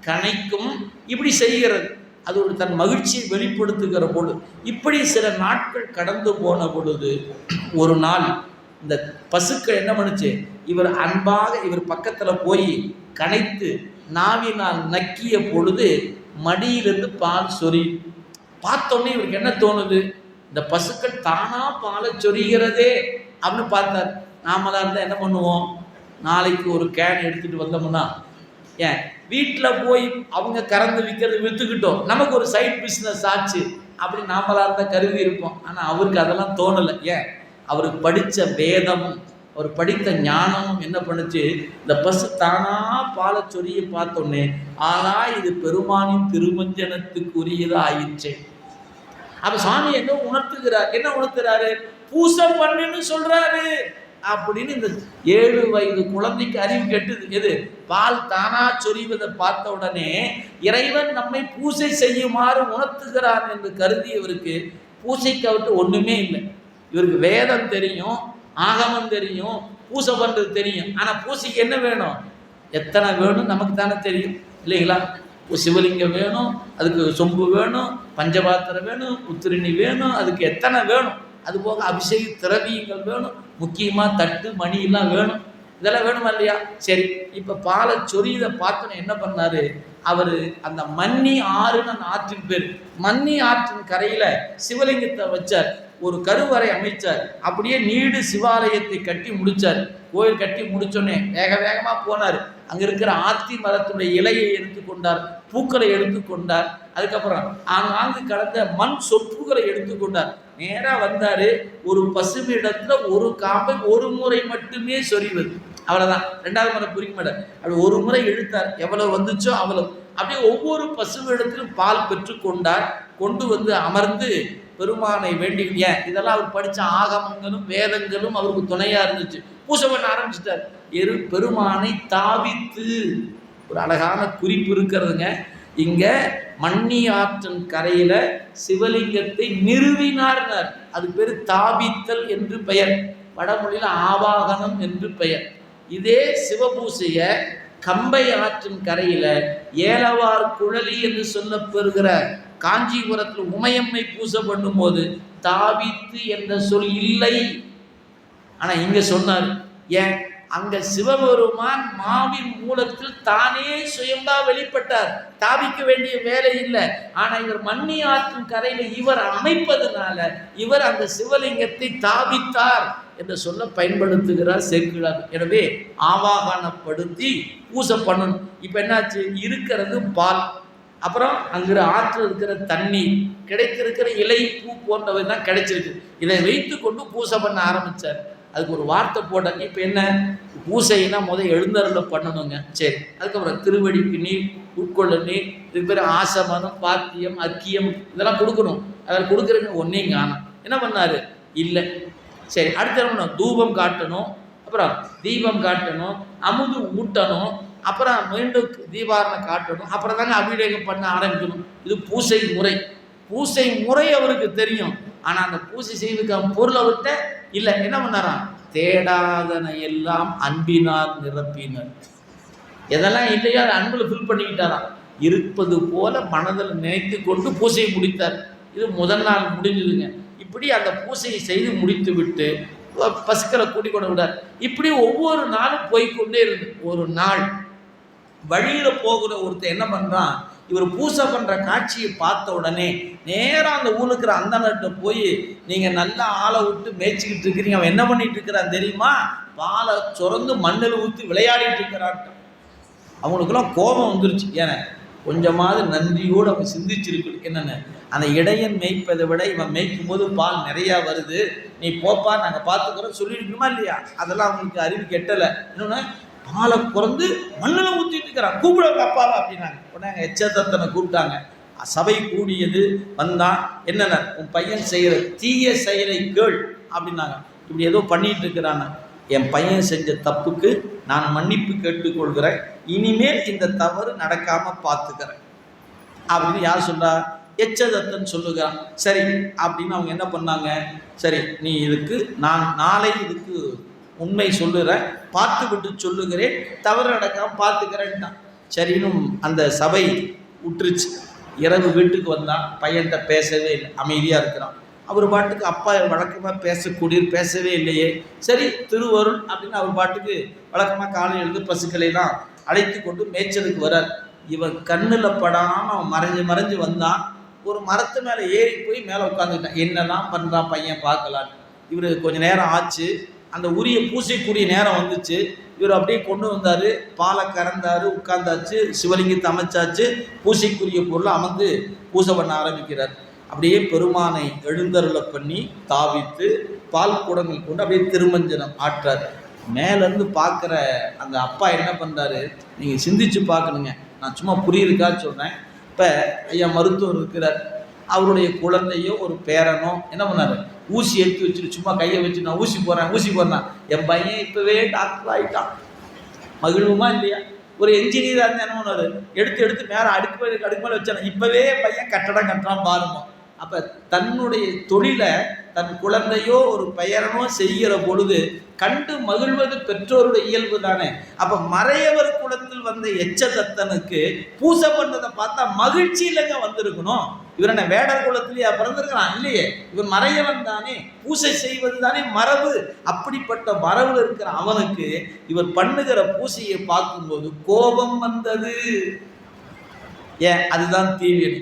கணைக்கும் இப்படி செய்கிறது. அது ஒரு தன் மகிழ்ச்சியை வெளிப்படுத்துகிற பொழுது. இப்படி சில நாட்கள் கடந்து போன பொழுது ஒரு நாள் இந்த பசுக்கள் என்ன பண்ணுச்சு, இவர் அன்பாக இவர் பக்கத்தில் போய் கனைத்து நாவினால் நக்கிய பொழுது மடியிலிருந்து பால் சொறி. பார்த்தோன்னே இவருக்கு என்ன தோணுது, இந்த பசுக்கள் தானா பாலை சொரிகிறதே அப்படின்னு பார்த்தார். நாமளாக இருந்தால் என்ன பண்ணுவோம், நாளைக்கு ஒரு கேன் எடுத்துகிட்டு வந்தோம்னா, ஏன் வீட்டில் போய் அவங்க கறந்து விற்கிறது விற்றுக்கிட்டோம், நமக்கு ஒரு சைட் பிஸ்னஸ் ஆச்சு அப்படி நாமளாக இருந்தால் கருதி இருப்போம். ஆனால் அவருக்கு அதெல்லாம் தோணலை. ஏன், அவருக்கு படித்த வேதமும் அவர் படித்த ஞானமும் என்ன பண்ணுச்சு, இந்த பசு தானா பாலை சொரிய பார்த்தோன்னே ஆனால் இது பெருமானின் திருமஞ்சனத்துக்குரியதாக ஆயிடுச்சு. அப்போ சுவாமி என்ன உணர்த்துகிறார், என்ன உணர்த்துறாரு, பூசை பண்ணுன்னு சொல்றாரு அப்படின்னு. இந்த 7 வயது குழந்தைக்கு அறிவு கெட்டுது. எது, பால் தானா சொரிவதை பார்த்த உடனே இறைவன் நம்மை பூசை செய்யுமாறு உணர்த்துகிறார் என்று கருதியவருக்கு பூசைக்கு அவருக்கு ஒண்ணுமே இல்லை. இவருக்கு வேதம் தெரியும், ஆகமம் தெரியும், பூசை பண்றது தெரியும். ஆனா பூசைக்கு என்ன வேணும், எத்தனை வேணும் நமக்கு தானே தெரியும் இல்லைங்களா? சிவலிங்கம் வேணும், அதுக்கு சொம்பு வேணும், பஞ்சபாத்திரம் வேணும், உத்திரிணி வேணும், அதுக்கு எத்தனை வேணும் அதுபோக அபிஷேக திரவியங்கள் வேணும், முக்கியமாக தட்டு மணி எல்லாம் வேணும். இதெல்லாம் வேணுமா இல்லையா? சரி, இப்போ பாலை சொரியதை பார்த்தோன்னு என்ன பண்ணாரு அவர், அந்த மன்னி ஆறுன்னு அந்த ஆற்றின் பேர், மன்னி ஆற்றின் கரையில் சிவலிங்கத்தை வச்சார், ஒரு கருவறை அமைச்சார், அப்படியே நீடு சிவாலயத்தை கட்டி முடிச்சார். கோயில் கட்டி முடிச்சோடனே வேக வேகமாக போனார், அங்கே இருக்கிற ஆத்தி மரத்துடைய இலையை எடுத்துக்கொண்டார், பூக்களை எடுத்துக்கொண்டார், அதுக்கப்புறம் ஆங்காங்கு கடந்த மண் சொப்புகளை எடுத்துக்கொண்டார். நேராக வந்தார், ஒரு பசுமை இடத்துல ஒரு காம்பை ஒரு முறை மட்டுமே சொறிவது, அவ்வளோதான். ரெண்டாவது முறை குறிக்க மாட்டார், அப்படி ஒரு முறை இழுத்தார், எவ்வளவு வந்துச்சோ அவ்வளவு. அப்படியே ஒவ்வொரு பசுமை இடத்திலும் பால் பெற்றுக்கொண்டார். கொண்டு வந்து அமர்ந்து பெருமானை வேண்டி, ஏன் இதெல்லாம் அவர் படித்த ஆகமங்களும் வேதங்களும் அவருக்கு துணையாக இருந்துச்சு. பூசை பண்ண ஆரம்பிச்சிட்டார். பெருமானை தாவித்து, ஒரு அழகான குறிப்பு இருக்கிறதுங்க. இங்கே மண்ணி ஆற்றின் கரையில் சிவலிங்கத்தை நிறுவினார்னார். அது பேர் தாவித்தல் என்று பெயர், வடமொழியில் ஆவாகனம் என்று பெயர். இதே சிவபூசைய கம்பை ஆற்றின் கரையில் ஏலவார் குழலி என்று சொல்லப்பெறுகிற காஞ்சிபுரத்தில் உமையம்மை பூசை பண்ணும்போது தாவித்து என்ற சொல் இல்லை. ஆனால் இங்கே சொன்னார். ஏன்? அங்கே சிவபெருமான் மாவின் மூலத்தில் தானே சுயம்பா வெளிப்பட்டார், தாவிக்க வேண்டிய வேலை இல்லை. ஆனால் இவர் மண்ணி ஆற்றின் கரையில் இவர் அமைப்பதனால இவர் அந்த சிவலிங்கத்தை தாவித்தார் என்று சொல்ல பயன்படுத்துகிறார் சேக்கிழார். எனவே ஆவாகனப்படுத்தி பூசை பண்ணணும். இப்போ என்னாச்சு? இருக்கிறது பால், அப்புறம் அங்கிற ஆற்றில் இருக்கிற தண்ணீர், கிடைத்திருக்கிற இலை பூ போன்றவை தான் கிடைச்சிருக்கு. இதை வைத்து கொண்டு பூசை பண்ண ஆரம்பித்தார். அதுக்கு ஒரு வார்த்தை போட்டாங்க. இப்போ என்ன? பூசைன்னா முதல் எழுந்தருளை பண்ணணுங்க. சரி, அதுக்கப்புறம் திருவடிக்கு நீர், உட்கொள்ள நீர், இதுக்கு பேர் ஆசமனம், பாத்தியம், அக்கியம், இதெல்லாம் கொடுக்கணும். அதில் கொடுக்குறதுக்கு ஒன்றையும் காணும். என்ன பண்ணார்? இல்லை. சரி, அடுத்த என்ன? தூபம் காட்டணும், அப்புறம் தீபம் காட்டணும், அமுது ஊட்டணும், அப்புறம் மீண்டும் தீபாரணம் காட்டணும், அப்புறம் தாங்க அபிஷேகம் பண்ண ஆரம்பிக்கணும். இது பூசை முறை. பூசை முறை அவருக்கு தெரியும், ஆனால் அந்த பூசை செய்வதற்கான பொருள் அவர்கிட்ட இல்லை. என்ன பண்ணாராம்? தேடாதனை எல்லாம் அன்பினார் நிரப்பினர். எதெல்லாம் இல்லையோ அதை அன்பில் ஃபில் பண்ணிக்கிட்டாராம். இருப்பது போல மனதில் நினைத்து கொண்டு பூசையை முடித்தார். இது முதல் நாள் முடிஞ்சதுங்க. இப்படி அந்த பூசையை செய்து முடித்து விட்டு பசுக்களை கூட்டிக் கொண்டு விடார். இப்படி ஒவ்வொரு நாளும் போய்கொண்டே இருந்து ஒரு நாள் வழியில் போகிற ஒருத்தர் என்ன பண்ணுறான், இவர் பூசை பண்ணுற காட்சியை பார்த்த உடனே நேராக அந்த ஊருக்கு இருக்கிற அந்தனர்கிட்ட போய், நீங்கள் நல்லா ஆளை விட்டு மேய்ச்சிக்கிட்டு இருக்கிறீங்க, அவன் என்ன பண்ணிட்டு இருக்கிறான் தெரியுமா? பாலை சுரந்து மண்ணில் ஊற்றி விளையாடிட்டு இருக்கிறான். அவங்களுக்கெல்லாம் கோபம் வந்துருச்சு. ஏன்னா கொஞ்சமாவது நன்றியோடு அவங்க சிந்திச்சிருக்கு. என்னென்ன, அந்த இடையன் மேய்ப்பதை விட இவன் மேய்க்கும் போது பால் நிறையா வருது, நீ போப்பா நாங்கள் பார்த்துக்கிறோம் சொல்லியிருக்கணுமா இல்லையா? அதெல்லாம் அவங்களுக்கு அறிவு கெட்டலை. இன்னொன்று, பாலை பிறந்து மண்ணில் ஊற்றிட்டு இருக்கிறான், கூப்பிடுவாங்க அப்பாவை அப்படின்னாங்க. உடனே எச்சத்தனை கூப்பிட்டாங்க. சபை கூடியது, வந்தான். என்னென்ன, உன் பையன் செய்கிற தீய செயலை கேள் அப்படின்னாங்க. இப்படி ஏதோ பண்ணிட்டு இருக்கிறாங்க. என் பையன் செஞ்ச தப்புக்கு நான் மன்னிப்பு கேட்டுக்கொள்கிறேன், இனிமேல் இந்த தவறு நடக்காமல் பார்த்துக்கிறேன் அப்படின்னு யார் சொல்றா? எச்சதத்தன் சொல்லுகிறான். சரி அப்படின்னு அவங்க என்ன பண்ணாங்க, சரி நீ இதுக்கு நான் நாளை இதுக்கு உண்மை சொல்லுறேன், பார்த்து விட்டு சொல்லுகிறேன், தவறு நடக்காமல் பார்த்துக்கிறேன்னா சரின்னு அந்த சபை விட்டுருச்சு. இரவு வீட்டுக்கு வந்தான், பையன்கிட்ட பேசவே இல்லை, அமைதியாக இருக்கிறான். அவர் பாட்டுக்கு அப்பா வழக்கமாக பேசவே இல்லையே. சரி திருவருள் அப்படின்னு அவர் பாட்டுக்கு வழக்கமாக காலையில் எழுந்து பசுக்களைலாம் அழைத்து கொண்டு மேய்ச்சலுக்கு வரார். இவன் கண்ணில் படாமல் அவன் மறைஞ்சு வந்தான். ஒரு மரத்து மேலே ஏறி போய் மேலே உட்காந்துக்கிட்டான். என்னெல்லாம் பண்ணுறான் பையன் பார்க்கலான்னு. இவர் கொஞ்சம் நேரம் ஆச்சு, அந்த உரிய பூசைக்குரிய நேரம் வந்துச்சு. இவர் அப்படியே கொண்டு வந்தார், பாலை கறந்தார், உட்கார்ந்தாச்சு, சிவலிங்கத்தை அமைச்சாச்சு, பூசைக்குரிய பொருளை அமர்ந்து பூசை பண்ண ஆரம்பிக்கிறார். அப்படியே பெருமானை எழுந்தருளை பண்ணி தாவித்து பால் குடங்கள் கொண்டு அப்படியே திருமஞ்சனம் ஆற்றார். மேலேருந்து பார்க்குற அந்த அப்பா என்ன பண்ணுறாரு, நீங்கள் சிந்திச்சு பார்க்கணுங்க, நான் சும்மா புரியிருக்கான்னு சொன்னேன். இப்போ ஐயா மருத்துவர் இருக்கிறார், அவருடைய குழந்தையோ ஒரு பேரனோ என்ன பண்ணார், ஊசி எடுத்து வச்சுட்டு சும்மா கையை வச்சு நான் ஊசி போடுறேன், என் பையன் இப்போவே டாக்டர் ஆகிட்டான், மகிழ்வுமா இல்லையா? ஒரு என்ஜினியராக இருந்தால் என்ன பண்ணுவார், எடுத்து மேலே அடுக்கு மேலே வச்சான, இப்போவே பையன் கட்டடம் கட்டுறான் பாருமா. அப்ப தன்னுடைய தொழிலை தன் குழந்தையோ ஒரு பெயரனோ செய்கிற பொழுது கண்டு மகிழ்வது பெற்றோருடைய இயல்பு தானே. அப்ப மறையவர் குலத்தில் வந்த எச்சதத்தனுக்கு பூசை பண்ணதை பார்த்தா மகிழ்ச்சி இல்லைங்க வந்திருக்கணும். இவர் என்ன வேடர் குலத்திலேயே பிறந்திருக்கிறான்? இல்லையே, இவர் மறையவன் தானே, பூசை செய்வது தானே மரபு. அப்படிப்பட்ட மரபுல இருக்கிற அவனுக்கு இவர் பண்ணுகிற பூசையை பார்க்கும்போது கோபம் வந்தது. ஏன்? அதுதான் தீவினை.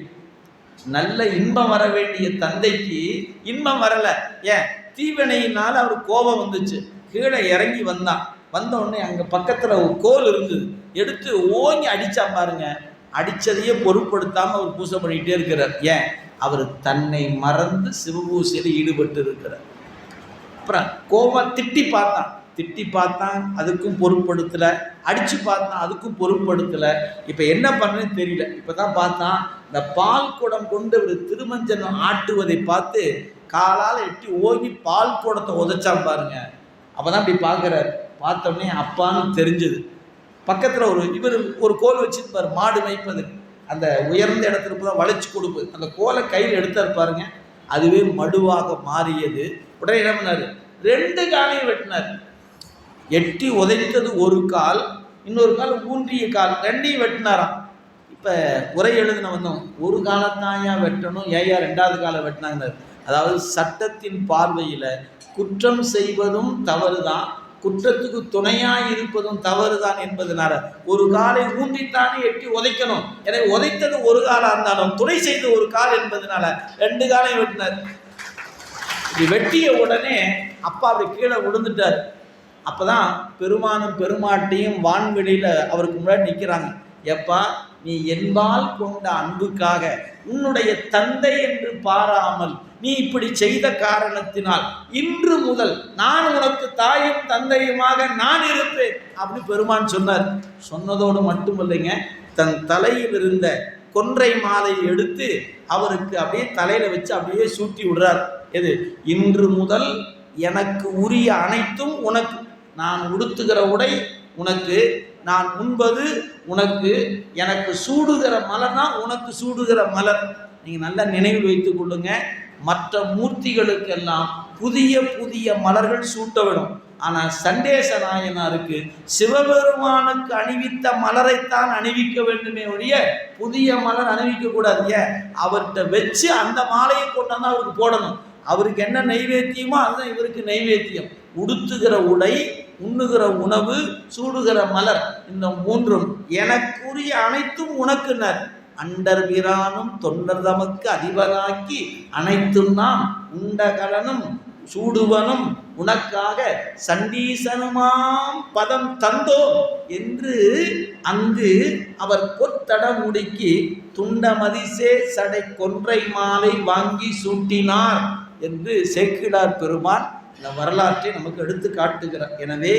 நல்ல இன்பம் வர வேண்டிய தந்தைக்கு இன்பம் வரல. ஏன்? தீவினையினால் அவர் கோபம் வந்துச்சு. கீழே இறங்கி வந்த உடனே அங்க பக்கத்துல ஒரு கோல் இருந்தது, எடுத்து ஓங்கி அடிச்சா பாருங்க. அடிச்சதையே பொருட்படுத்தாம அவர் பூசை பண்ணிக்கிட்டே இருக்கிறார். ஏன்? அவர் தன்னை மறந்து சிவபூசையில் ஈடுபட்டு இருக்கிறார். அப்புறம் கோபம் திட்டி பார்த்தான், அதுக்கும் பொருட்படுத்தலை. அடித்து பார்த்தான், அதுக்கும் பொருட்படுத்தலை. இப்போ என்ன பண்ணுன்னு தெரியல. இப்போ தான் பார்த்தான், இந்த பால் குடம் கொண்டு ஒரு திருமஞ்சனம் ஆட்டுவதை பார்த்து காலால் எட்டி ஓங்கி பால் குடத்தை உதைச்சான் பாருங்க. அப்போ தான் இப்படி பார்க்குறாரு. பார்த்தோடனே அப்பான்னு தெரிஞ்சது. பக்கத்தில் இவர் ஒரு கோல் வச்சுருப்பார் மாடு மேய்ப்பது. அந்த உயர்ந்த இடத்துல தான் வளைச்சி கொடுப்பது. அந்த கோலை கையில் எடுத்தார் பாருங்க, அதுவே மடுவாக மாறியது. உடனே என்ன பண்ணார்? 2 காலையும் வெட்டினார். எட்டி உதைத்தது ஒரு கால், இன்னொரு கால் ஊன்றிய கால், 2ஐயும் வெட்டினாராம். இப்போ உரை எழுதின வந்தோம், ஒரு காலத்தாயா வெட்டணும், ஏயா 2வது காலை வெட்டினாங்க. அதாவது சட்டத்தின் பார்வையில் குற்றம் செய்வதும் தவறுதான், குற்றத்துக்கு துணையாய் இருப்பதும் தவறுதான் என்பதனால ஒரு காலை ஊன்றித்தானே எட்டி உதைக்கணும். எனவே உதைத்தது ஒரு காலாக இருந்தாலும் துணை செய்த ஒரு கால் என்பதனால 2 காலையும் வெட்டினார். இப்படி வெட்டிய உடனே அப்பா அப்படி கீழே விழுந்துட்டார். அப்போதான் பெருமானும் பெருமாட்டியும் வான்வெளியில் அவருக்கு முன்னாடி நிற்கிறாங்க. எப்பா, நீ என்பால் கொண்ட அன்புக்காக உன்னுடைய தந்தை என்று பாராமல் நீ இப்படி செய்த காரணத்தினால் இன்று முதல் நான் உனக்கு தாயும் தந்தையுமாக நான் இருப்பேன் அப்படி பெருமான் சொன்னார். சொன்னதோடு மட்டுமில்லைங்க, தன் தலையில் இருந்த கொன்றை மாலையை எடுத்து அவருக்கு அப்படியே தலையில வச்சு அப்படியே சூட்டி விடுறார். எது? இன்று முதல் எனக்கு உரிய அனைத்தும் உனக்கு, நான் உடுத்துகிற உடை உனக்கு, நான் உண்பது உனக்கு, எனக்கு சூடுகிற மலர்னா உனக்கு சூடுகிற மலர். நீங்கள் நல்லா நினைவில் வைத்துக் கொள்ளுங்க. மற்ற மூர்த்திகளுக்கெல்லாம் புதிய புதிய மலர்கள் சூட்ட விடும். ஆனால் சண்டேச நாயனாருக்கு சிவபெருமானுக்கு அணிவித்த மலரைத்தான் அணிவிக்க வேண்டுமே ஒழிய புதிய மலர் அணிவிக்க கூடாது. ஏன்? அவர்கிட்ட வச்சு அந்த மாலையை கொண்டாந்து அவருக்கு போடணும். அவருக்கு என்ன நைவேத்தியமோ அதுதான் இவருக்கு நைவேத்தியம். உடுத்துகிற உடை, உண்ணுகிற உணவு, சூடுகிற மலர், இந்த 3ம் எனக்குரிய அனைத்தும் உனக்குனர். அண்டர் வீரானும் தொண்டர் தமக்கு அதிபராக்கி அனைத்தும் நாம் உண்டகலனும் சூடுவனும் உனக்காக சண்டீசனுமாம் பதம் தந்தோ என்று அங்கு அவர் பொத்தட முடிக்கு துண்டமதிசே சடை கொன்றை மாலை வாங்கி சூட்டினார் என்று சேக்கிழார் பெருமான் இந்த வரலாற்றை நமக்கு எடுத்து காட்டுகிறார். எனவே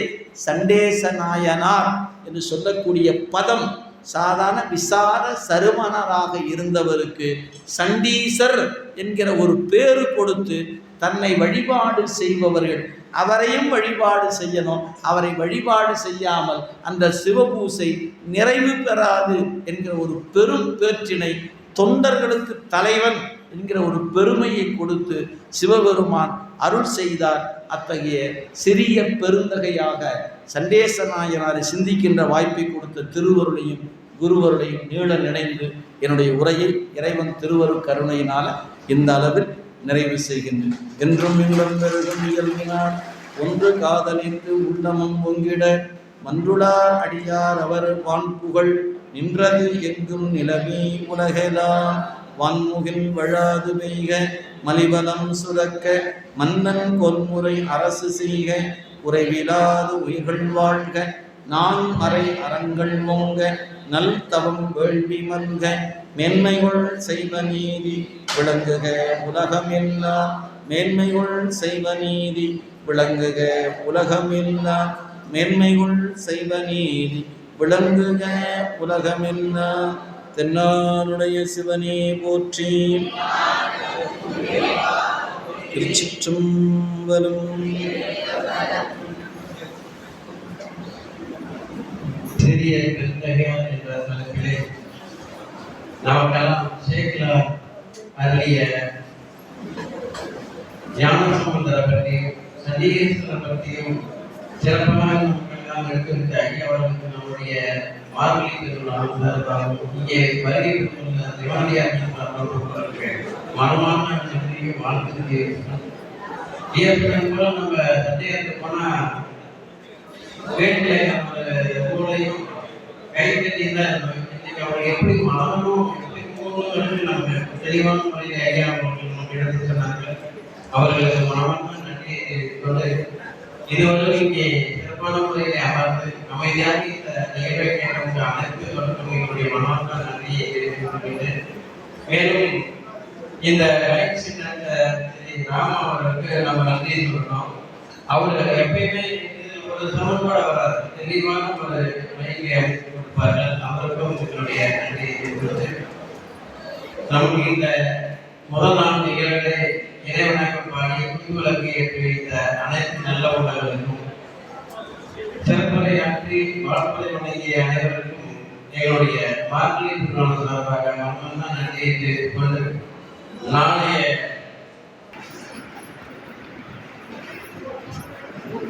சண்டேச நாயனார் என்று சொல்லக்கூடிய பதம் சாதாரண விசார சருமனராக இருந்தவருக்கு சண்டீசர் என்கிற ஒரு பேரு கொடுத்து தன்னை வழிபாடு செய்பவர்கள் அவரையும் வழிபாடு செய்யணும். அவரை வழிபாடு செய்யாமல் அந்த சிவபூசை நிறைவு பெறாது என்கிற ஒரு பெரும் பேற்றினை, தொண்டர்களுக்கு தலைவன் என்கிற ஒரு பெருமையை கொடுத்து சிவபெருமான் அருள் செய்தார். அத்தகைய சிறிய பெருந்தகையாக சண்டேச நாயனாரை சிந்திக்கின்ற வாய்ப்பை கொடுத்த திருவருளையும் குருவருளையும் நீள நினைந்து என்னுடைய உரையை இறைவன் திருவருள் கருணையினால் இந்த அளவில் நிறைவு செய்கின்றேன். என்றும் இன்பம் பெருகும் இயல்பினார் ஒன்று காதலித்து உள்ளமும் பொங்கிட மன்றுளார் அடியார் அவர் வான்புகழ் நின்றது எங்கும் நிலவி உலகெலாம் வான்முகில் வழாது பெய்க மலிவலம் சுரக்க மன்னன் கொன்முறை அரசு செய்க குறைவிலாது உயிர்கள் வாழ்க நான் மறை அறங்கள் ஓங்க நல் தவம் வேள்வி மல்க மேன்மைகள் செய்வ நீதி விளங்குக உலகமெல்லாம் மேன்மைகள் செய்வ நீதி விளங்குக உலகமெல்லாம் மேன்மைகள் செய்வ நீதி விளங்குக உலகமெல்லாம். தென்னாருடைய சிவனே போற்றி. திருச்சிற்றம்பலம். சிறிய பெருந்தகையார் என்ற தலைப்பிலே நமக்கெல்லாம் சேக்கிழார் அருளிய ஞானசம்பந்தரை பற்றியும் சண்டீஸ்வரரை பற்றியும் சிறப்பாக நமக்கெல்லாம் எடுத்துரைத்த ஐயா அவர்களுக்கு நம்முடைய மார்கழி திருநாள் சார்பாகவும் இங்கே வருகை பெற்றுள்ள சிவானியார் சார்பாக மனமான நன்றியும் வாழ்த்து. ஏற்படும் கூட நம்ம சந்தேகத்துக்கு போனா வீட்டில் நம்ம ஊரையும் கை கட்டி தான் இருந்தோம். இன்னைக்கு அவங்க எப்படி மாறணும் எப்படி போகணும் நம்ம தெளிவான முறையில் ஐயா அவர்கள் நம்ம எடுத்து சொன்னாங்க. அவர்களுக்கு மனமான நன்றியை தெரிவித்துக்கொண்டு இதுவரை இங்கே சிறப்பான முறையில் அமர்ந்து அமைதியாக இந்த நிகழ்வை கேட்ட அனைத்து வழக்கங்களுடைய மனமான நன்றியை தெரிவித்துக் கொள்கிறேன். மேலும் இந்த ராமா அவர்களுக்கு நம்ம நன்றி சொல்லணும். அவர் எப்பயுமே ஒரு சமன்பாடு வராது, தெளிவான ஒரு மையை அமைத்து கொடுப்பார்கள். அவருக்கும் என்னுடைய நன்றியை தெரிவித்து நமக்கு இந்த முதல் நாள் நிகழ்வு இறைவனாக பாடி குடிவிளக்கு ஏற்றி வைத்த அனைத்து நல்ல உள்ளவர்களுக்கும் சிறப்புரையாற்றி வாழ்ப்பதை வழங்கிய அனைவருக்கும் எங்களுடைய மார்கழி திருநாள் சார்பாக மனமார்ந்த நன்றியை தெரிவித்துக் கொண்டு நாளைய